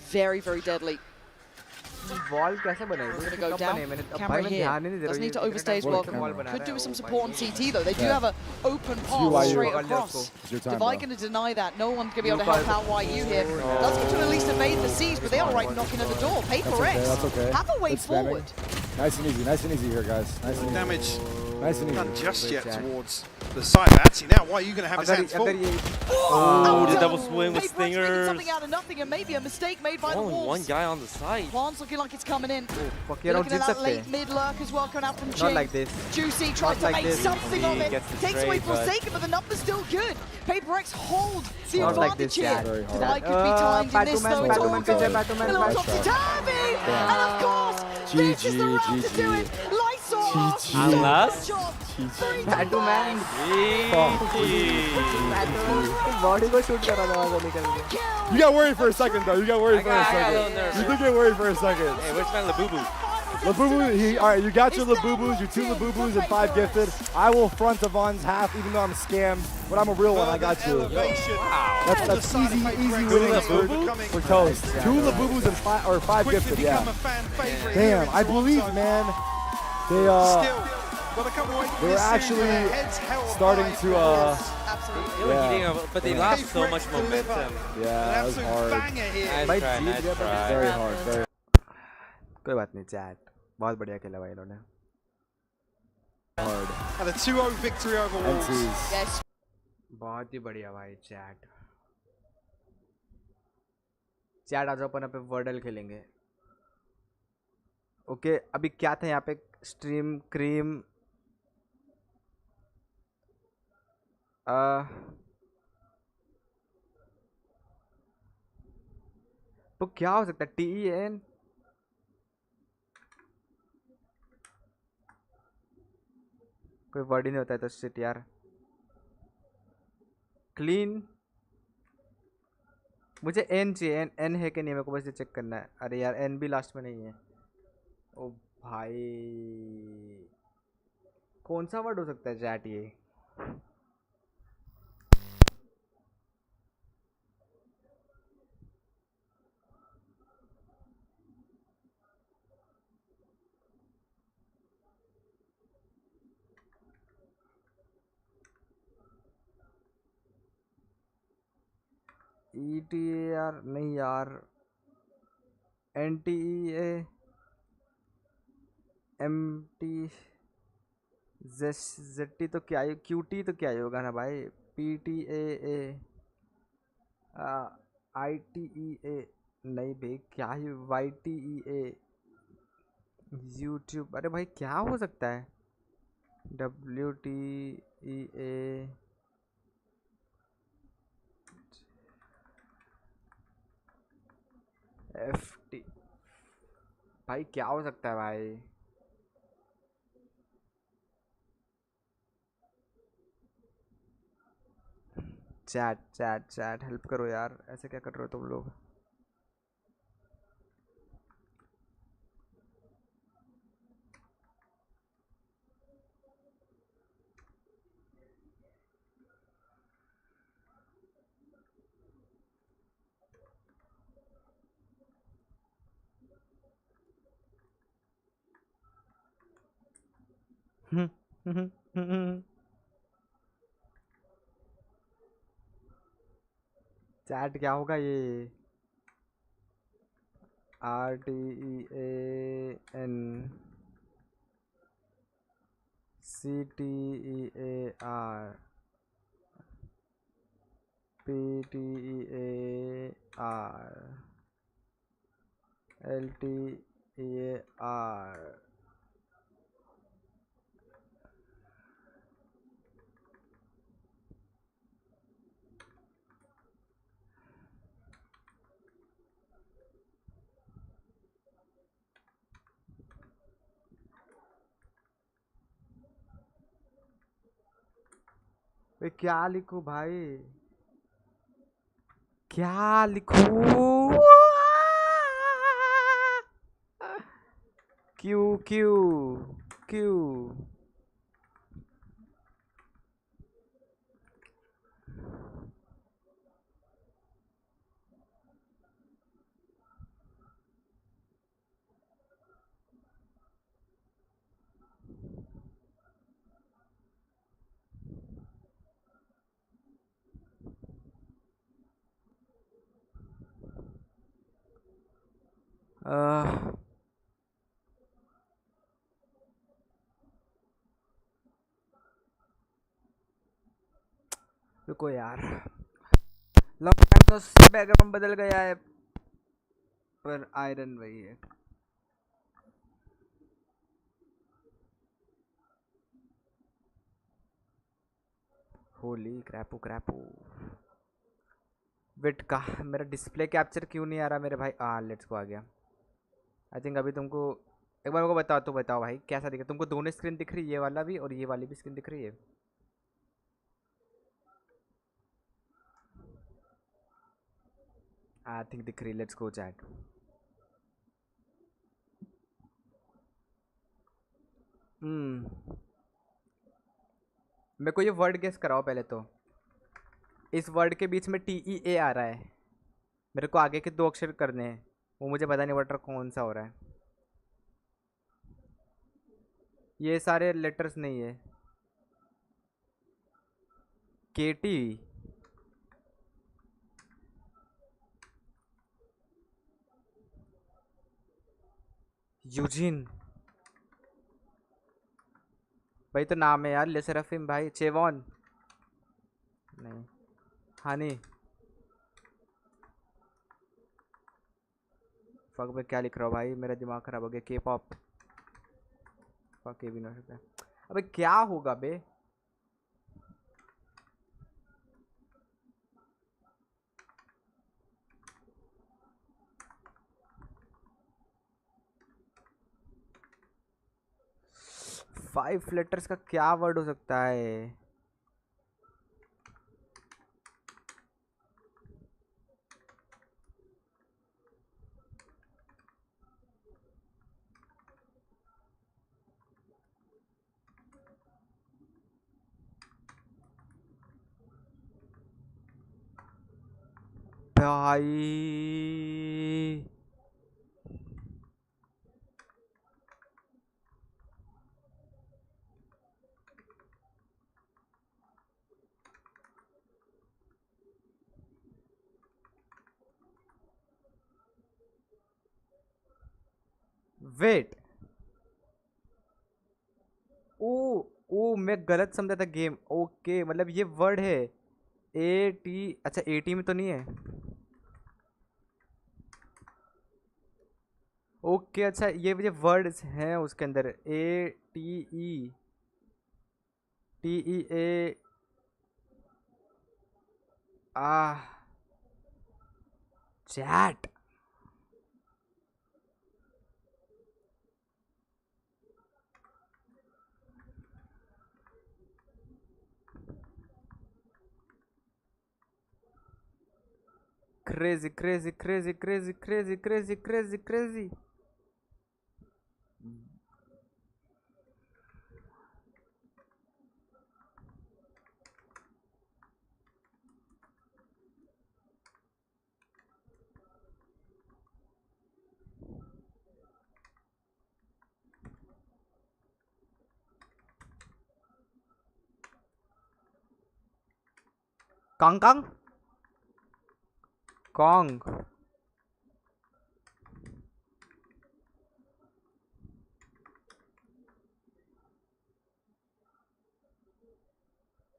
very, very deadly. Wall कैसे बनाई? We're going to go down. Camera here. Doesn't need to overstay his welcome. Could do with some support on CT though. They do have an open path straight across. Divide going to deny that. No one's going to be able to help out YU here. Does get to at least evade the siege, but they are right knocking at the door. PRX have a way forward. Nice and easy here, guys. Nice and easy. Damage nice and easy. done just yet towards the side. But actually now, why are you going to have his hands full? Oh, the double swing with PRX stingers. making something out of nothing and maybe a mistake made by the Only Wolves. one guy on the side. Plan's looking like it's coming in. Fuck, You're looking at that late mid lurk as well coming out from Jing. Not like this. Juicy tries to make something of it. Takes away Forsaken, but the number's still good. PRX hold the Not like advantage this, here. yeah. Divide could be timed in this though. It's all good. Batman, A little topsy-turvy. And of course, this is the round to do it. Lysol. Unless Batman. Body को shoot कर रहा था निकल के. You got worried for a second though. You got worried for a second. You did get worried for a second. Hey, where's my Labubu? Labubu, all right, you got your Labubus, your 2 Labubus and 5 gifted. I will front Yvonne's half, even though I'm scammed, but I'm a real one. I got you. Wow. That's easy winnings for Toast. 2 Labubus and 5 gifted, yeah. Damn, I believe, man. They were actually starting to but they lost so much momentum. Yeah, that was hard. Nice try. Very hard. Very. कोई बात नहीं chat बहुत बढ़िया खेला भाई इन्होंने hard. And a 2-0 victory over Wolves. Yes. बहुत ही बढ़िया भाई चैट आज अपन पे वर्डल खेलेंगे ओके अभी क्या था यहाँ पे स्ट्रीम क्रीम तो क्या हो सकता है TEN कोई वर्ड ही नहीं होता है तो शिट यार क्लीन मुझे एन चाहिए एन है कि नहीं मेरे को बस ये चेक करना है अरे यार एन भी लास्ट में नहीं है ओ भाई कौन सा वर्ड हो सकता है चैट ये ETAR नहीं यार NTEA MT ZT तो क्या है QT तो क्या होगा ना भाई PTAA ITEA नहीं भाई क्या है YTEA YouTube अरे भाई क्या हो सकता है WTEA FT भाई क्या हो सकता है भाई चैट हेल्प करो यार ऐसे क्या कर रहे हो तुम लोग चैट क्या होगा ये RTEAN CTEAR PTEAR LTEAR क्या लिखूं भाई क्या लिखूं क्यू क्यू क्यू रुको यार, लंबा टाइम तो बैकग्राउंड बदल गया है पर आयरन वही है। होली क्रैपू क्रैपू। वेट का मेरा डिस्प्ले कैप्चर क्यों नहीं आ रहा मेरे भाई? लेट्स को आ गया। आई थिंक अभी तुमको एक बार मेरे को बताओ, तो बताओ भाई कैसा दिख रहा है तुमको? दोनों स्क्रीन दिख रही है, ये वाला भी और ये वाली भी स्क्रीन दिख रही है? आई थिंक दिख रही है। Let's go chat. मेरे को ये वर्ड गेस कराओ पहले तो। इस वर्ड के बीच में TEA आ रहा है, मेरे को आगे के 2 अक्षर करने हैं, वो मुझे पता नहीं वर्ड कौन सा हो रहा है। ये सारे लेटर्स नहीं है। KT, यूजिन भाई तो नाम है यार। लेसरफिम भाई। चेवॉन नहीं। हानी। फक में क्या लिख रहा हूँ भाई? मेरा दिमाग खराब हो गया। के पॉप। फक ये भी ना सकता। अबे क्या होगा बे? फाइव लेटर्स का क्या वर्ड हो सकता है? भाई वेट। ओ मैं गलत समझा था गेम। ओके मतलब ये वर्ड है AT। अच्छा AT में तो नहीं है। ओके अच्छा ये वर्ड्स हैं उसके अंदर। TEA chat. Crazy crazy crazy crazy crazy crazy crazy crazy. कांग कॉन्ग।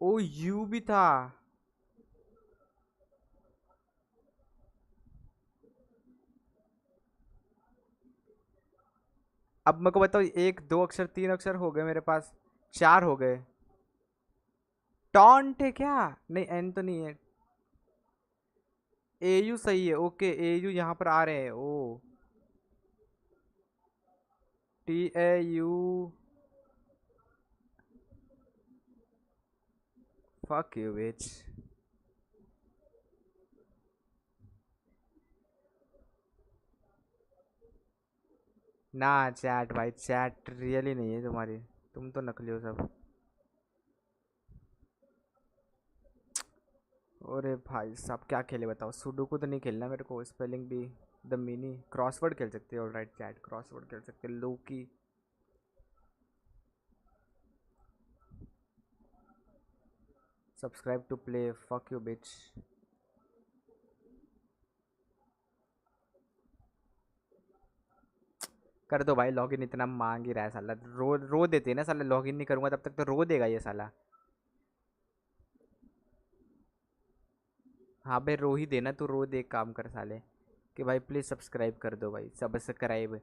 ओ यू भी था। अब मेरे को बताओ 1 2 अक्षर 3 अक्षर हो गए मेरे पास। 4 हो गए। टॉन्ट है क्या? नहीं एन तो नहीं है। AU सही है। ओके AU यहाँ पर आ रहे हैं। ओ TAU। फक यू बिच। ना चैट भाई, चैट रियली नहीं है तुम्हारी, तुम तो नकली हो सब। अरे भाई साहब क्या खेले बताओ? सुडोकू तो नहीं खेलना मेरे को। स्पेलिंग भी द मिनी। क्रॉसवर्ड खेल सकते हो। ऑलराइट चैट क्रॉसवर्ड खेल सकते हो। Loki. Subscribe to play. Fuck you bitch. कर दो भाई लॉगिन, इतना मांग ही रहा है साला, रो देते हैं ना साला, लॉगिन नहीं करूँगा तब तक तो रो देगा ये साला। हाँ भाई रो ही देना, तू रो दे, काम कर साले कि भाई प्लीज़ सब्सक्राइब कर दो भाई, सब्सक्राइब।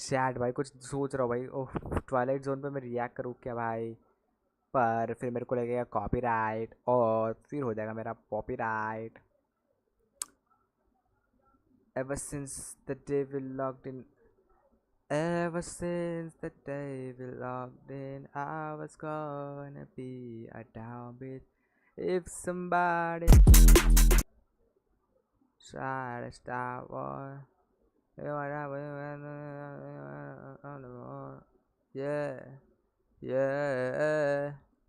चैट भाई कुछ सोच रहा हूँ भाई, ओह ट्वाइलाइट जोन पे मैं रिएक्ट करूँ क्या भाई, पर फिर मेरे को लगेगा कॉपीराइट और फिर हो जाएगा मेरा copyright. Ever since the day we logged in, ever since the day we logged in, I was gonna be a downbeat if somebody try to stop war. Yeah.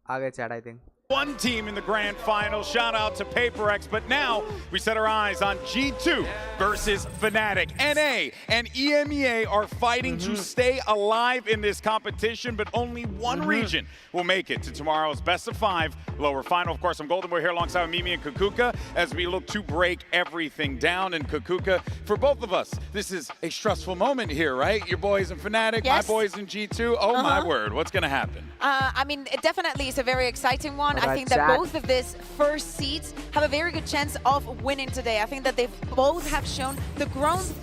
आगे चढ़ I think. One team in the grand final. Shout out to PRX. But now we set our eyes on G2 versus Fnatic. NA and EMEA are fighting to stay alive in this competition, but only one region will make it to tomorrow's best of 5 lower final. Of course, I'm Golden. We're here alongside Mimi and Kukuka as we look to break everything down. And Kukuka, for both of us, this is a stressful moment here, right? Your boys in Fnatic, my boys in G2. Oh my word, what's going to happen? I mean, it definitely is a very exciting one. I think that both of these first seeds have a very good chance of winning today. I think that they both have shown the growth,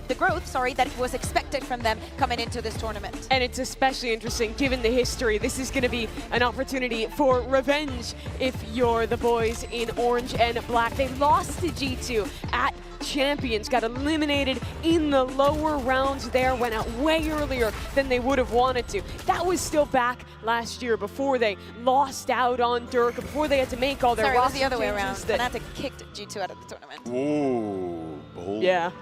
that was expected from them coming into this tournament. And it's especially interesting given the history. This is going to be an opportunity for revenge if you're the boys in orange and black. They lost to G2 at Champions, got eliminated in the lower rounds there, went out way earlier than they would have wanted to. That was still back last year before they lost out on Dirk, before they had to make all their roster changes. Sorry, it was the other way around. Fnatic kicked G2 out of the tournament. Ooh, bold. Yeah.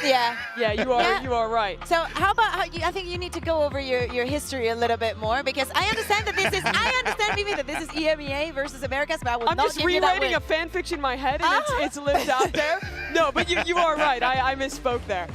Yeah, you are right. So how about, I think you need to go over your history a little bit more, because I understand that this is, Mimi, that this is EMEA versus Americas, but I will I'm not just give you that rewriting a fan fiction in my head, and it's lived out there. No, but you are right. I misspoke there.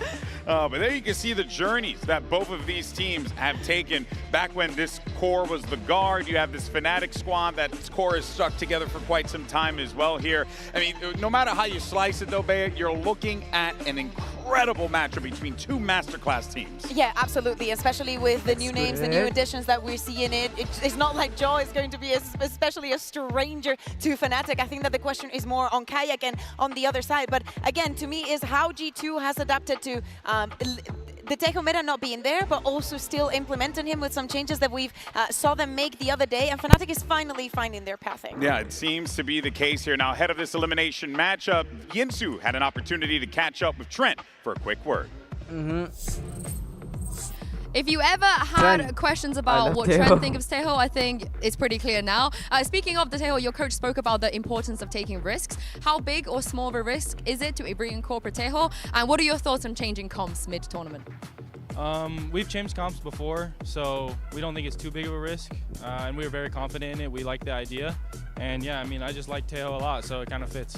But there you can see the journeys that both of these teams have taken. Back when this core was the guard, you have this Fnatic squad that core is stuck together for quite some time as well here. I mean, no matter how you slice it though, Bea, you're looking at an incredible matchup between two masterclass teams. Yeah, absolutely, especially with the new names, the new additions that we're seeing. It's not like Joe is going to be especially a stranger to Fnatic. I think that the question is more on Kayak and on the other side. But again, to me, is how G2 has adapted to the Tejo meta not being there, but also still implementing him with some changes that we've saw them make the other day, and Fnatic is finally finding their pathing. Yeah, it seems to be the case here. Now, ahead of this elimination matchup, Yinsu had an opportunity to catch up with Trent for a quick word. If you ever had questions about what Trent thinks of Tejo, I think it's pretty clear now. Speaking of the Tejo, your coach spoke about the importance of taking risks. How big or small of a risk is it to bring in corporate Tejo? And what are your thoughts on changing comps mid-tournament? We've changed comps before, so we don't think it's too big of a risk. And we were very confident in it. We like the idea. And yeah, I mean, I just like Tejo a lot, so it kind of fits.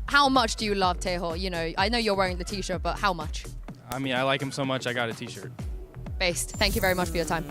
How much do you love Tejo? You know, I know you're wearing the t-shirt, but how much? I mean, I like him so much, I got a t-shirt. Based. Thank you very much for your time.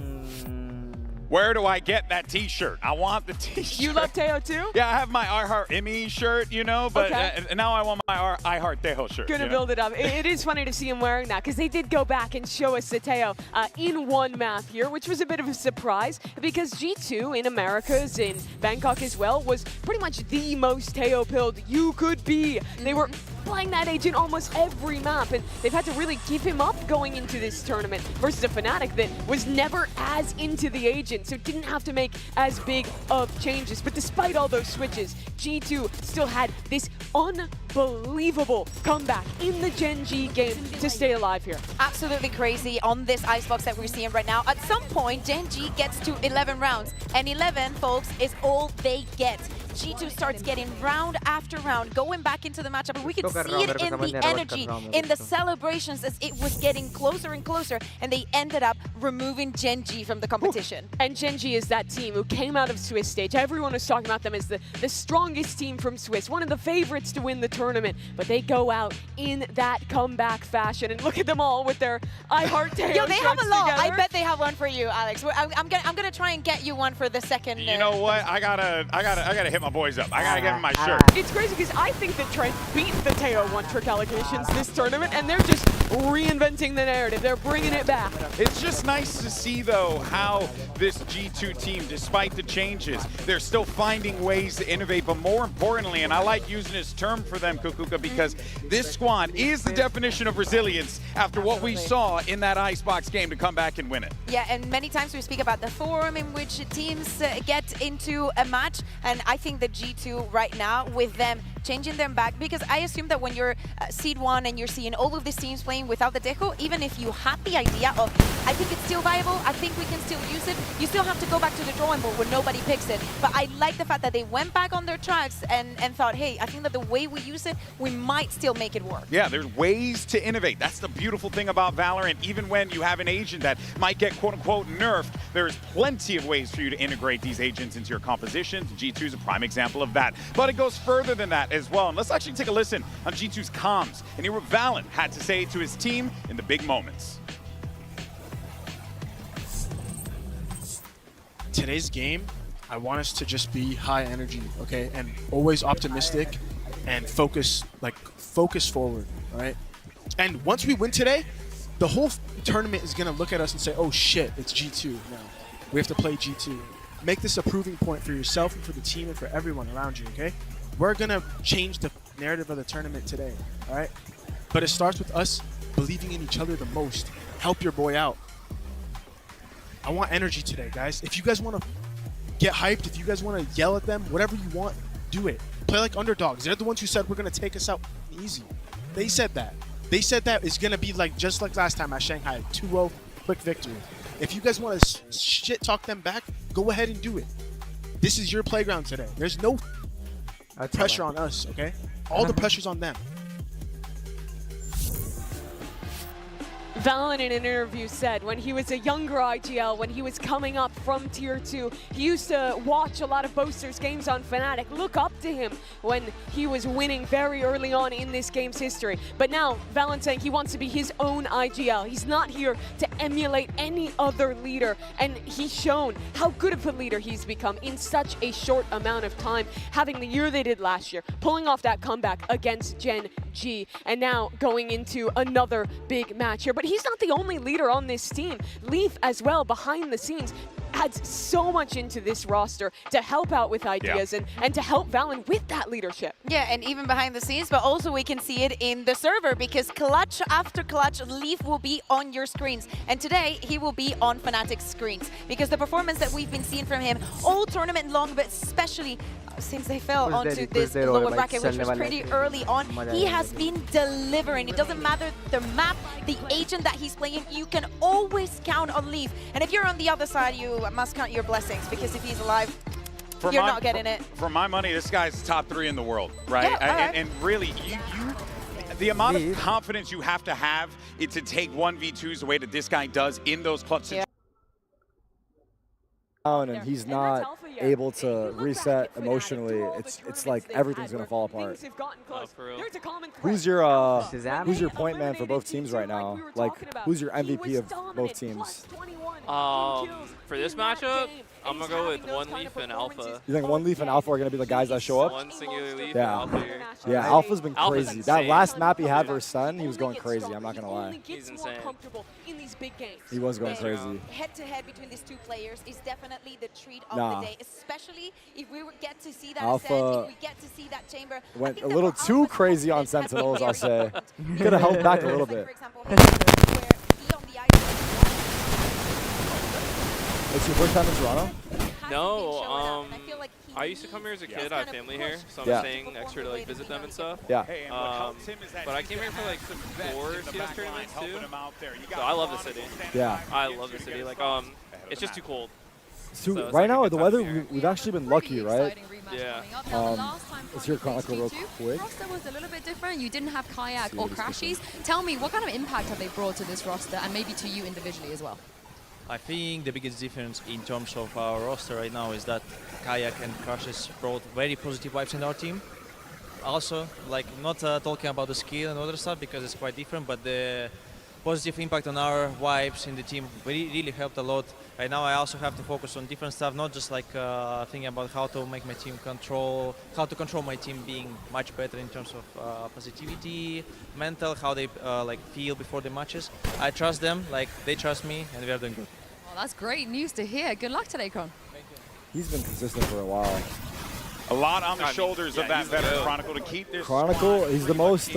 Where do I get that t-shirt? I want the t-shirt. You love Tejo too? Yeah, I have my I Heart Emmy shirt, you know, but now I want my I Heart Tejo shirt. Gonna build it up. It is funny to see him wearing that, because they did go back and show us the Tejo in one map here, which was a bit of a surprise, because G2 in Americas, in Bangkok as well, was pretty much the most Tejo pilled you could be. They were playing that agent almost every map, and they've had to really give him up going into this tournament versus a Fnatic that was never as into the agent, so didn't have to make as big of changes. But despite all those switches, G2 still had this unbelievable comeback in the Gen.G game to stay alive here. Absolutely crazy on this icebox that we're seeing right now. At some point, Gen.G gets to 11 rounds, and 11, folks, is all they get. G2 starts getting round after round, going back into the matchup, and we could see it in the energy, in the celebrations as it was getting closer and closer, and they ended up removing Gen.G from the competition. And Gen.G is that team who came out of Swiss stage. Everyone was talking about them as the strongest team from Swiss, one of the favorites to win the tournament, but they go out in that comeback fashion, and look at them all with their I Heart Tail. Yo, they have a lot. Together. I bet they have one for you, Alex. I'm gonna try and get you one for the second. You know what? I gotta hit my boys up. I gotta give them my shirt. It's crazy because I think that Trent beat the Teo one-trick allegations this tournament, and they're just reinventing the narrative. They're bringing it back. It's just nice to see, though, how this G2 team, despite the changes, they're still finding ways to innovate, but more importantly, and I like using this term for them, Kukuka, because this squad is the definition of resilience after what we saw in that Icebox game to come back and win it. Yeah, and many times we speak about the form in which teams get into a match, and I think the G2 right now, with them changing them back, because I assume that when you're seed 1 and you're seeing all of these teams playing without the Tejo, even if you had the idea of, I think it's still viable, I think we can still use it, you still have to go back to the drawing board when nobody picks it. But I like the fact that they went back on their tracks and thought, hey, I think that the way we use it, we might still make it work. Yeah, there's ways to innovate. That's the beautiful thing about Valorant. Even when you have an agent that might get quote-unquote nerfed, there's plenty of ways for you to integrate these agents into your compositions. G2 is a prime example of that. But it goes further than that as well. And let's actually take a listen on G2's comms and hear what Valorant had to say to his team in the big moments. Today's game, I want us to just be high energy, okay, and always optimistic and focus forward, all right? And once we win today, the whole tournament is gonna look at us and say, oh shit, it's G2 now. We have to play G2. Make this a proving point for yourself and for the team and for everyone around you, okay? We're gonna change the narrative of the tournament today, all right? But it starts with us believing in each other the most. Help your boy out. I want energy today, guys. If you guys want to get hyped, if you guys want to yell at them, whatever you want, do it. Play like underdogs. They're the ones who said we're going to take us out easy. They said that. They said that it's going to be like just like last time at Shanghai, 2-0, quick victory. If you guys want to shit talk them back, go ahead and do it. This is your playground today. There's no pressure on us, okay? All the pressure's on them. Valen in an interview said when he was a younger IGL, when he was coming up from Tier 2, he used to watch a lot of Boaster's games on Fnatic, look up to him when he was winning very early on in this game's history. But now, Valen saying he wants to be his own IGL. He's not here to emulate any other leader, and he's shown how good of a leader he's become in such a short amount of time, having the year they did last year, pulling off that comeback against Gen.G, and now going into another big match here. But he's not the only leader on this team. Leaf as well, behind the scenes, adds so much into this roster to help out with ideas and to help Valen with that leadership. Yeah, and even behind the scenes, but also we can see it in the server, because clutch after clutch, Leaf will be on your screens. And today, he will be on Fnatic's screens, because the performance that we've been seeing from him all tournament long, but especially since they fell onto this lower bracket, which was pretty early on, he has been delivering. It doesn't matter the map, the agent that he's playing, you can always count on Leaf. And if you're on the other side, you must count your blessings, because if he's alive, you're not getting it. For my money, this guy's top 3 in the world, right? Yeah, and really, the amount of confidence you have to have to take 1v2s the way that this guy does in those clutch situations. And he's not able to reset emotionally. It's like everything's gonna fall apart. Who's your point man for both teams right now? Like, who's your MVP of both teams? For this matchup, I'm gonna go with One Leaf and Alpha. You think One Leaf and Alpha are gonna be the guys that show up? One singular Leaf Yeah. and Alpha here. Yeah, Alpha's been Alpha's crazy. insane. That last map he had versus Sun, he was going crazy. I'm not gonna lie. He's insane. He was going crazy. Head-to-head between these two players is definitely the treat of Nah. the day, especially if we get to see that Alpha Ascend, if we get to see that Chamber. Went a little too crazy on Sentinels, I'll say. Could have held back a little bit. It's your first time in Toronto? No, I used to come here as a kid. I have family here, so I'm staying extra to like visit them and stuff. Yeah. But I came here for like 4 CS tournaments too. So I love the city. Yeah. I love the city. Like it's just too cold. So right now, the weather, we've actually been lucky, right? Yeah. Let's hear Chronicle real quick. Roster was a little bit different. You didn't have Kayak or Crashies. Tell me, what kind of impact have they brought to this roster, and maybe to you individually as well? I think the biggest difference in terms of our roster right now is that Kayak and Crashes brought very positive vibes in our team. Also, like, not talking about the skill and other stuff because it's quite different, but the positive impact on our vibes in the team really helped a lot. Right now I also have to focus on different stuff, not just like thinking about how to make my team control my team being much better in terms of positivity, mental, how they like feel before the matches. I trust them, like they trust me, and we are doing good. Well, that's great news to hear. Good luck today, Con. He's been consistent for a while. A lot on the shoulders of that veteran Chronicle to keep this. Chronicle, he's the most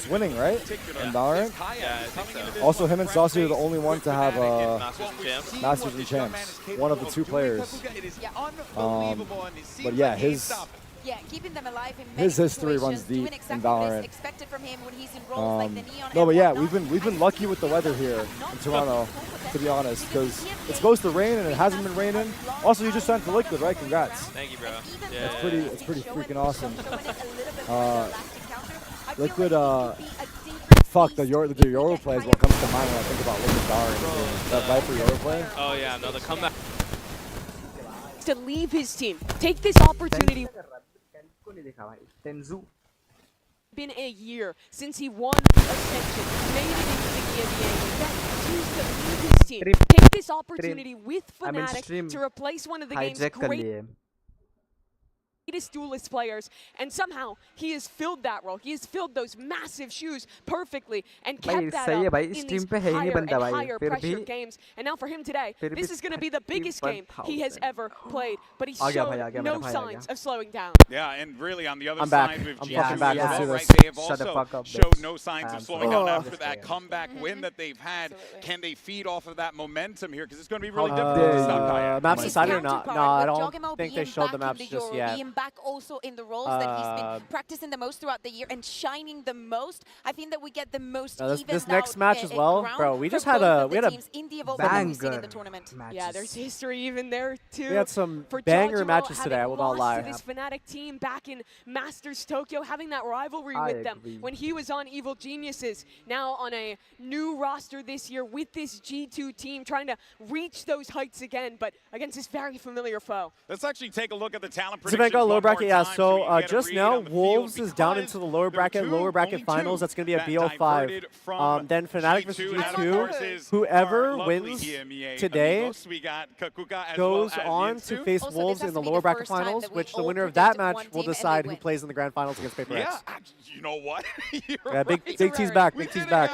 winning, right? In Valorant. Yeah, I think so. Also, him and Saucy are the only ones to have Masters and Champs. One of the 2 players. But yeah, his history runs deep in Valorant. No, but yeah, we've been lucky with the weather here in Toronto, to be honest, because it's supposed to rain and it hasn't been raining. Also, you just signed for Liquid, right? Congrats. Thank you, bro. Yeah, it's pretty freaking awesome. Liquid, fuck, the Euro play is what comes to mind when I think about Liquid Valorant. That Viper Euro play. Oh yeah, no, the comeback. To leave his team, take this opportunity. Been a year since he won Ascension, made it into the EMEA. That choose to leave his team. Take this opportunity with Fnatic to replace one of the game's greatest duelist players, and somehow he has filled that role. He has filled those massive shoes perfectly and kept that up in these higher and higher pressure games. And now for him today, this is going to be the biggest game he has ever played, but he showed no signs of slowing down. Yeah, and really on the other I'm side back. with I'm G2 fucking back. as well, Let's right? do They have this. Shut the also fuck up, showed bitch. no signs of slowing down after that comeback win that they've had. Can they feed off of that momentum here? Because it's going to be really difficult to stop Kayak. Maps decided or not? No, I don't think they showed the maps just yet. Being back also in the roles that he's been practicing the most throughout the year and shining the most. I think that we get the most this next match as well, bro. We just had a banger tournament. Yeah, there's history even there too. We had some banger matches today. I will not lie. This Fnatic team back in Masters Tokyo, having that rivalry with them when he was on Evil Geniuses. Now on a new roster this year with this G2 team, trying to reach those heights again, but against this very familiar foe. Let's actually take a look at the talent predictions. Lower bracket, yeah. So just now, Wolves is down into the lower bracket finals. That's going to be a BO5. Then Fnatic versus G2. Whoever wins today goes on to face Wolves in the lower bracket finals, which the winner of that match will decide who plays in the grand finals against PRX. Yeah, you know what? Yeah, Big T's back. Big T's back.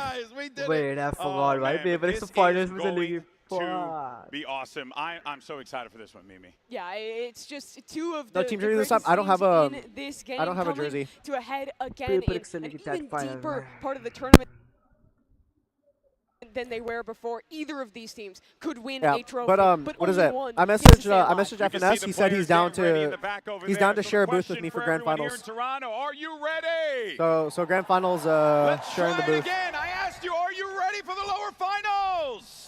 Wait, I forgot. Why PRX finals में चलेगी? To be awesome. I'm so excited for this one, Mimi. Yeah, it's just 2 of the team jersey this time. I don't have a jersey. To a head again in an even deeper part of the tournament than they were before. Either of these teams could win a trophy. But what is it? I messaged FNS. He said he's down to share a booth with me for grand finals. Toronto, are you ready? So grand finals sharing the booth. Again, I asked you, are you ready for the lower finals?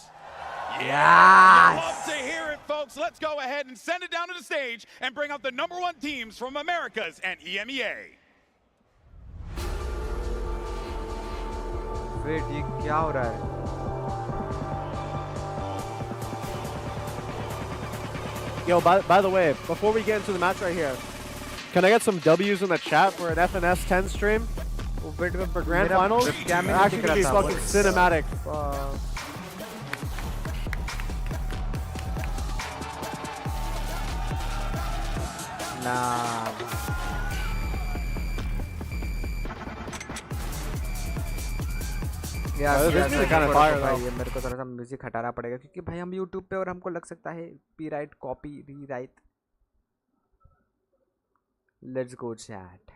Yeah. Love to hear it, folks. Let's go ahead and send it down to the stage and bring out the #1 teams from Americas and EMEA. Wait, ये क्या हो रहा है? Yo, by the way, before we get into the match right here, can I get some W's in the chat for an FNS 10 stream for grand finals? It's actually gonna be fucking cinematic. Nah. यार भाई मेरे को थोड़ा सा music हटाना पड़ेगा क्योंकि भाई हम यूट्यूब पे और हमको लग सकता है पी राइट कॉपी री right. Let's go chat.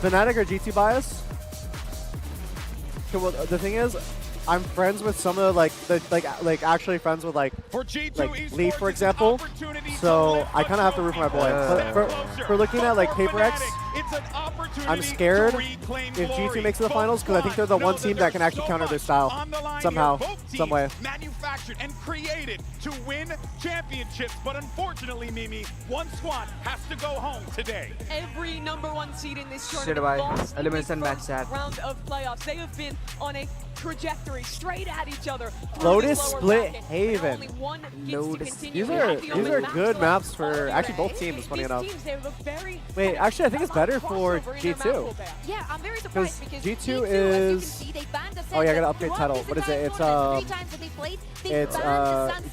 Fnatic or GT bias? Well, the thing is, I'm friends with some of like actually friends with like Leaf, for example. So I kind of have to root for my boy. But for looking at like PRX, I'm scared if G2 makes it to the finals because I think they're the one team that can actually counter their style somehow, some way. Manufactured and created to win championships, but unfortunately, Mimi, one squad has to go home today. Every #1 seed in this tournament lost in the first round of playoffs. They have been on a trajectory straight at each other. Lotus split Haven. Lotus. These are good maps for actually both teams, funny enough. Wait, actually I think it's better for G2. Yeah, I'm very surprised because G2 is oh yeah, I gotta upgrade title. What is it? It's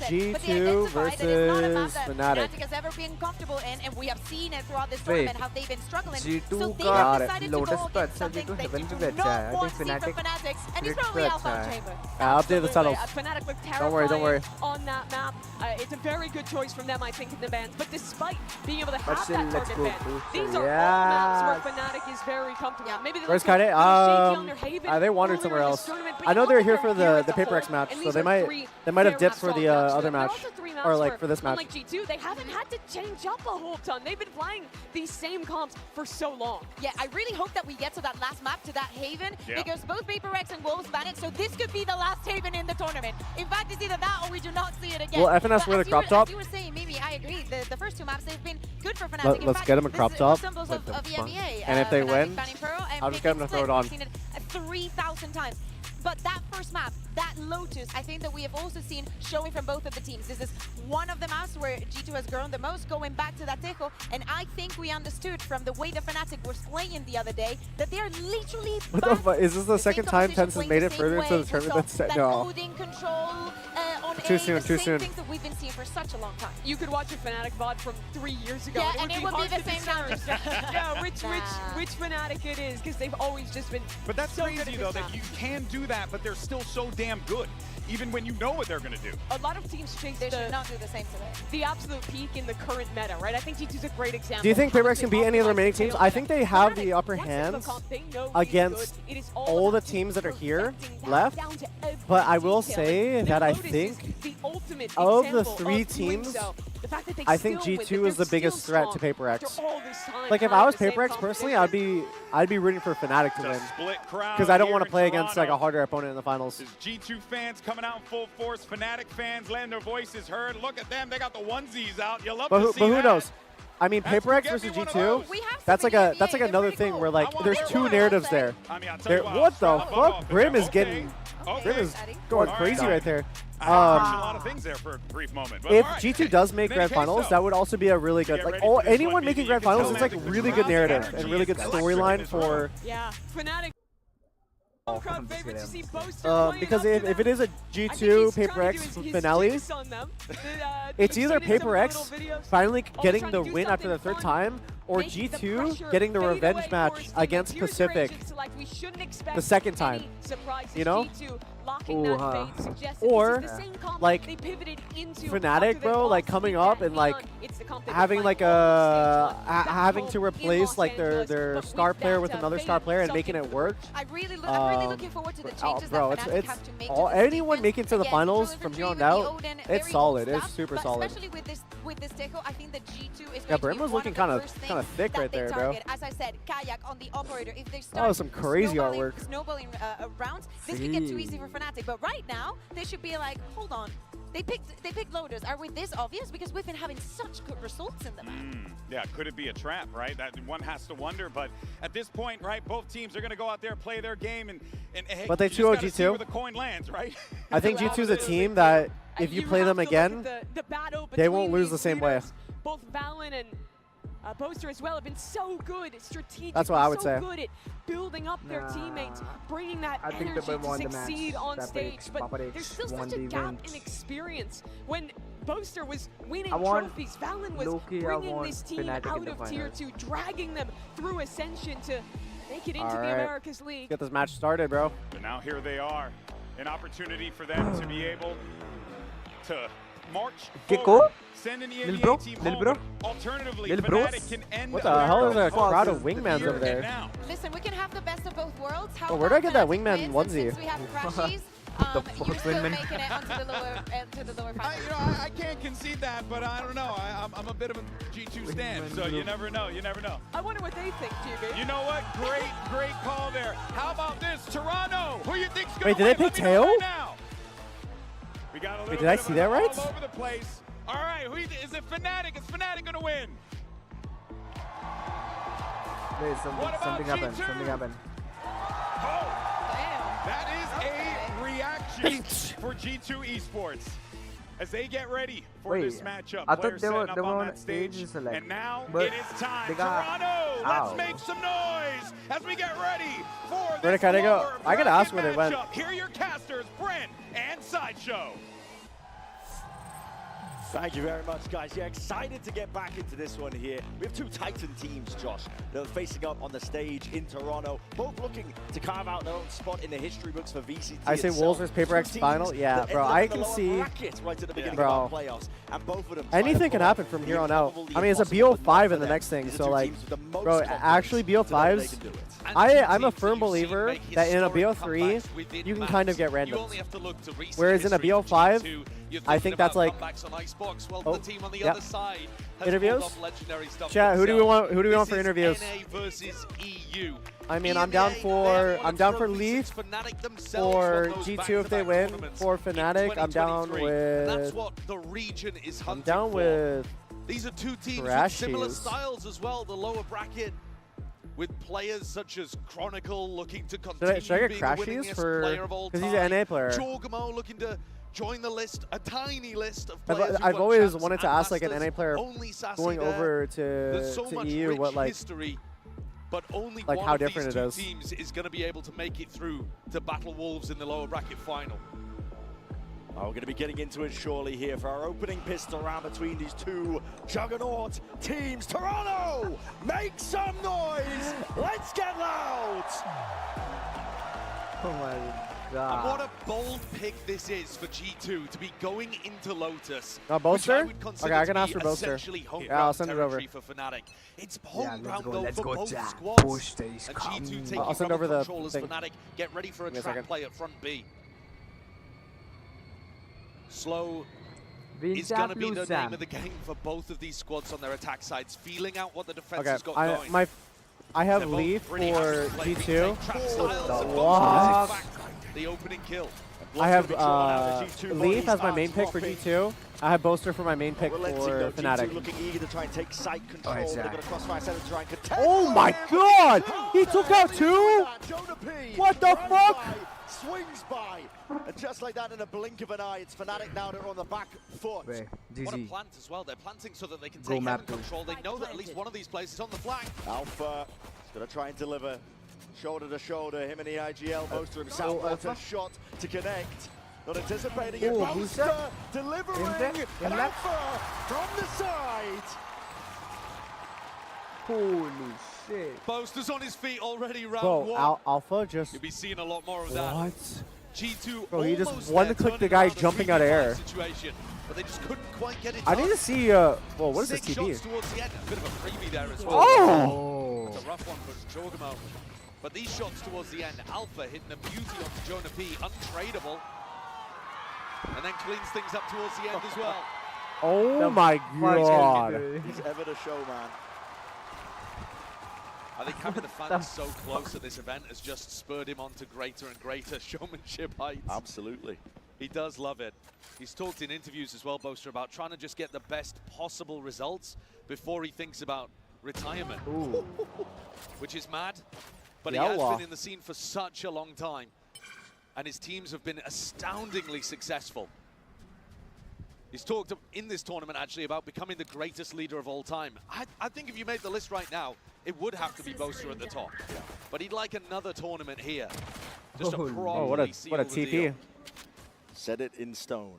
G2 versus Fnatic. has ever been comfortable in, and we have seen it throughout this tournament how they've been struggling. G2 so का Lotus तो अच्छा G2 Heaven भी अच्छा है. I think Fnatic and he's probably outbound chamber. Update the titles. Fnatic looked Don't worry. on that map. It's a very good choice from them, I think, in the bans. But despite being able to But have still, that let's target go ban, through. these are all maps where Fnatic is very comfortable. Maybe Where's Kaide? They wandered somewhere else. I know they're here for the PRX match, so they might have dipped for the other match, or like for this match. Unlike G2, they haven't had to change up a whole ton. They've been playing these same comps for so long. Yeah, I really hope that we get to that last map, to that Haven, because both PRX and Wolves ban it, so this could be the last Haven in the tournament. In fact, it's either that or we do not see it again. Well, FNS with a crop top. As you were saying, Mimi, I agree. The first two maps, they've been good for Fnatic. Let's get them a crop top. And if they win, I'll just get them to throw it on. We've seen it 3,000 times. But that first map, that Lotus, I think that we have also seen showing from both of the teams. This is one of the maps where G2 has grown the most, going back to that Tejo. And I think we understood from the way the Fnatic was playing the other day that they are literally what the fuck? Is this the second time Tense has made it further into the tournament? No. Too soon. Things that we've been seeing for such a long time. You could watch a Fnatic VOD from 3 years ago. Yeah, and it would be the same numbers. Yeah, which Fnatic it is, because they've always just been. But that's so crazy though that you can do that, but they're still so damn good, even when you know what they're gonna do. A lot of teams chase they should not do the same today. The absolute peak in the current meta, right? I think G2's a great example. Do you think PRX can beat any of the remaining teams? I think they have the upper hand against all the teams that are here left. But I will say that I think of the 3 teams, I think G2 is the biggest threat to PRX. Like if I was PRX personally, I'd be rooting for Fnatic to win, because I don't want to play against like a harder opponent in the finals. G2 fans coming out in full force. Fnatic fans letting their voices heard. Look at them, they got the onesies out. You love to see that. But who knows? I mean, PRX versus G2, that's like another thing where like there's 2 narratives there. What the fuck? Brim is getting, Brim is going crazy right there. A lot of things there for a brief moment. If G2 does make grand finals, that would also be a really good, like anyone making grand finals is like really good narrative and really good storyline for. Yeah, Fnatic. Because if it is a G2 PRX finale, it's either PRX finally getting the win after the 3rd time, or G2 getting the revenge match against Pacific the 2nd time, you know? Or like Fnatic, bro, like coming up and like having like having to replace like their star player with another star player and making it work. I'm really looking forward to the changes that Fnatic have to make. Anyone making to the finals from here on out, it's solid. It's super solid. Especially with this Tejo, I think that G2 is yeah, Brim was looking kind of thick right there, bro. As I said, Kayak on the operator. If they start some crazy artwork. Snowballing rounds, this could get too easy for Fnatic. But right now, they should be like, hold on. They picked Lotus. Are we this obvious? Because we've been having such good results in the map. Yeah, could it be a trap, right? That one has to wonder. But at this point, right, both teams are going to go out there, play their game, and hey, but they 2-0 G2. Where the coin lands, right? I think G2 is a team that if you play them again, they won't lose the same way. Both Valorant and Boster as well have been so good strategically. That's what I would say. Good at building up their teammates, bringing that energy to succeed on stage. But there's still such a gap in experience. When Boster was winning trophies, Valen was bringing this team out of Tier 2, dragging them through Ascension to make it into the Americas League. Get this match started, bro. But now here they are. An opportunity for them to be able to march forward, send an EMEA team home. Alternatively, Fnatic can end what the hell is a crowd of wingmans over there? Listen, we can have the best of both worlds. How where did I get that wingman onesie? Since we have Crashies, You're making it onto the lower final. I can't concede that, but I don't know. I'm a bit of a G2 stan, so you never know. You never know. I wonder what they think, GB. You know what? Great call there. How about this, Toronto? Who you think's gonna Wait, did they pick Teo? We got a little Wait, did I bit see of that it right? all over the place. All right, is it Fnatic? Is Fnatic gonna win? Wait, something happened. Something happened. That is a reaction for G2 Esports as they get ready for this matchup. I Players thought setting they up were on on that stage, select. and now But it is time. they got Toronto, out. let's make some noise as we get ready for Where this did I go? lower I gotta ask bracket where they went. matchup. Here are your casters, Brent and Sideshow. Thank you very much, guys. Yeah, excited to get back into this one here. We have two Titan teams, Josh, that are facing up on the stage in Toronto, both looking to carve out their own spot in the history books for VCT. I say Wolves versus PRX final. Yeah, bro, I can see. Right at the beginning Bro, of our playoffs, and both of them anything can happen from here on out. I mean, it's a BO5 in the next thing, so like, bro, actually BO5s. I'm a firm believer that in a BO3 you can kind of get randoms. Whereas in a BO5, I think that's like. Oh, yeah. Interviews? Chat, who do we want? Who do we want for interviews? I mean, I'm down for Leaf, for G2 if they win, for Fnatic. I'm down with. These are two teams with Crashies. similar styles as well. The lower bracket with players such as Chronicle looking to continue Should I get being the Crashies winningest for? player of all Because time. he's an NA player. Jorgamo looking to join the list, a tiny list of players. I've who always won wanted to champs ask like an and NA player only Sassy going there. over There's so to much EU rich what like history, but only like one how of different these it two is. teams is going to be able to make it through to battle Wolves in the lower bracket final. Oh, we're going to be getting into it shortly here for our opening pistol round between these two juggernaut teams. Toronto, make some noise. Let's get loud. Oh my And god. what a bold pick this is for G2 to be going into Lotus. Boster? Which I would consider Okay, I can to ask be for Boster. essentially home Yeah, I'll ground send it over. territory for Fnatic. It's home ground though let's for go, both Jack. squads. Boster is And coming. G2 taking I'll send rubber over the control as thing. Fnatic get ready for a Give me a trap second. play at front B. Slow Vinta is going to be the plus name Sam. of the game for both of these squads on their attack sides, feeling out what the defense Okay, has got going. I have They're both Leaf for really happy to play G2. big trap styles, and What? both back the opening kill. I have Leaf as my main pick for G2. I have Boster for my main pick for Fnatic. Looking eager to try and take site control. Oh, They're going to crossfire center to try and contest. Oh my god! He took out two? What the fuck? Swings by. And just like that, in a blink of an eye, it's Fnatic now that are on the back foot. Wait, What a GG. plant as well. They're planting so that they can Go take map heaven two. control. They know that at least one of these players is on the flank. Alpha is going to try and deliver shoulder to shoulder. Him and the IGL. Boster himself wants a shot to connect. Not anticipating it. Oh, Boster delivering an left. Alpha from the side. Holy shit. Boster's on his feet already, round Bro, one. Alpha just. You'll be seeing a lot more of that. What? G2 Bro, he just almost one there, click the turning guy around a jumping out of 3v5 air. Situation, but they just couldn't quite get it I done. need to see. Well, what is this 6 TP? shots towards the end. A bit of a freebie there as well. Oh! It's a rough one for Jorgamo. But these shots towards the end, Alpha hitting a beauty onto Jonah P, untradeable. And then cleans things up towards the end as well. Oh my god! He's ever the showman. I think having the fans so close at this event has just spurred him on to greater and greater showmanship heights. Absolutely. He does love it. He's talked in interviews as well, Boster, about trying to just get the best possible results before he thinks about retirement. Ooh. Which is mad, but The he has outlaw. been in the scene for such a long time, and his teams have been astoundingly successful. He's talked in this tournament actually about becoming the greatest leader of all time. I think if you made the list right now, it would have to be Boster at the top. But he'd like another tournament here, just to Oh, probably what a seal what a the TP! deal. Set it in stone.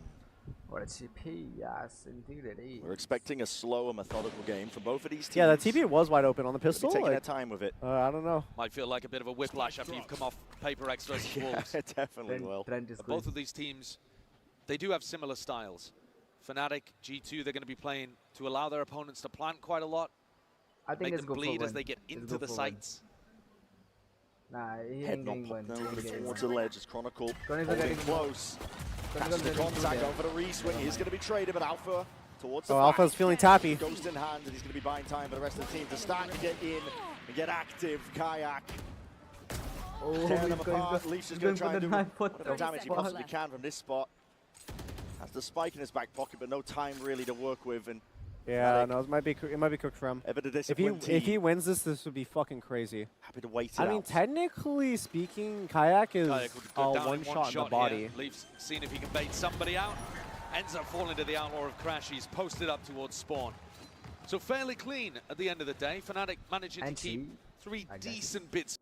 What a TP, yes, indeed. We're expecting a slow and methodical game for both of these teams. Yeah, that TP was wide open on the They'll be pistol. taking Like, their time with it. I don't know. Might feel like a bit of a whiplash after you've come off PRX versus Yeah, Wolves. it definitely will. But both of these teams, they do have similar styles. Fnatic, G2, they're going to be playing to allow their opponents to plant quite a lot, I think make let's them go for bleed as win. they get Let's into go the for win. sites. Nah, he Head ain't not getting popped one. over towards the ledge as Chronicle Chronicle holding getting close. Catches the contact over the re-swing. He's going to be traded, but Alpha towards the Oh, back. Alpha's feeling tappy. Ghost in hand, and he's going to be buying time for the rest of the team to start to get in and get active. Kayak. Oh, Tearing them apart. Leafs is going to try and do whatever the damage he possibly can from this spot. Has the spike in his back pocket, but no time really to work with. And Yeah, no, it might be cooked from. If he wins this would be fucking crazy. Happy to wait it I mean, out. technically speaking, Kayak is Kayak would go down one in shot in the body. Here. Leaves, seeing if he can bait somebody out. Ends up falling to the Outlaw of Crash. He's posted up towards spawn. So fairly clean at the end of the day. Fnatic managing to keep 3 decent bits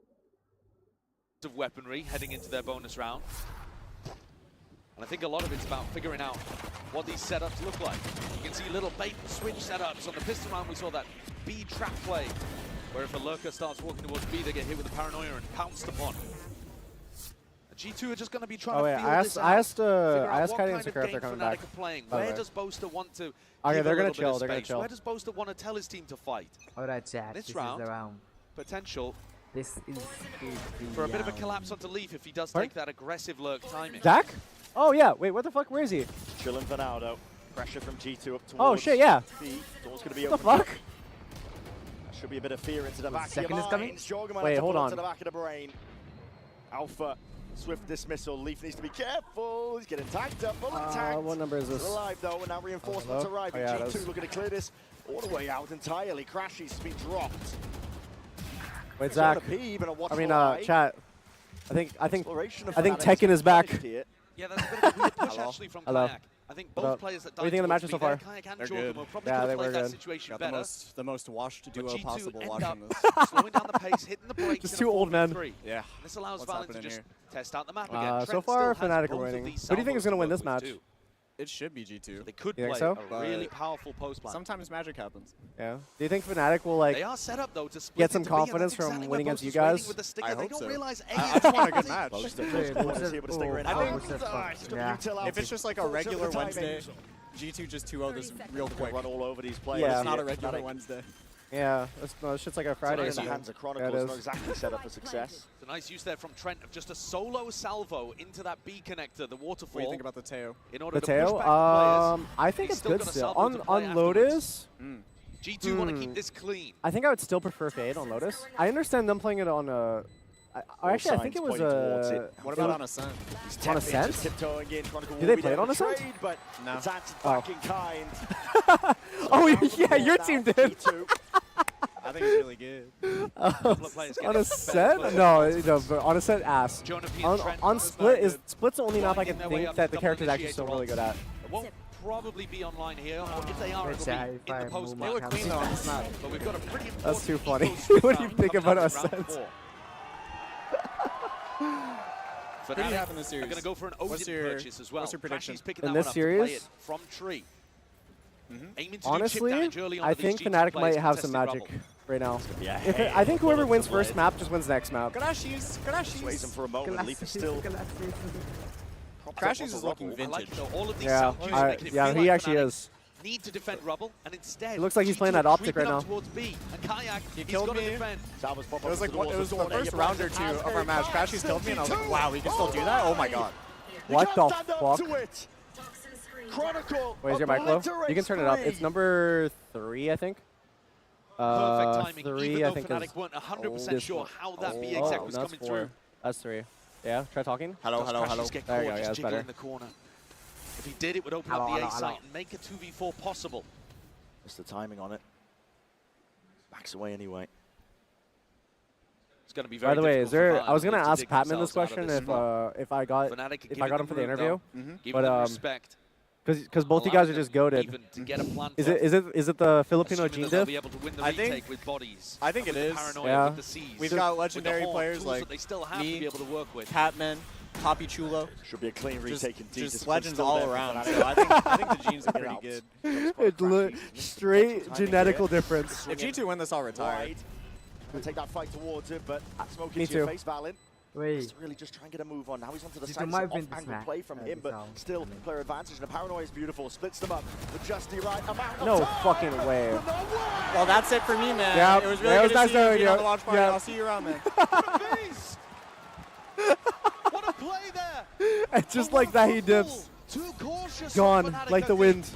of weaponry heading into their bonus round. And I think a lot of it's about figuring out what these setups look like. You can see little bait and switch setups. On the pistol round, we saw that B trap play, where if a lurker starts walking towards B, they get hit with the paranoia and pounced upon. G2 are just going to be trying to feel this out. I asked Kaidy and Sakura if they're coming back. Where does boster want to Okay, they're going gonna to chill. They're gonna chill. Where does boster want to tell his team to fight? Alright, chat. This This round, is the round. potential This is for a bit of a collapse onto Leaf if he does take that aggressive lurk timing. Zach? Oh yeah. Wait, what the fuck? Where is he? Chilling for now, though. Pressure from G2 up towards Oh shit, yeah. B. Door's going to be What the open. fuck? That should be a bit of fear into the back of Second your is coming. minds. Jorgemon Wait, has to hold pull it on. to the back of the brain. Alpha. Swift dismissal. Leaf needs to be careful. He's getting tagged up. Fully tagged. What number is this? Still alive though, and now reinforcements Hello? arriving. Oh, yeah, G2 that's- looking to clear this all the way out entirely. Crashy's been dropped. Wait, It's Zach. on the P, even a I mean, watchful eye. chat. I think Exploration of Tekken is back. here. Yeah, that's a bit of a weird push actually from Hello. Kayak. I think Hello. both players that What do you think of the matches so far? Kayak and They're Jordan good. will probably Yeah, could they have were played that good. situation Got better. the most washed But duo G2 possible end watching up this. slowing down the pace, hitting the brakes. Just in a two old men. 4v3. Yeah. This allows What's Valorant to happening just here? test out the map again. So Trent far, still has Fnatic are both of winning. these Who do you think is salvos gonna win to this work with match? too. It should be G2. They could You think play so? a really powerful post plan. Sometimes magic happens. Yeah. Do you think Fnatic will like They are set up though to split get some into B, and confidence that's from exactly winning where against you Boster's waiting guys? with the sticker. I They hope don't so. realize I just want a good match. If it's just like a regular Wednesday, G2 just 2-0 this real quick. Run all over these players. Yeah. It's not a regular Wednesday. Yeah, it's shit's like a Friday. In the hands of Chronicles, Yeah, it not is. exactly set up for success. It's a nice use there from Trent of just a solo salvo into that B connector, the waterfall. What do you think about the Teo? In order The to push tail? back the players. I think He's it's still good got a still. salvo to play On afterwards. Lotus, G2 want to keep this clean. I think I would still prefer Fade on Lotus. I understand them playing it on a. Actually, I think it was a. What about on Ascent? On Ascent? Tiptoeing in, Chronicle Do will they be play it there on to Ascent? trade, but No. it's answered Oh. back in kind. Oh yeah, your team did. I think it's really good. On a set? No, but on a set, ass. On split is split's the only map I can think that the character's actually still really good at. It won't probably be online here, or if they are, it'll Let's be in the post They look clean though on this map. But we've got a pretty important That's too funny. ecosystem What do you round think coming about up in round Ascent? 4. Pretty happy in this series. They're going to go for an What's Odin your- purchase as well. what's your prediction? Crashy's picking In that this one up to play series? it from tree. Aiming to do Honestly, chip damage early on I to these think G2 Fnatic players might have some contesting magic rubble. right now. Yeah, If I think whoever wins first map just wins next map. Crashies. Sways him for a moment. Leaf is still. Crashies is looking I like vintage. though, all of these Yeah, sound cues making it feel he like actually Fnatic is. need to defend rubble, and instead He looks like he's G2 playing that are optic creeping right up now. towards B, and Kayak, He he's killed got to me. defend. It was like the first round or two of our match. Crashies killed me, and I was like, wow, we can still do that. Oh my god. What the fuck? Chronicle. Wait, is your mic low? You can turn it up. It's number 3, I think. Perfect timing, 3, even I though think Fnatic is. weren't 100% this sure one. how that B Oh, exec was that's coming 4. through. That's 3. Yeah, try talking. Hello, Does hello, Crashies hello. get There you caught go, just yeah, that's jiggling better. in the corner? If he did, it would open Hello, up the A hello, site hello. and make a 2v4 possible. Just the timing on it. Backs away anyway. It's going to be very By the way, is difficult for there? I was gonna Valorant to ask dig Patman this themselves out of question this spot. if I got Fnatic if I got him for the interview, Give but them respect. because both you Allow guys are them just goated. even to get a plan Is for it the Filipino assuming Gene that they'll diff? be able to win the I think- retake with bodies. I think and it with is. the paranoia, Yeah. with the Cs, We've with got the legendary whole players tools like that they still have to me, be able to work with. Patman, Poppy Chulo. Should be a clean retake indeed. Just This legends still all there for around. Fnatic. So I think the genes are Get pretty out. good. It straight genetical difference. If G2 win this, I'll retire. Wide. Gonna take that fight towards it, but smoke Me into your too. face, Valin. Wait. Just really just try and get a move on. Now he's onto the G2 side. might It's win an this off-angle match. play from him, This but sound. still player advantage. And the paranoia is beautiful. Splits them up. The just the right amount of No time. fucking way. But no way. Well, that's it for me, man. Yeah, It was really good nice to see you knowing on the you. launch party. Yeah. I'll see you around, man. What a play there! And just like that, he dips. Too cautious. Gone, like the wind.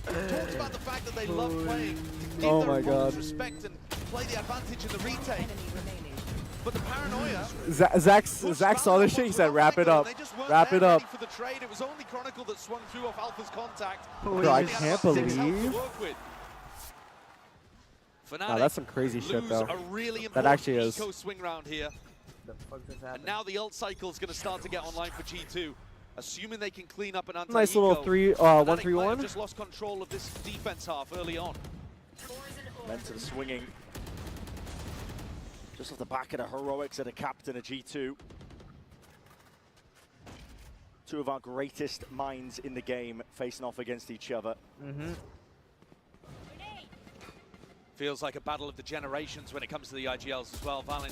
Talks about the fact that they love playing. Give Oh their my opponents God. respect and play the advantage in the retake. But the paranoia. Zach saw this shit. He said, "Wrap it up, wrap it up." For the trade, it was only Chronicle that swung through off Alpha's contact. Bro, I can't believe. Fnatic That's some crazy shit, though. a really That actually is. eco swing round here. And now the ult cycle is going to start to get online for G2. Assuming they can clean up an anti-eco. Nice little 1-3-1. Just lost control of this defense half early on. Then to the swinging. Just off the back of the heroics of the captain of G2. Two of our greatest minds in the game facing off against each other. Feels like a battle of the generations when it comes to the IGLs as well, Valin.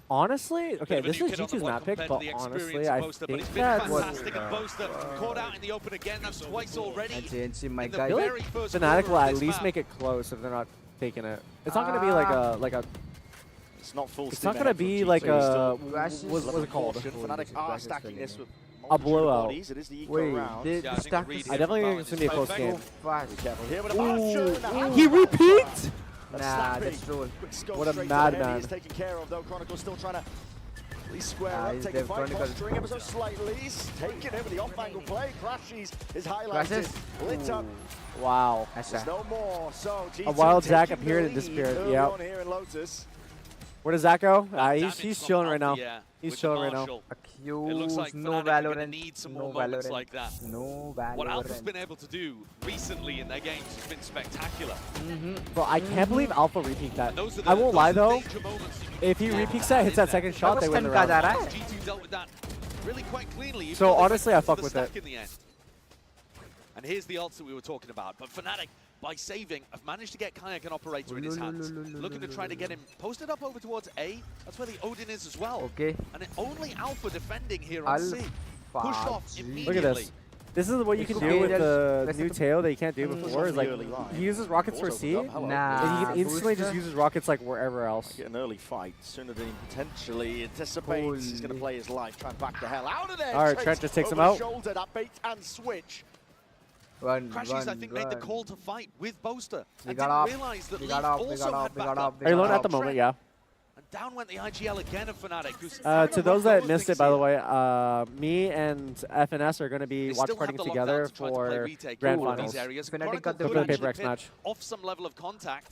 Honestly, okay, Bit of a this new is kid on the G2's block map pick, compared but to the honestly, experience of I Boster, but think it's been that's fantastic. And Boster caught out in the open again. That's twice already. My in the guy. I feel very like first Fnatic quarter will of at this least map. make it close if they're not taking it. It's not going to be like a. It's not full. It's not going to be like a. What's it called? Fnatic are stacking this with A blowout. bodies. It is the eco Wait, round. they Yeah, I think stacked the read this- I definitely think it's going to be a close perfect. game. Fast. Careful here with a boster. He repeats? That's Nah, snappy. that's true. Quick scope What a straight to the head. madman. He's taken care of though. Chronicle's still trying to at least square up, he's take a there. fight, Chronicle- posturing ever so slightly. He's taking it with the off-angle play. Crashes is highlighted. Crashes? Lit up. Wow. There's no more. So A wild G2 Zac taking appeared the and disappeared. lead early Yep. on here in Lotus. Where does Zach go? Damage He's from chilling right now. Alpha, yeah, He's with chilling the right now. Marshall. It looks Accused, like no Fnatic are going to Valorant. need some No more moments Valorant. like that. No Valorant. What Alpha's been able to do recently in their games has been spectacular. Bro, I can't believe Alpha repeat that. Those are the, I won't lie though. danger moments you can If he repeats that, hits that second shot, they win the Stun round. ka rहा है? G2 dealt with that really quite cleanly. even So though they honestly, went I fuck for the with stack it. in the end. And here's the ults that we were talking about. But Fnatic, by saving, have managed to get Kayak and Operator in his hands. Looking to try to get him posted up over towards A. That's where the Odin is as well. Okay. And only Alpha defending here on C. Pushed off immediately. Look at this. This is what you can do with the new tail that you can't do before. Is like he uses rockets for C, and he can instantly just use his rockets like wherever else. Get an early fight sooner than he potentially anticipates. He's going to play his life, try and back the hell out of there. All right, Trent just takes him out. Shoulder, that bait and switch. Crashes, I think, made the call to fight with Boster. We And got didn't up. realize that We Leaf got up. also had backup. Are you alone at the moment? Yeah. And down went the IGL again of Fnatic. who's To trying to those run that those missed it, things by the here. way, me and FNS are going to be They watch still partying have the together lockdown to try to play for retake grand all of finals. these areas. Fnatic Chronicle got the could for the actually Paper X pit match. off some level of contact,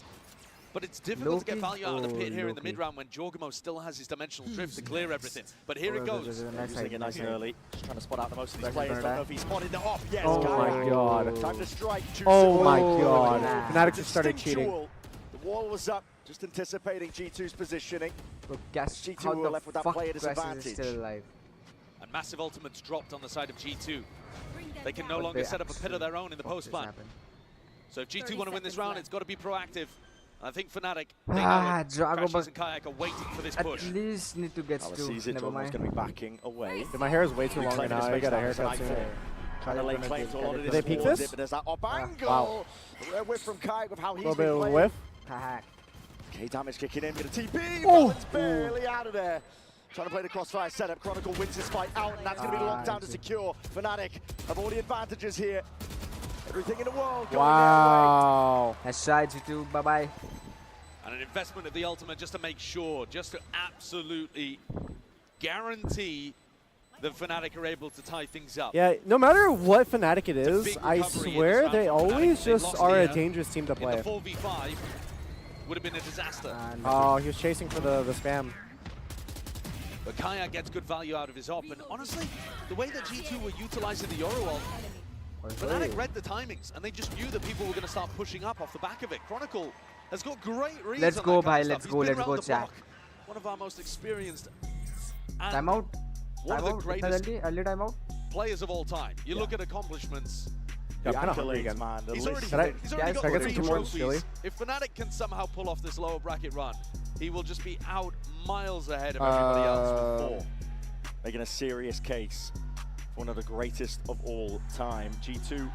but it's difficult to get Loki? value out of the pit here in the Loki. mid-round when Jorgamo still has his dimensional drift to clear everything. But here it goes. Using it nice and early. Just trying to spot out the most of these players. Don't know if he spotted it off. Yes, Oh Kayak. my god. Time to strike. Oh my Two god. Nah. Fnatic just started cheating. Instinctual. The wall was up, just anticipating G2's positioning. Bro, guess G2 how were the left with that fuck player Crashes is disadvantage. still alive. And massive ultimates dropped on the side of G2. They can no But longer they set up a pit of their own in the fuck post this plan. happened? So if G2 want to win this round, it's got to be proactive. I think Fnatic, they Ah, know it. Drago, Crashes but and Kayak are waiting for this At push. least need to get Alice two. sees it. Never Jorgmo's mind. going to be backing away. Dude, my hair is way too long Reclaiming now. his I got a space haircut now, soon. Trying to lay claim to a lot of Did this they peek towards this? it, but there's that up angle. Wow. A whiff from Kayak with how A he's little been bit of playing. whiff. Haha. Okay, damage kicking in, gonna TP, Oh. Balance barely out of there. Trying to play the crossfire setup. Chronicle wins his fight out, and that's going to be the lockdown to secure. Fnatic have all the advantages here. Everything in the world going Wow. That's side G2. Bye bye. And an investment of the ultimate just to make sure, just to absolutely guarantee that Fnatic are able to tie things up. Yeah, no matter what Fnatic it It's a is, big I recovery in swear this they round for Fnatic. always They just lost are a here dangerous team to in play. the 4v5 would have been a disaster. Oh, he was chasing for the spam. But Kayak gets good value out of his op, and honestly, the way that G2 were utilizing the Euro ult, Fnatic read the timings, and they just knew that people were going to start pushing up off the back of it. Chronicle has got great reads Let's on go, that kind of bhai, let's stuff. go, He's been let's go, around the chat. block. One of our most experienced and Time out. one of the greatest Early time out. players of all time. You look at accomplishments. Yeah, The I'm kinda hungry accolades, again. man. The He's list. already Can got I get 3 some more trophies. chili? If Fnatic can somehow pull off this lower bracket run, he will just be out miles ahead of everybody else with 4. Making a serious case for one of the greatest of all time. G2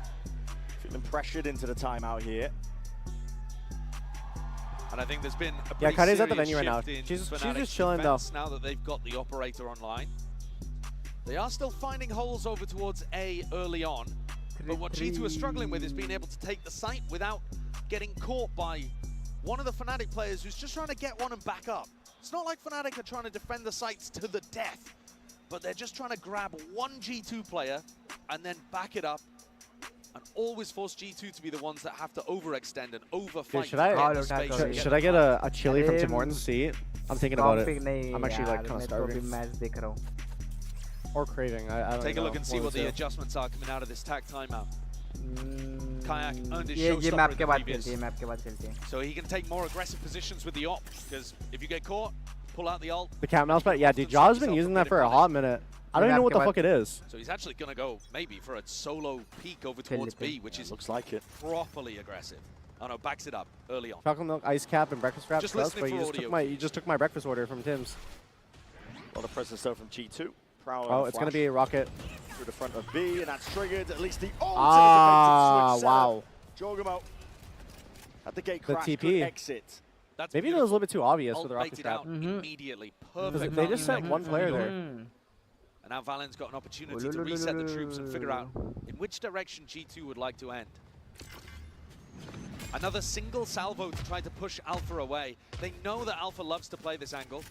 feeling pressured into the timeout here. And I think there's been a Yeah, pretty Kai's at the serious venue right now. shift in She's Fnatic's just chilling though. defense now that they've got the operator online. They are still finding holes over towards A early on, but what G2 are struggling with is being able to take the site without getting caught by one of the Fnatic players who's just trying to get one and back up. It's not like Fnatic are trying to defend the sites to the death, but they're just trying to grab one G2 player and then back it up and always force G2 to be the ones that have to overextend and overfight. Dude, should I get a chili from Tim Hortons seat? I'm thinking about it. I'm actually like kind of starving. Or craving. I don't Take a know. look and see what the adjustments are coming out of this tag timeout. Kayak earned his ये showstopper map in के the बाद previous. खेलते हैं, map के बाद खेलते हैं. So he can take more aggressive positions with the op, because if you get caught, pull out the ult. The cat mouse, but yeah, dude, Jaw's been using that for a hot minute. I don't even know what the fuck it is. So he's actually going to go maybe for a solo peek over towards B, which is looks like it. Properly aggressive. Oh no, backs it up early on. Chocolate milk, ice cap, and breakfast wrap. Just Plus, listening but for you just took my breakfast order from Tim's. A lot of presence though from G2. Oh, it's gonna be a rocket. Through the front of B, and that's triggered at least the ult. Wow. Jogamo at the gate The crash, TP. good exit. That's Maybe it was a little bit too obvious Ult with the rocket baited trap. out immediately. Perfect. They just sent one player there. And now Valen's got an opportunity to reset the troops and figure out in which direction G2 would like to end. Another single salvo to try to push Alpha away. They know that Alpha loves to play this angle.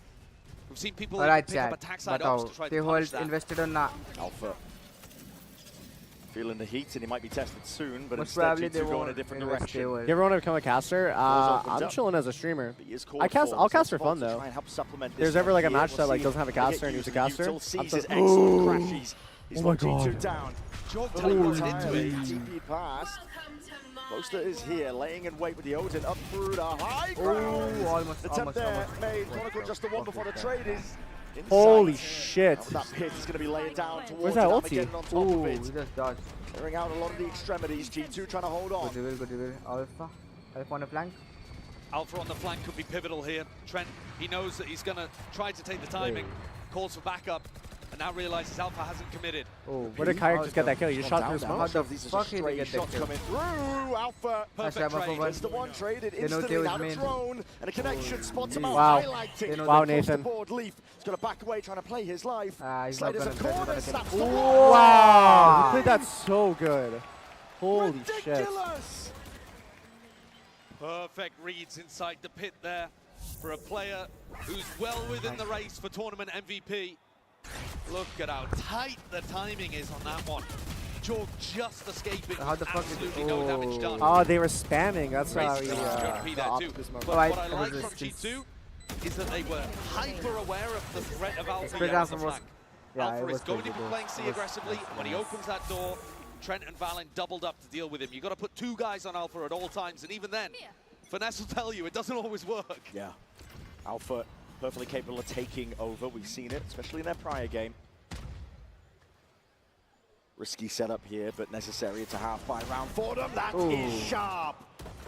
We've seen people pick up attack side ops to try to punish that. Invested or not? Alpha feeling the heat, and he might be tested soon, but Most instead probably G2 they go in a won't different invest, direction. they will. You ever want to become a caster? I'm up. chilling as a streamer. He is I'll cast so for fun to though. try and help supplement There's this ever like a here. match that We'll like see doesn't have a if they get caster and he's a used. caster. Util sees I'm his so- excellent crashes. He's Oh my got G2 God. down. Jorg teleported teleported into it. into it. TP past. Boster is here, laying in wait with the Odin up through the high ground. Almost, The attempt there made. Chronicle just the one before the trade is inside. Holy shit. That pit is going to be laying down Where's towards that it. ulti? Armageddon on top Ooh, of he it. just dodged. Clearing out a lot of the extremities. G2 trying to hold on. Good will. Alpha on the flank. Alpha on the flank could be pivotal here. Trent, he knows that he's going to try to take the timing, calls for backup, and now realizes Alpha hasn't committed. Oh, where did Kayak just get that kill? He just shot through How smoke. the These are fuck just did he stray get that shots kill? coming through. Alpha. Perfect trade. It's the one traded They know instantly. they Now was the main. drone and a connection spots him out, Wow. highlighting. Wow, Across the Nathan. board, Leaf has got to back away, trying to play his life. He's not Slider's a gonna corner, get it. snaps the Wow. He played that so good. Holy shit. Ridiculous. Perfect reads inside the pit there for a player who's well within the race for tournament MVP. Look at how tight the timing is on that one. Jorg just escaping. How the fuck absolutely no damage done. Oh, they were spamming. That's how Crazy he stuff. Be the there too. optimus mode. But what I like from G2 is that they were hyper aware of the threat of Alpha here on the flank. Alpha is going to be playing C aggressively. When he opens that door, Trent and Valen doubled up to deal with him. You've got to put two guys on Alpha at all times, and even then, Finesse will tell you it doesn't always work. Yeah. Alpha perfectly capable of taking over. We've seen it, especially in their prior game. Risky setup here, but necessary. It's a half-fight round for them. That is sharp.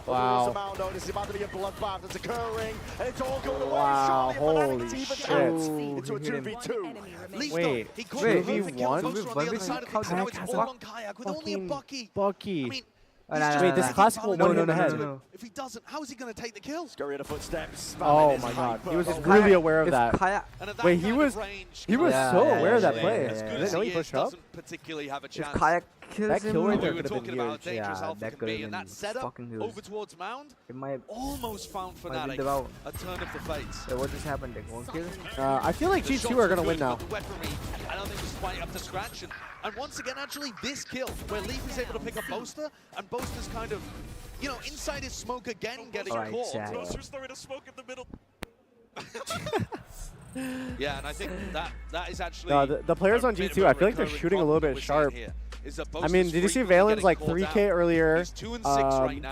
Wow. This is about to be a bloodbath that's occurring, and it's all going away. Wow, Surely holy Fnatic even shit. out into a 2v2. Wait, he caught a perfect kill 2v1? poster on the other side of things, and now it's all on Kayak with only a Bucky. Bucky. I mean, Wait, this classic will one hit in the head. if he doesn't, how is he going to take the kill? Scurry the footsteps. Oh my god, he was really aware of that. And at that Wait, kind he of was range, so aware of that play. as I good didn't as know he he pushed is, up. doesn't particularly have a chance. Kayak kills That kill right We there were could have talking been about how huge. dangerous Yeah, Alpha that can could have be, and been that setup fucking huge. over towards Mound It might almost found been Fnatic about. a turn of the fates. Yeah, what just happened? Like one kill? I feel like The G2 shots are were gonna win good, now. but the weaponry, I don't think was quite up to scratch. And once again, actually, this kill, where Leaf is able to pick up Boster, and Boster's kind of, you know, inside his smoke again, getting caught. Boster's throwing a smoke in the middle. Yeah, and I think that is actually No, the players on G2, I feel like they're shooting a little bit sharp. I mean, did you see Valen's like 3K earlier?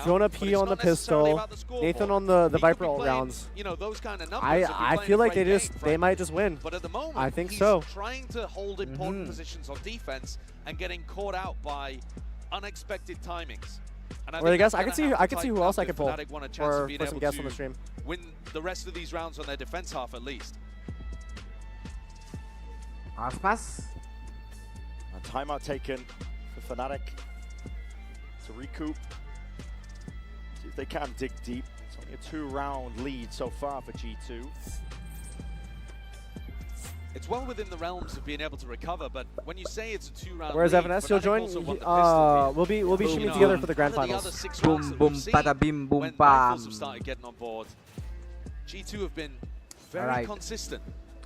Jonah P on the pistol, Nathan on the Viper ult rounds. You know, those kind of numbers. I feel like they might just win. But at the moment, I think he's so. trying to hold important positions on defense and getting caught out by unexpected timings. And Well, I guess I think could see who else I could pull Fnatic want a chance of for being some able guests on to the stream. win the rest of these rounds on their defense half at least. Pass. A timeout taken for Fnatic to recoup. See if they can dig deep. It's only a 2-round lead so far for G2. It's well within the realms of being able to recover, but when you say it's a 2-round Where's lead, FNC? You'll join. We'll be shimming know, together for the grand one of the finals. other 6 rounds that we've seen when rifles have started getting on board, G2 have been very consistent,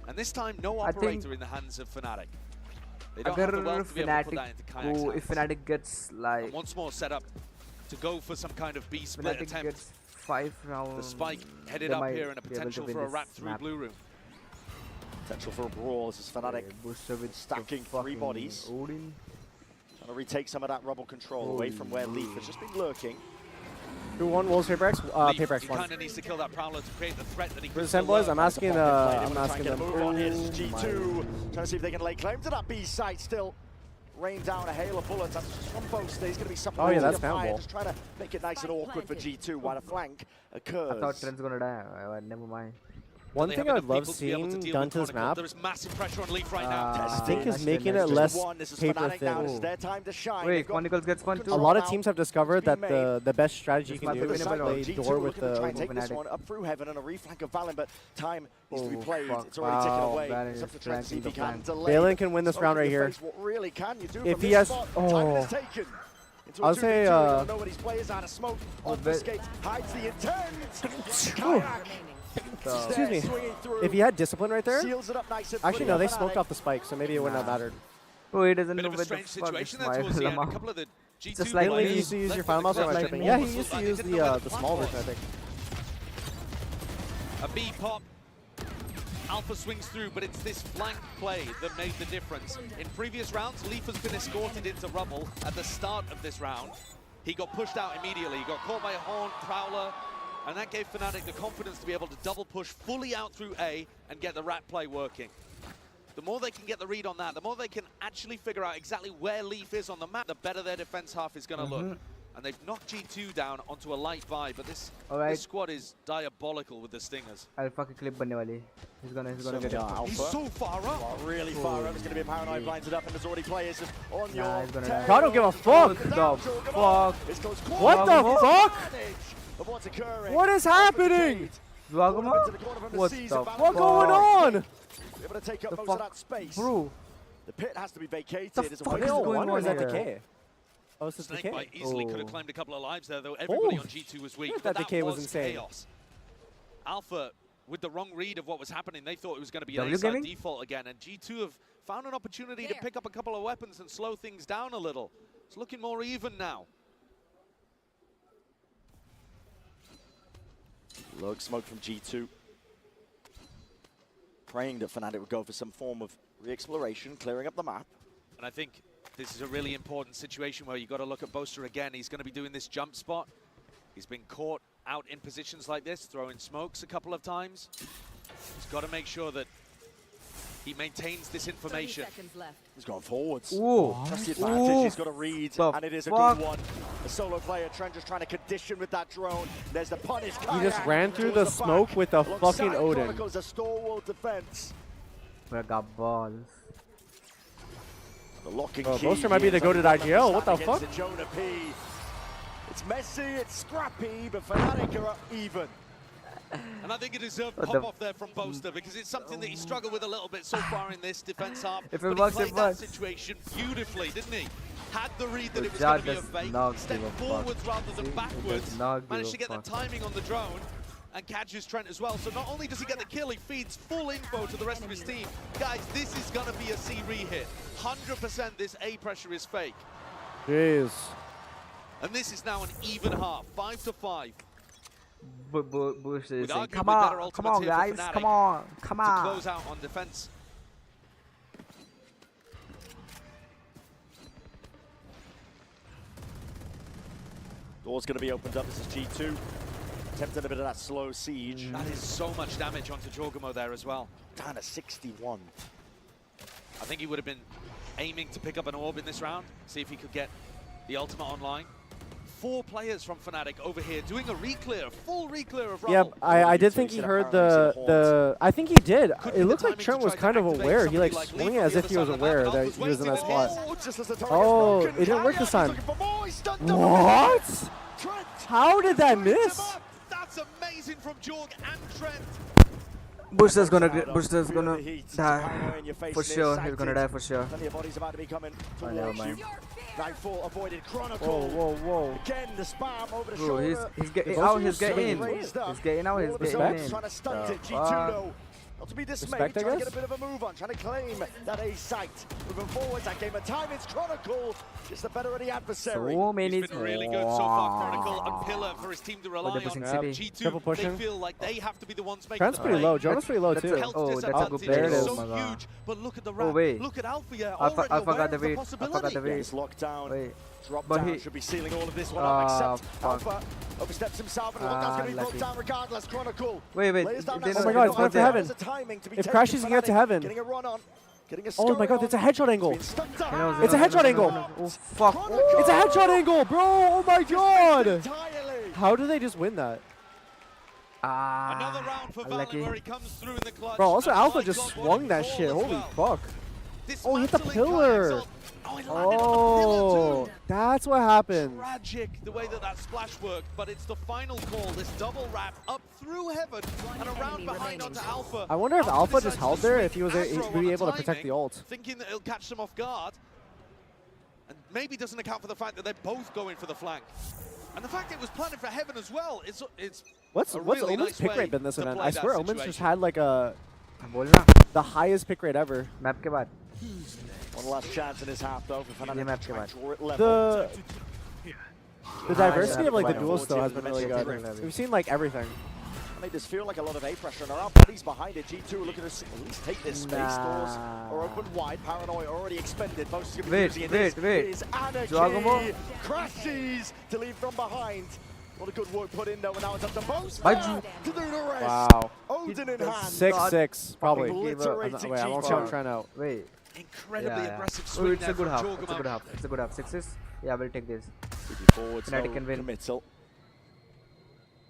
and this time no operator in the hands of Fnatic. They don't have the wealth to be able to put that into Kayak's hands. If Fnatic gets like and once more set up to go for some kind of B split attempt. 5 rounds. The spike headed up here and a potential for a wrap through blue room. Potential for a brawl. This is Fnatic stacking 3 bodies. Odin. Trying to retake some of that rubble control away from where Leaf has just been lurking. 2-1 Wolves PRX. PRX He 1. kind of needs to kill that Prowler to create the threat that he Where's the boys? I'm asking them. Move on here. This is G2. Trying to see if they can lay claim to that B site still. Rain down a hail of bullets. That's just from boster. He's going to be something. Oh yeah, that's downball. Just trying to make it nice and awkward for G2 while a flank occurs. I thought Trent's gonna die. Never mind. One thing I would love seeing done to this map, There is massive pressure on Leaf right now. I think is making it less paper thin. Wait, Chronicles gets fun too. A lot of teams have discovered that the best strategy you can do is play door with the take this one up through heaven and a reflank of Valen, but time needs to be played. It's already taken away. It's up to Trent to see if he can delay. Valen can win this round right here. What really can you do if from he this has, spot? Time is taken. I'll say, know what his players are to smoke, obfuscate, hides the intent. Excuse me. If he had discipline right there, actually no, they smoked off the spike, so maybe it wouldn't have mattered. Oh, he doesn't know Bit of a where the strange fuck situation is there towards the end. A my couple of the G2 Just like players he used to use your final mouse or am I tripping? Yeah, he used to use the small version, I think. A B pop. Alpha swings through, but it's this flank play that made the difference. In previous rounds, Leaf has been escorted into rubble at the start of this round. He got pushed out immediately. He got caught by a Horn, Prowler, and that gave Fnatic the confidence to be able to double push fully out through A and get the rat play working. The more they can get the read on that, the more they can actually figure out exactly where Leaf is on the map, the better their defense half is going to look. And they've knocked G2 down onto a light buy, but this squad is diabolical with the Stingers. Alpha की clip बनने वाली. He's gonna get it. Alpha. He's so far up. Really far up. It's going to be a paranoid blinded up, and there's already players just on your tail. I don't give a fuck. What the fuck? Of what's occurring. What is happening? What the fuck? What going on? Able to take up most of that space. Bro. The pit has to be vacated. The fuck is going on that here? decay? Oh, it's Snake decay. Bite easily could have climbed a couple of lives there, though everybody on G2 was weak. That decay was insane. Chaos. Alpha, with the wrong read of what was happening, they thought it was going to be an A-side default again, and G2 have found an opportunity to pick up a couple of weapons and slow things down a little. It's looking more even now. Look, smoke from G2. Praying that Fnatic would go for some form of re-exploration, clearing up the map. And I think this is a really important situation where you've got to look at Boster again. He's going to be doing this jump spot. He's been caught out in positions like this, throwing smokes a couple of times. He's got to make sure that he maintains this information. He's gone forwards. Ooh. That's the advantage. He's got a read, and it is a good one. A solo player, Trent just trying to condition with that drone. There's the punish. He just ran through the smoke with a fucking Odin. A stalwart defense. I got balls. The locking Boster might be the goated IGL. What the fuck? It's messy, it's scrappy, but Fnatic are up even. And I think it deserved pop-off there from Boster because it's something that he struggled with a little bit so far in this defense half. If but it works, he played it that works. situation beautifully, didn't he? Had the read that it was going to be a fake, stepped forwards rather than backwards, managed to get the timing on the drone, and catches Trent as well. So not only does he get the kill, he feeds full info to the rest of his team. Guys, this is going to be a C re-hit. 100% this A pressure is fake. Jeez. And this is now an even half, 5-5. Bush is saying, come on guys, come on. To close out on defense. Door's going to be opened up. This is G2. Attempted a bit of that slow siege. That is so much damage onto Jorgamo there as well. Down to 61. I think he would have been aiming to pick up an orb in this round, see if he could get the ultimate online. 4 players from Fnatic over here doing a re-clear, full re-clear of Rubble. Yeah, I did think he heard the I think he did. It looked like Trent was kind of aware. He like swung it as if he was aware that he was in that spot. Oh, it didn't work this time. What? How did that miss? That's amazing from Jorg and Trent. Boster's gonna die for sure. He's gonna die for sure. Plenty of bodies about to be coming Oh, never towards mind. you. Nightfall avoided. Chronicle. Whoa. Again, the spam over the Bro, shoulder. he's getting out. He's getting in. He's getting out. He's getting in. Trying to stunt it. G2 though. Not to be dismayed, Respect, I trying to guess? get a bit of a move on, trying to claim that A site. Moving forwards, that game of time, it's Chronicle. Just the better of the adversary. So many. He's been really good so far. Chronicle, a pillar for his team to rely on. G2, they feel like they have to be the ones making Trent's pretty low. Jonah's pretty low too. Oh, that's a good player. It is. So huge, but look at the Oh wait. Look at Alpha. Yeah, I forgot the weight. I forgot the weight. He's locked down. Wait. Drop But down he should be sealing all of this one up, except fuck. Alpha oversteps himself, and the lockdown's going to be broke lucky. down regardless. Chronicle. Wait. lays down that Oh my second god, it's one. going for heaven. There's a timing to be If taken. Crashes can get to Fnatic heaven. Getting a run on. Getting a Oh my god, it's a headshot angle. It's a It's a headshot angle. Oh fuck. It's a headshot angle, bro. Oh my god. How do they just win that? Another round for Valorant lucky. where he comes through in the clutch. Bro, also And Alpha my just God, what swung a that goal shit. as Holy well. fuck. Oh, he hit the pillar. Oh, that's what happened. Tragic the way that splash worked, but it's the final call. This double wrap up through heaven and around behind onto Alpha. I wonder if Alpha just decides held to there, swing if he was aggro he'd on be the able to protect the timing, ult. thinking that it'll catch them off guard, and maybe doesn't account for the fact that they're both going for the flank. And the fact it was planted for heaven as well. It's What's a really Omen's nice pick way rate been this to event? play I that swear Omen's situation. just had like the highest pick rate ever. Map के बाद. One last chance in his half though for ये map के बाद. The diversity of like the duels though has been really good. We've seen like everything. Made this feel like a lot of A pressure, and there are bodies behind it. G2 looking to at least take this space. Doors are open wide. Paranoia already expended. Most of Wait. is Giacomo? Anarchy. Crashes to leave from behind. What a good work put in though, and now it's up to Boster Bye, to do the rest. Wow. Odin in hand. 6-6 probably. Obliterating Wait, I won't G2. try out. Wait. Incredibly aggressive Oh, swing it's there a good from half. Jorgemar. It's a good half. It's a good half. Sixes. Yeah, we'll take this. Forwards, Fnatic no can win. committal.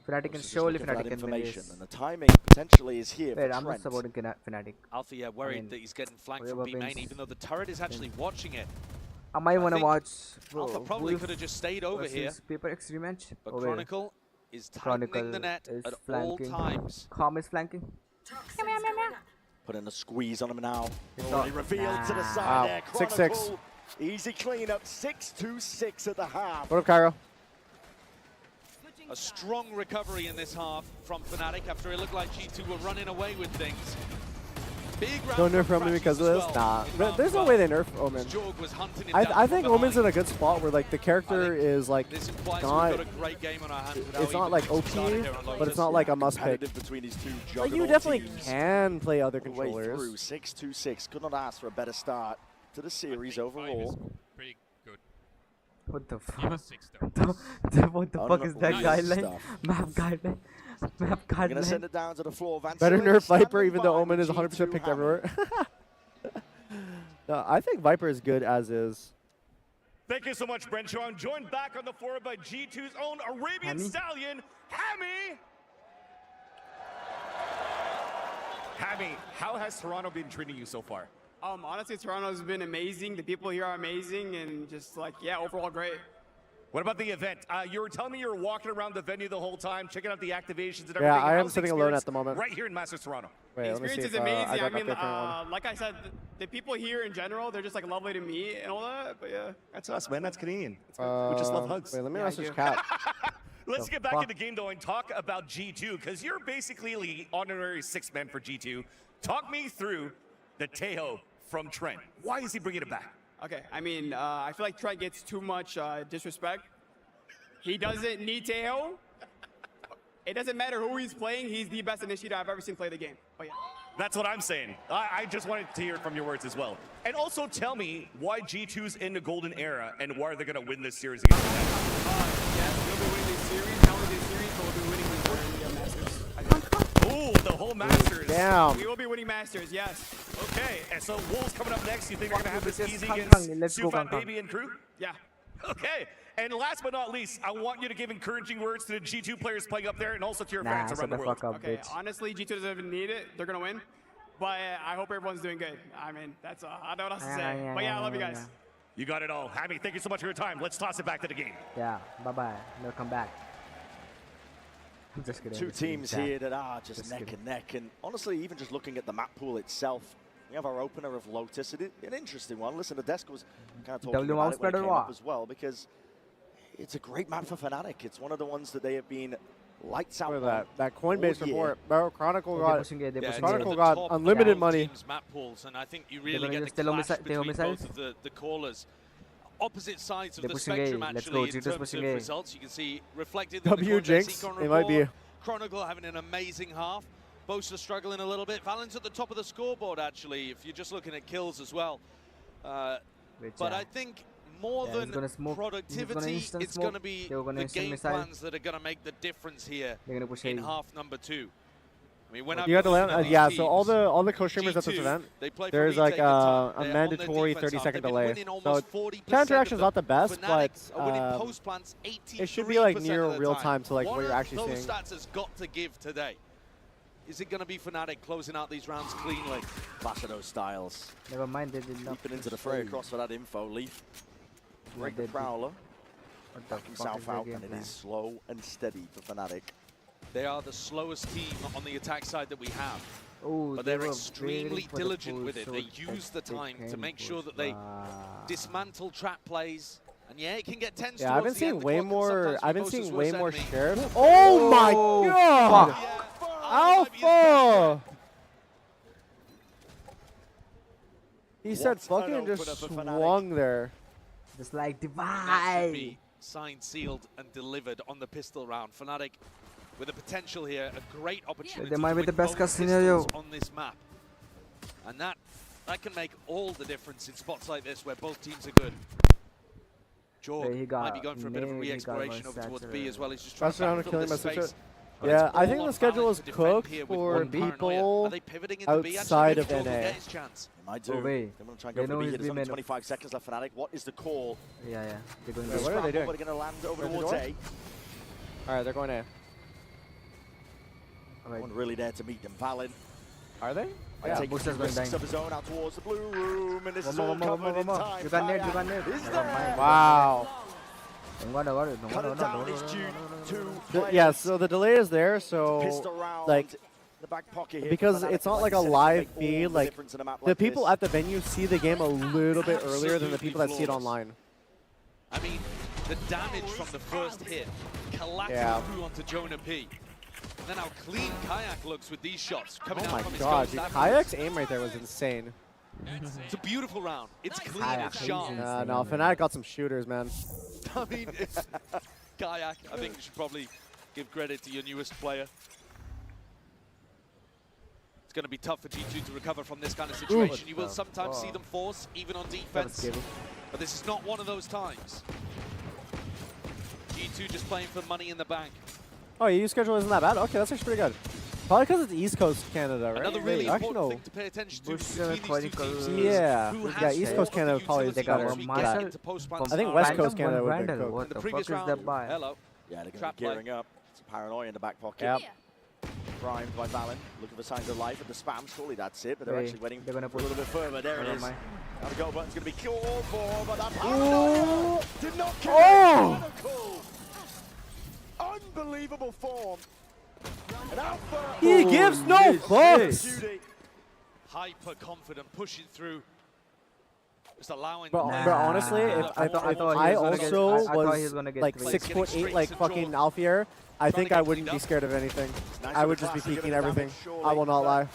Fnatic can Just surely looking for that Fnatic can win information, this. and the timing potentially is here Wait, for I'm not Trent. supporting Fnatic. Alpha, yeah, worried I mean, that he's getting flanked from whoever B main, wins. even though the turret is actually watching it. I might want to think watch. Alpha probably could have just stayed over here. PRX rematch. But Oh, wait. Chronicle is tightening the net is at flanking. all times. Calm is flanking. Putting a squeeze on him now. It's Already not- revealed to the Nah. side Wow. there. 6-6. Chronicle, easy cleanup. 6-2-6 at the half. What up, Cairo? A strong recovery in this half from Fnatic after it looked like G2 were running away with things. Big round Don't nerf from Omen Crashes because of as this? well Nah. in round There's no 12. way they nerf Omen. Jorg was hunting him I down think from Omen's behind. in a good spot where like the character is like This implies not. we've got a great game on our hands with how It's not even like things OP, started here on but it's Lotus. not like a must pick. Competitive between these two Like juggernaut you definitely teams. can play other All the way controllers. through 6-2-6. Could not ask for a better start to the series overall. Pretty good. What the fuck? Give us 6 What the Oh, fuck no, is that nice guideline? stuff. Map guideline. Map I'm gonna send guideline. it down to the floor. Van Better Silly nerf Viper standing even though by Omen with is 100% G2 picked hammer. everywhere. No, I think Viper is good as is. Thank you so much, Brencho. I'm joined back on the floor by G2's own Arabian Hammy? Stallion, Hammy. Hammy, how has Toronto been treating you so far? Honestly, Toronto's been amazing. The people here are amazing, and just like, yeah, overall great. What about the event? You were telling me you were walking around the venue the whole time, checking out the activations and everything. Yeah, I am How's the sitting alone experience at the moment. Right here in Masters Toronto. Wait, The let me see experience is if, amazing. I got I mean, an update for anyone. like I said, the people here in general, they're just like lovely to meet and all that. But yeah, That's us, man. That's Canadian. We just love hugs. Wait, let me Yeah, I message do. Cat. Let's The get back fuck? in the game, though, and talk about G2, because you're basically the honorary sixth man for G2. Talk me through the Tejo from Trent. Why is he bringing it back? okay. I mean, I feel like Trent gets too much disrespect. He doesn't need Tejo. It doesn't matter who he's playing. He's the best initiator I've ever seen play the game. Oh yeah. That's what I'm saying. I just wanted to hear it from your words as well. And also tell me why G2's in the golden era and why are they going to win this series against the Nets? Yes, we'll be winning this series. Not only this series, but we'll be winning the Masters. Ooh, the whole Masters. Damn. We will be winning Masters, yes. Okay, and so WOL's coming up next. You think they're going to have this easy Kang against Kang. Let's go, Kang Kang. siufatbb and crew? Yeah. Okay, and last but not least, I want you to give encouraging words to the G2 players playing up there and also to your fans Nah, around shut the the world. fuck up, Okay, bitch. honestly, G2 doesn't even need it. They're going to win. But I hope everyone's doing good. I mean, that's I don't know what else to say. But yeah, I love you guys. You got it all. Hammy, thank you so much for your time. Let's toss it back to the game. Yeah, bye-bye. They'll come back. I'm just kidding. Two teams here that are just neck and neck. And honestly, even just looking at the map pool itself, we have our opener of Lotus. An interesting one. Listen, the desk was kind of talking about it when it came up as well, because it's a great map for Fnatic. It's one of the ones that they have been lights out. Look at that Coinbase report. Chronicle got got unlimited money. Map pools, and I think you really get the clash between both of the callers. Opposite sides of the spectrum, actually, in terms of results. You can see reflected in the Jinx, it might be. Chronicle having an amazing half. Boster struggling a little bit. Valorant at the top of the scoreboard, actually, if you're just looking at kills as well. But I think more than productivity, it's going to be the game plans that are going to make the difference here in half number 2. I mean, when you got to land, yeah. So all the co-streamers at this event, there's like a mandatory 30-second delay. So interaction is not the best, but it should be like near real time to like what you're actually seeing. Strats has got to give today. Is it going to be Fnatic closing out these rounds cleanly? Clash of those styles. Never mind, they did not. Leaping into the fray across for that info. Leaf. Break the Prowler. Backing South out, and it is slow and steady for Fnatic. They are the slowest team on the attack side that we have. Oh, but they're extremely diligent with it. They use the time to make sure that they dismantle trap plays. And yeah, it can get tense. Yeah, I've been seeing way more. I've been seeing way more shares. Oh my god! Alpha! He said fucking and just swung there. Just like divide. Be signed, sealed, and delivered on the pistol round. Fnatic with the potential here, a great opportunity. They might be the best case scenario on this map, and that can make all the difference in spots like this where both teams are good. Jorg might be going for a bit of a re-exploration over towards B as well. He's just trying to fill this space. Yeah, I think the schedule is cooked for people outside of NA. They might do. They're going to try and go for B here. There's only 25 seconds left. Fnatic. What is the call? Yeah. They're going what are they doing? They're going to land over towards A. Alright, they're going A. No one really there to meet them. Valid. Are they? Yeah, Boster's going down. Of his own out towards the blue room, and this is all covered in time. You got net. Wow. Down is due yeah, so the delay is there, so like the back pocket here because it's not like a live feed, like the people at the venue see the game a little bit earlier than the people that see it online. I mean, the damage from the first hit collapsing through onto Jonah P. And then how clean Kayak looks with these shots coming out from his god, dude, Kayak's aim right there was insane. It's a beautiful round. It's clean, it's sharp. No, Fnatic got some shooters, man. I mean, Kayak, I think you should probably give credit to your newest player. It's going to be tough for G2 to recover from this kind of situation. You will sometimes see them force, even on defense. But this is not one of those times. G2 just playing for money in the bank. Oh, your schedule isn't that bad? Okay, that's actually pretty good. Probably because it's East Coast Canada, right? Another really important thing to pay attention to between these two teams. Yeah, East Coast Canada probably they got it. I think West Coast Canada would be cooked. What the fuck is that by? Hello. Yeah, they're going to be gearing up. It's a paranoia in the back pocket. Primed by Valen, looking for signs of life at the spam. Surely that's it, but they're actually waiting a little bit further. There it is. Now the go button's going to be called for, but that paranoia did not kill. Unbelievable form. He gives no fucks. Hyper confident, pushing through. Just allowing. But honestly, if I also was like 6'8", like fucking Alfier, I think I wouldn't be scared of anything. I would just be peeking everything. I will not lie.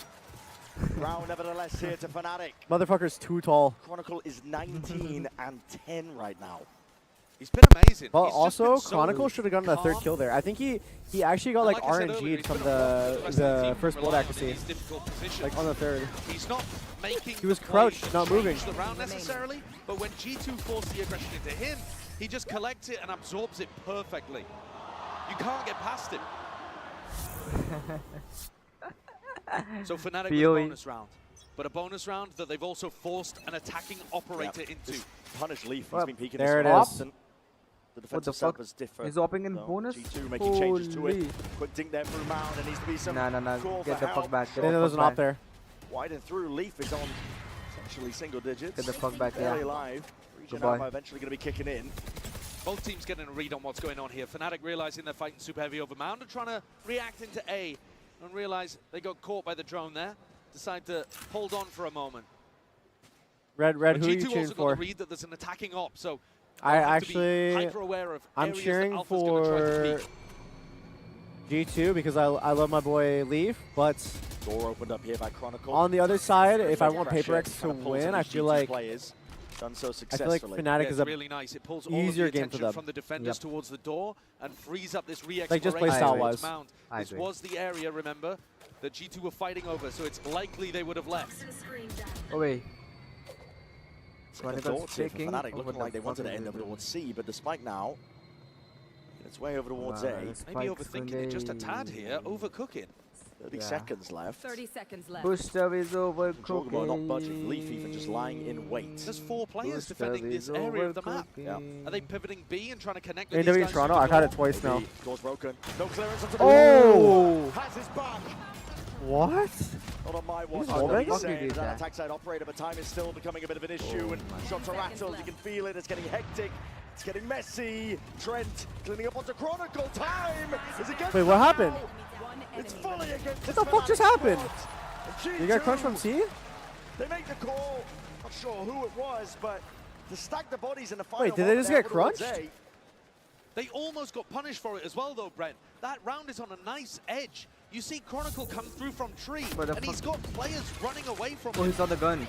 Round nevertheless here to Fnatic. Motherfucker's too tall. Chronicle is 19 and 10 right now. He's been amazing. But also, Chronicle should have gotten a third kill there. I think he actually got like RNG'd from the first bullet accuracy, like on the third. He's not making. He was crouched, not moving. The round necessarily, but when G2 forced the aggression into him, he just collects it and absorbs it perfectly. You can't get past him. So Fnatic with a bonus round. But a bonus round that they've also forced an attacking operator into. Punish Leaf, he's been peeking there this it is. The defensive setup is different. He's opening in bonus? G2 making changes to it. Quick dink there through Mound. There needs to be some call Get the fuck back. There's an op there. Wide and through. Leaf is on essentially single digits. Get the fuck back, Barely alive. Gen armor eventually going to be kicking in. Both teams getting a read on what's going on here. Fnatic realizing they're fighting super heavy over Mound and trying to react into A and realize they got caught by the drone there. Decide to hold on for a moment. Red, who are you G2 cheering also for? got the read that there's an attacking op, so I'm areas cheering that Alpha's gonna try to for peek. G2 because I love my boy Leaf, but door opened up here by Chronicle. On the other side, if I want Pressure PRX to kind of pulls win, in I these feel G2 like players. Done so I successfully. feel like Fnatic is a really nice. It pulls all easier of the game for attention them. from the defenders towards the door and frees up this re-exploration. Like just play style wise. This was the area, remember, that G2 were fighting over, so it's likely they would have left. Oh wait. Second thoughts here for Fnatic, looking like they wanted to end over towards C, but the spike now, it's way over towards A. Maybe overthinking it just a tad here, overcooking. 30 seconds left. 30 seconds left. Buster is overcooking. Jorgo not budging. Leaf even just lying in wait. There's 4 players defending this area of the map. Are they pivoting B and trying to connect with AW these guys? Toronto, I've had it twice now. Door's broken. No clearance onto Oh! Has his back. What? Not on my watch. That attack side operator, but time is still becoming a bit of an issue. And shots are rattled. You can feel it. It's getting hectic. It's getting messy. Trent cleaning up onto Chronicle. Time is against. Wait, what happened? It's fully against. What the fuck just happened? You got crunch from C? They make the call. Not sure who it was, but to stack the bodies in the final. Wait, did they just get crunched? They almost got punished for it as well, though, Brent. That round is on a nice edge. You see Chronicle come through from tree, and he's got players running away from him. Oh, he's on the gun.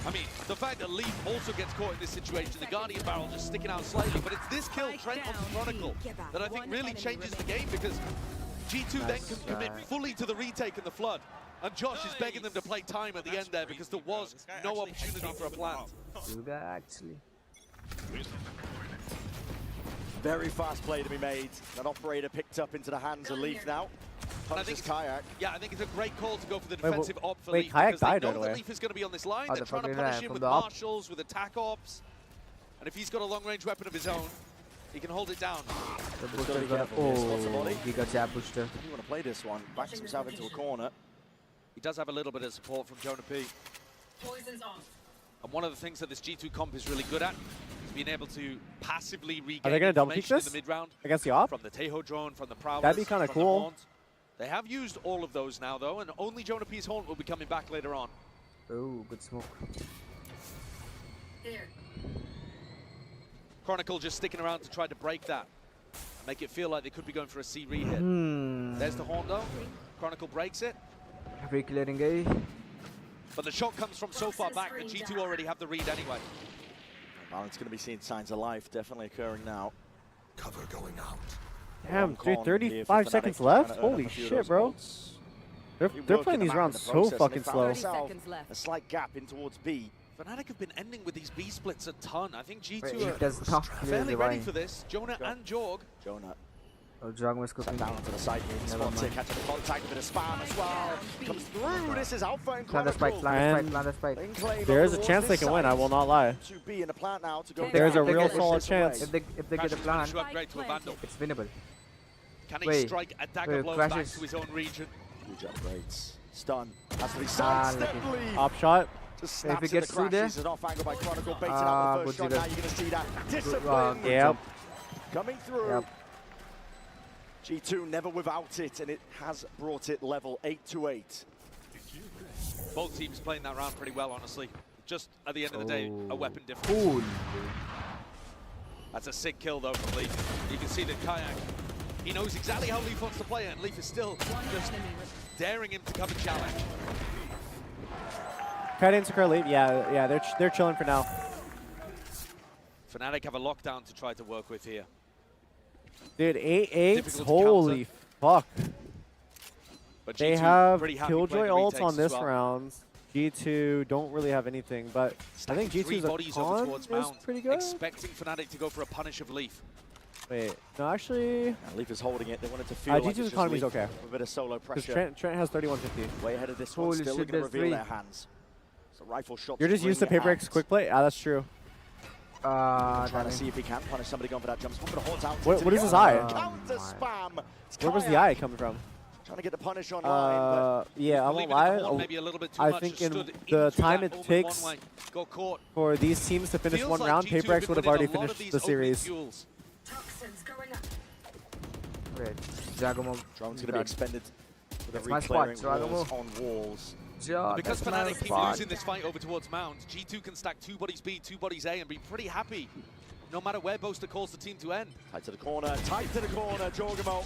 I mean, the fact that Leaf also gets caught in this situation, the Guardian barrel just sticking out slightly, but it's this kill, Trent onto Chronicle, that I think really changes the game, because G2 then can commit fully to the retake in the flood. And Josh is begging them to play time at the end there because there was no opportunity for a plant. Actually. Very fast play to be made. That operator picked up into the hands of Leaf now. And I think Kayak. Yeah, I think it's a great call to go for the defensive op for Wait, Leaf Kayak because they died know right away. that Leaf is going to be on this line. Oh, They're trying to punish him with marshals, with attack ops. And if he's got a long-range weapon of his own, he can hold it down. The Buster got he got jab Buster. You want to play this one, backs himself into a corner. He does have a little bit of support from Jonah P. And one of the things that this G2 comp is really good at is being able to passively regain Are they gonna double peek information this in the mid-round. against the op? From the Teho drone, from the Prowlers, That'd be kind of from the cool. Haunt. They have used all of those now, though, and only Jonah P's Haunt will be coming back later on. Oh, good smoke. Chronicle just sticking around to try to break that. Make it feel like they could be going for a C re-hit. There's the Haunt, though. Chronicle breaks it. Reclearing A. But the shot comes from so far back that G2 already have the read anyway. Valorant's going to be seeing signs of life definitely occurring now. Cover going out. Damn, dude, 35 seconds left? Holy shit, bro. They're playing these rounds so fucking slow. A slight gap in towards B. Fnatic have been ending with these B splits a ton. I think G2 Wait, does not are clear fairly the ready line. for this. Jonah and Jorg. Jonah. Oh, Jog was cooking. Down to the side here. Spots it, catching the contact, a bit of spam as well. Comes through. This is Alpha and Plant the spike, plant the spike, plant the spike. There is a chance they can win, I will not lie. To be in the plant now to go. There's a real solid chance. If they get a plant, Upgrade to a Vandal. it's winnable. Can he Wait, strike a dagger blow back to his own region? Huge upgrades. Stun. Has to be sidestepped. Leaf. Op shot. Just If he snaps gets in through the there. crashes. An off angle by Chronicle, baiting out the first shot. good Now you're going to see that discipline Yep. coming through. Yep. G2 never without it, and it has brought it level 8-8. Both teams playing that round pretty well, honestly. Just at the end of the day, a weapon difference. Cool. That's a sick kill, though, from Leaf. You can see that Kayak, he knows exactly how Leaf wants to play it, and Leaf is still just daring him to come and challenge. Cut into Curly. Yeah, they're chilling for now. Fnatic have a lockdown to try to work with here. Dude, 8-8. Difficult to Holy fuck. But They G2 have pretty happy Killjoy playing the ults retakes on as this well. round. G2 don't really have anything, but I think Three G2's bodies over con towards is Mound, pretty good. expecting Fnatic to go for a punish of Leaf. Wait, no, actually, And Leaf is holding it. They wanted to feel like G2's it's just economy is Leaf okay. with a bit of solo Because pressure. Trent has 3150. Way ahead of this one. Holy Still shit, going to there's reveal three. their hands. So rifle shots. You're just used to ring PRX out. quick play? Ah, that's true. Trying to see if he can punish somebody going for that jump. But Haunt's out What into is the his eye. eye? Counter spam. It's Where was the Kayak. eye coming from? Trying to get the punish online. Yeah, I won't lie. I think in the time it takes for these teams to finish one round, PRX would have already finished the series. Wait, Jagomo. Drone's going to be expended with a my spot, reclearing walls on walls. Because Fnatic keep losing this fight over towards Mound, G2 can stack 2 bodies B, 2 bodies A and be pretty happy no matter where boster calls the team to end. Tight to the corner, Jorgamo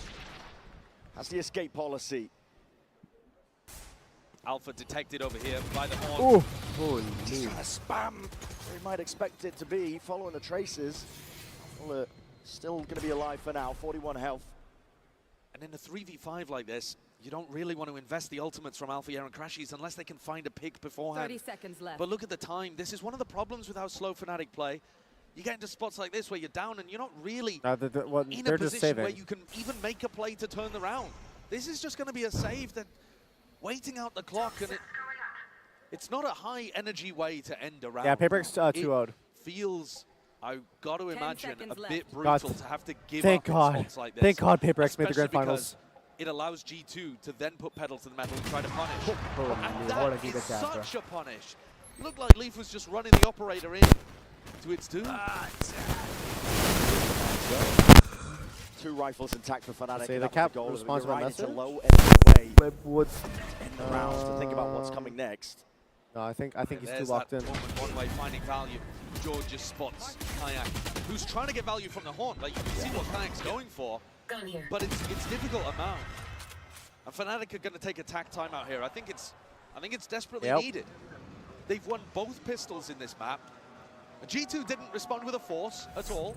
has the escape policy. Alpha detected over here by the horn. Ooh. Holy just trying to spam where he might expect it to be, following the traces. Well, still going to be alive for now, 41 health. And in a 3v5 like this, you don't really want to invest the ultimates from Alpha Air and Crashies unless they can find a pick beforehand. 30 seconds left. But look at the time. This is one of the problems with how slow Fnatic play. You get into spots like this where you're down and you're not really in a position where you can even make a play to turn the round. This is just going to be a save that waiting out the clock, and it's not a high energy way to end a round. Yeah, PRX 2-0'd. Feels, I've got to imagine, a bit brutal God. to have to give Thank up God. in spots like this. Thank God PRX made the especially grand finals. It allows G2 to then put pedal to the metal and try to punish. Holy And what a that is giga chat, bro. such a punish. Looked like Leaf was just running the operator in to its doom. 2 rifles intact for Fnatic. Say the cap responds to my right message. into low energy way. End the rounds to think about what's coming next. No, I think he's too There's locked that in. moment, one way finding value. George just spots Kayak, who's trying to get value from the horn. Like, you can see what Kayak's going for, but it's difficult amount. And Fnatic are going to take a tack timeout here. I think it's desperately needed. They've won both pistols in this map. G2 didn't respond with a force at all,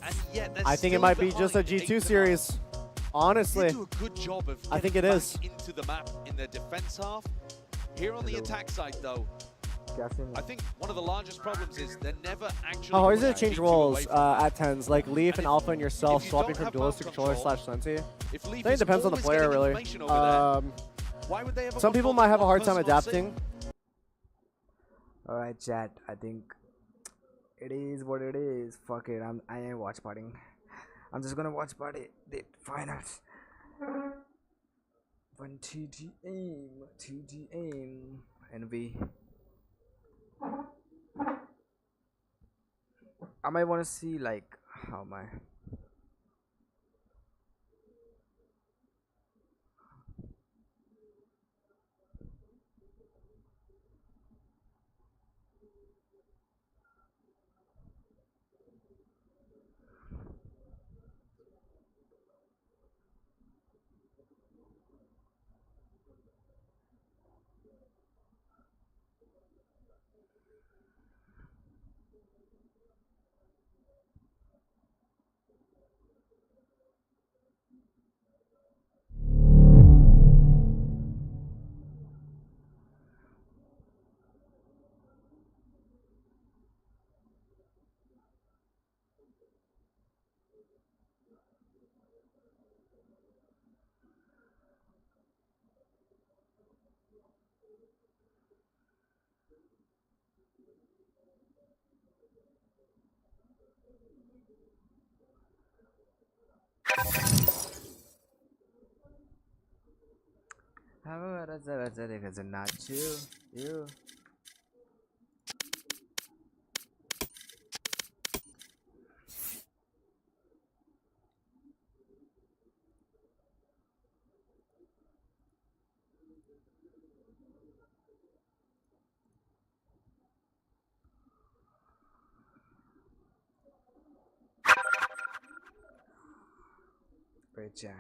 and yet I think it might be just a G2 series. Honestly, they do a good job of I think it getting is. back into the map in their defense half. Here on the attack side, though, I think one of the largest problems is they're never actually. how hard is it to pushing change G2 roles away from at 10s? Like Leaf and Alpha and yourself swapping from duelist to controller / Sensi? I think it depends on the player, really. Why would they ever Some people might have a hard time adapting. Alright, chat. I think it is what it is. Fuck it. I ain't watch partying. I'm just gonna watch party the finals. 1 TG aim, and I might want to see like how my because I'm not you. Great chat.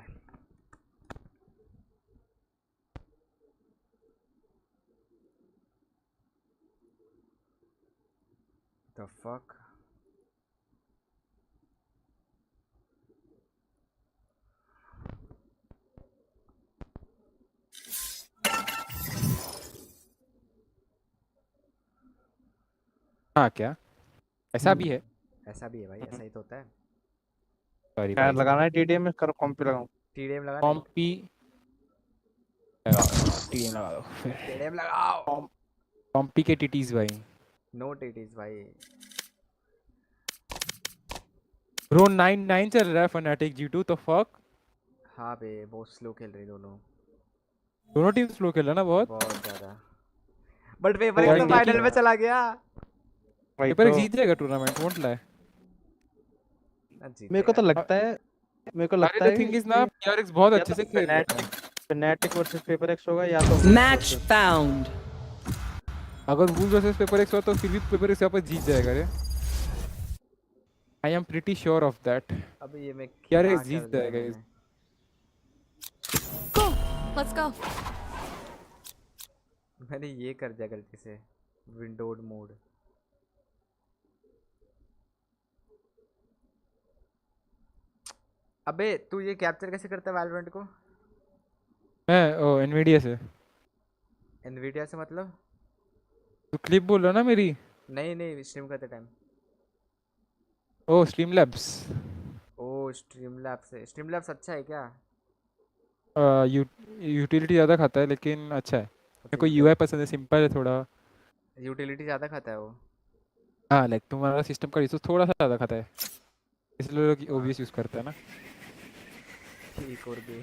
The fuck? हाँ क्या ऐसा भी है ऐसा भी है भाई, ऐसा ही तो होता है। सॉरी क्या लगाना है टीडीएम में कर कॉम्पी लगाऊं टीडीएम लगा कॉम्पी टीडीएम लगा दो फिर टीडीएम लगाओ कॉम्पी के टीटीज भाई नो टीटीज भाई ब्रो 9-9 चल रहा है फनाटिक G2 तो फक हाँ बे बहुत स्लो खेल रही दोनों टीम स्लो खेल रहा ना बहुत ज्यादा। बट पेपर एक तो फाइनल में चला गया। पेपर जीत जाएगा टूर्नामेंट वोंट लाई। मेरे को तो लगता है थिंग इज ना PRX बहुत अच्छे से खेल रहा है। फैनेटिक वर्सेस पेपर एक्स होगा या तो मैच फाउंड। अगर वुल्स वर्सेस पेपर एक्स हो तो फिर भी पेपर एक्स वापस जीत जाएगा रे। I am pretty sure of that. अब ये मैं PRX जीत जाएगा। Go, let's go. मैंने ये कर दिया गलती से विंडोड मोड। अबे तू ये कैप्चर कैसे करता है वैलोरेंट को? मैं एनवीडिया से। एनवीडिया से मतलब? तू क्लिप बोल रहा ना मेरी? नहीं स्ट्रीम करते time. Oh Streamlabs. Oh Streamlabs से। स्ट्रीम लैब्स अच्छा है क्या? यूटिलिटी ज़्यादा खाता है लेकिन अच्छा है। मेरे को UI पसंद है, सिंपल है थोड़ा। यूटिलिटी ज़्यादा खाता है वो? हाँ लाइक तुम्हारा सिस्टम का रिसोर्स थोड़ा सा ज़्यादा खाता है, इसलिए लोग OBS यूज़ करते हैं ना। ठीक और भी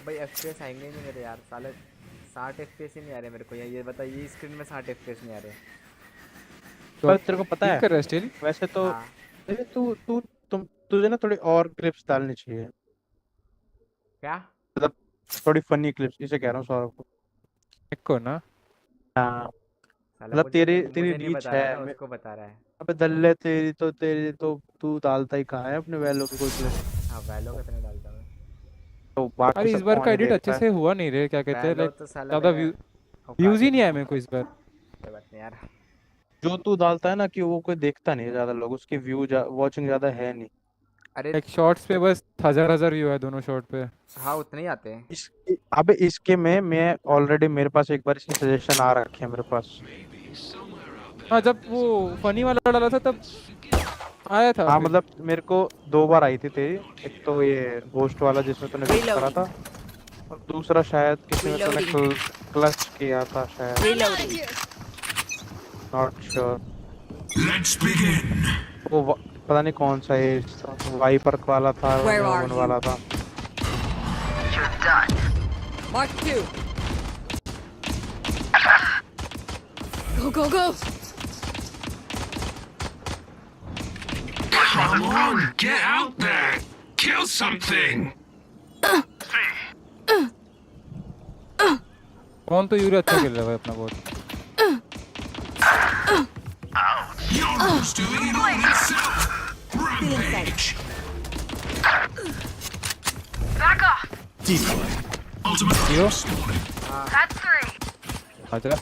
भाई FPS आएंगे नहीं मेरे यार साले। 60 FPS ही नहीं आ रहे मेरे को। ये बता ये स्क्रीन में 60 FPS नहीं आ रहे। पर तेरे को पता है कर रहा स्टिल वैसे तो तुझे ना थोड़ी और क्लिप्स डालनी चाहिए। क्या? मतलब थोड़ी फनी क्लिप्स इसे कह रहा हूँ सौरभ को। को ना हाँ मतलब तेरी रीच है। उसको बता रहा है। अबे दल्ले तेरी तो तू डालता ही कहाँ है अपने वैलो की कोई क्लिप। हाँ वैलो का तो नहीं डालता मैं। तो बाकी अरे इस बार का एडिट अच्छे से हुआ नहीं रे, क्या कहते हैं लाइक ज़्यादा व्यूज ही नहीं आए मेरे को इस बार। कोई बात नहीं यार। जो तू डालता है ना कि वो कोई देखता नहीं ज्यादा लोग, उसकी व्यू वॉचिंग ज्यादा है नहीं। अरे एक शॉर्ट्स पे बस 1000 व्यू है दोनों शॉर्ट पे। हाँ उतने ही आते हैं। अबे इसके में मैं ऑलरेडी मेरे पास एक बार इसकी सजेशन आ रखे हैं मेरे पास। हाँ जब वो फनी वाला डाला था तब आया था। हाँ मतलब मेरे को 2 बार आई थी तेरी। एक तो ये होस्ट वाला जिसमें तूने क्लिक करा था और दूसरा शायद किसी में तूने क्लच किया था शायद। Not sure. Let's begin. वो पता नहीं कौन सा है, वाइपर वाला था वाला था। You're done. Mark 2. Go. Come on, get out there. Kill something. कौन तो यूरी अच्छा खेल रहा है अपना बहुत। You're just doing it all yourself. Rampage. Back off. Decoy. Ultimate respawning. That's 3. अच्छा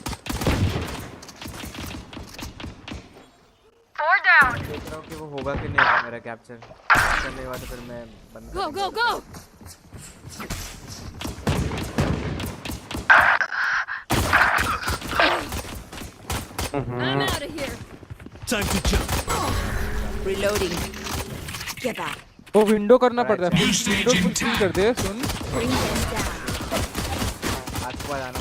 4 down. देख रहा हूँ कि वो होगा कि नहीं होगा मेरा कैप्चर। करने के बाद फिर मैं बंद कर दूंगा। Go. I'm out of here. Time to jump. Reloading. Get back. वो विंडो करना पड़ता है। विंडो फुल स्क्रीन कर दे सुन। Bring them down. आज को आना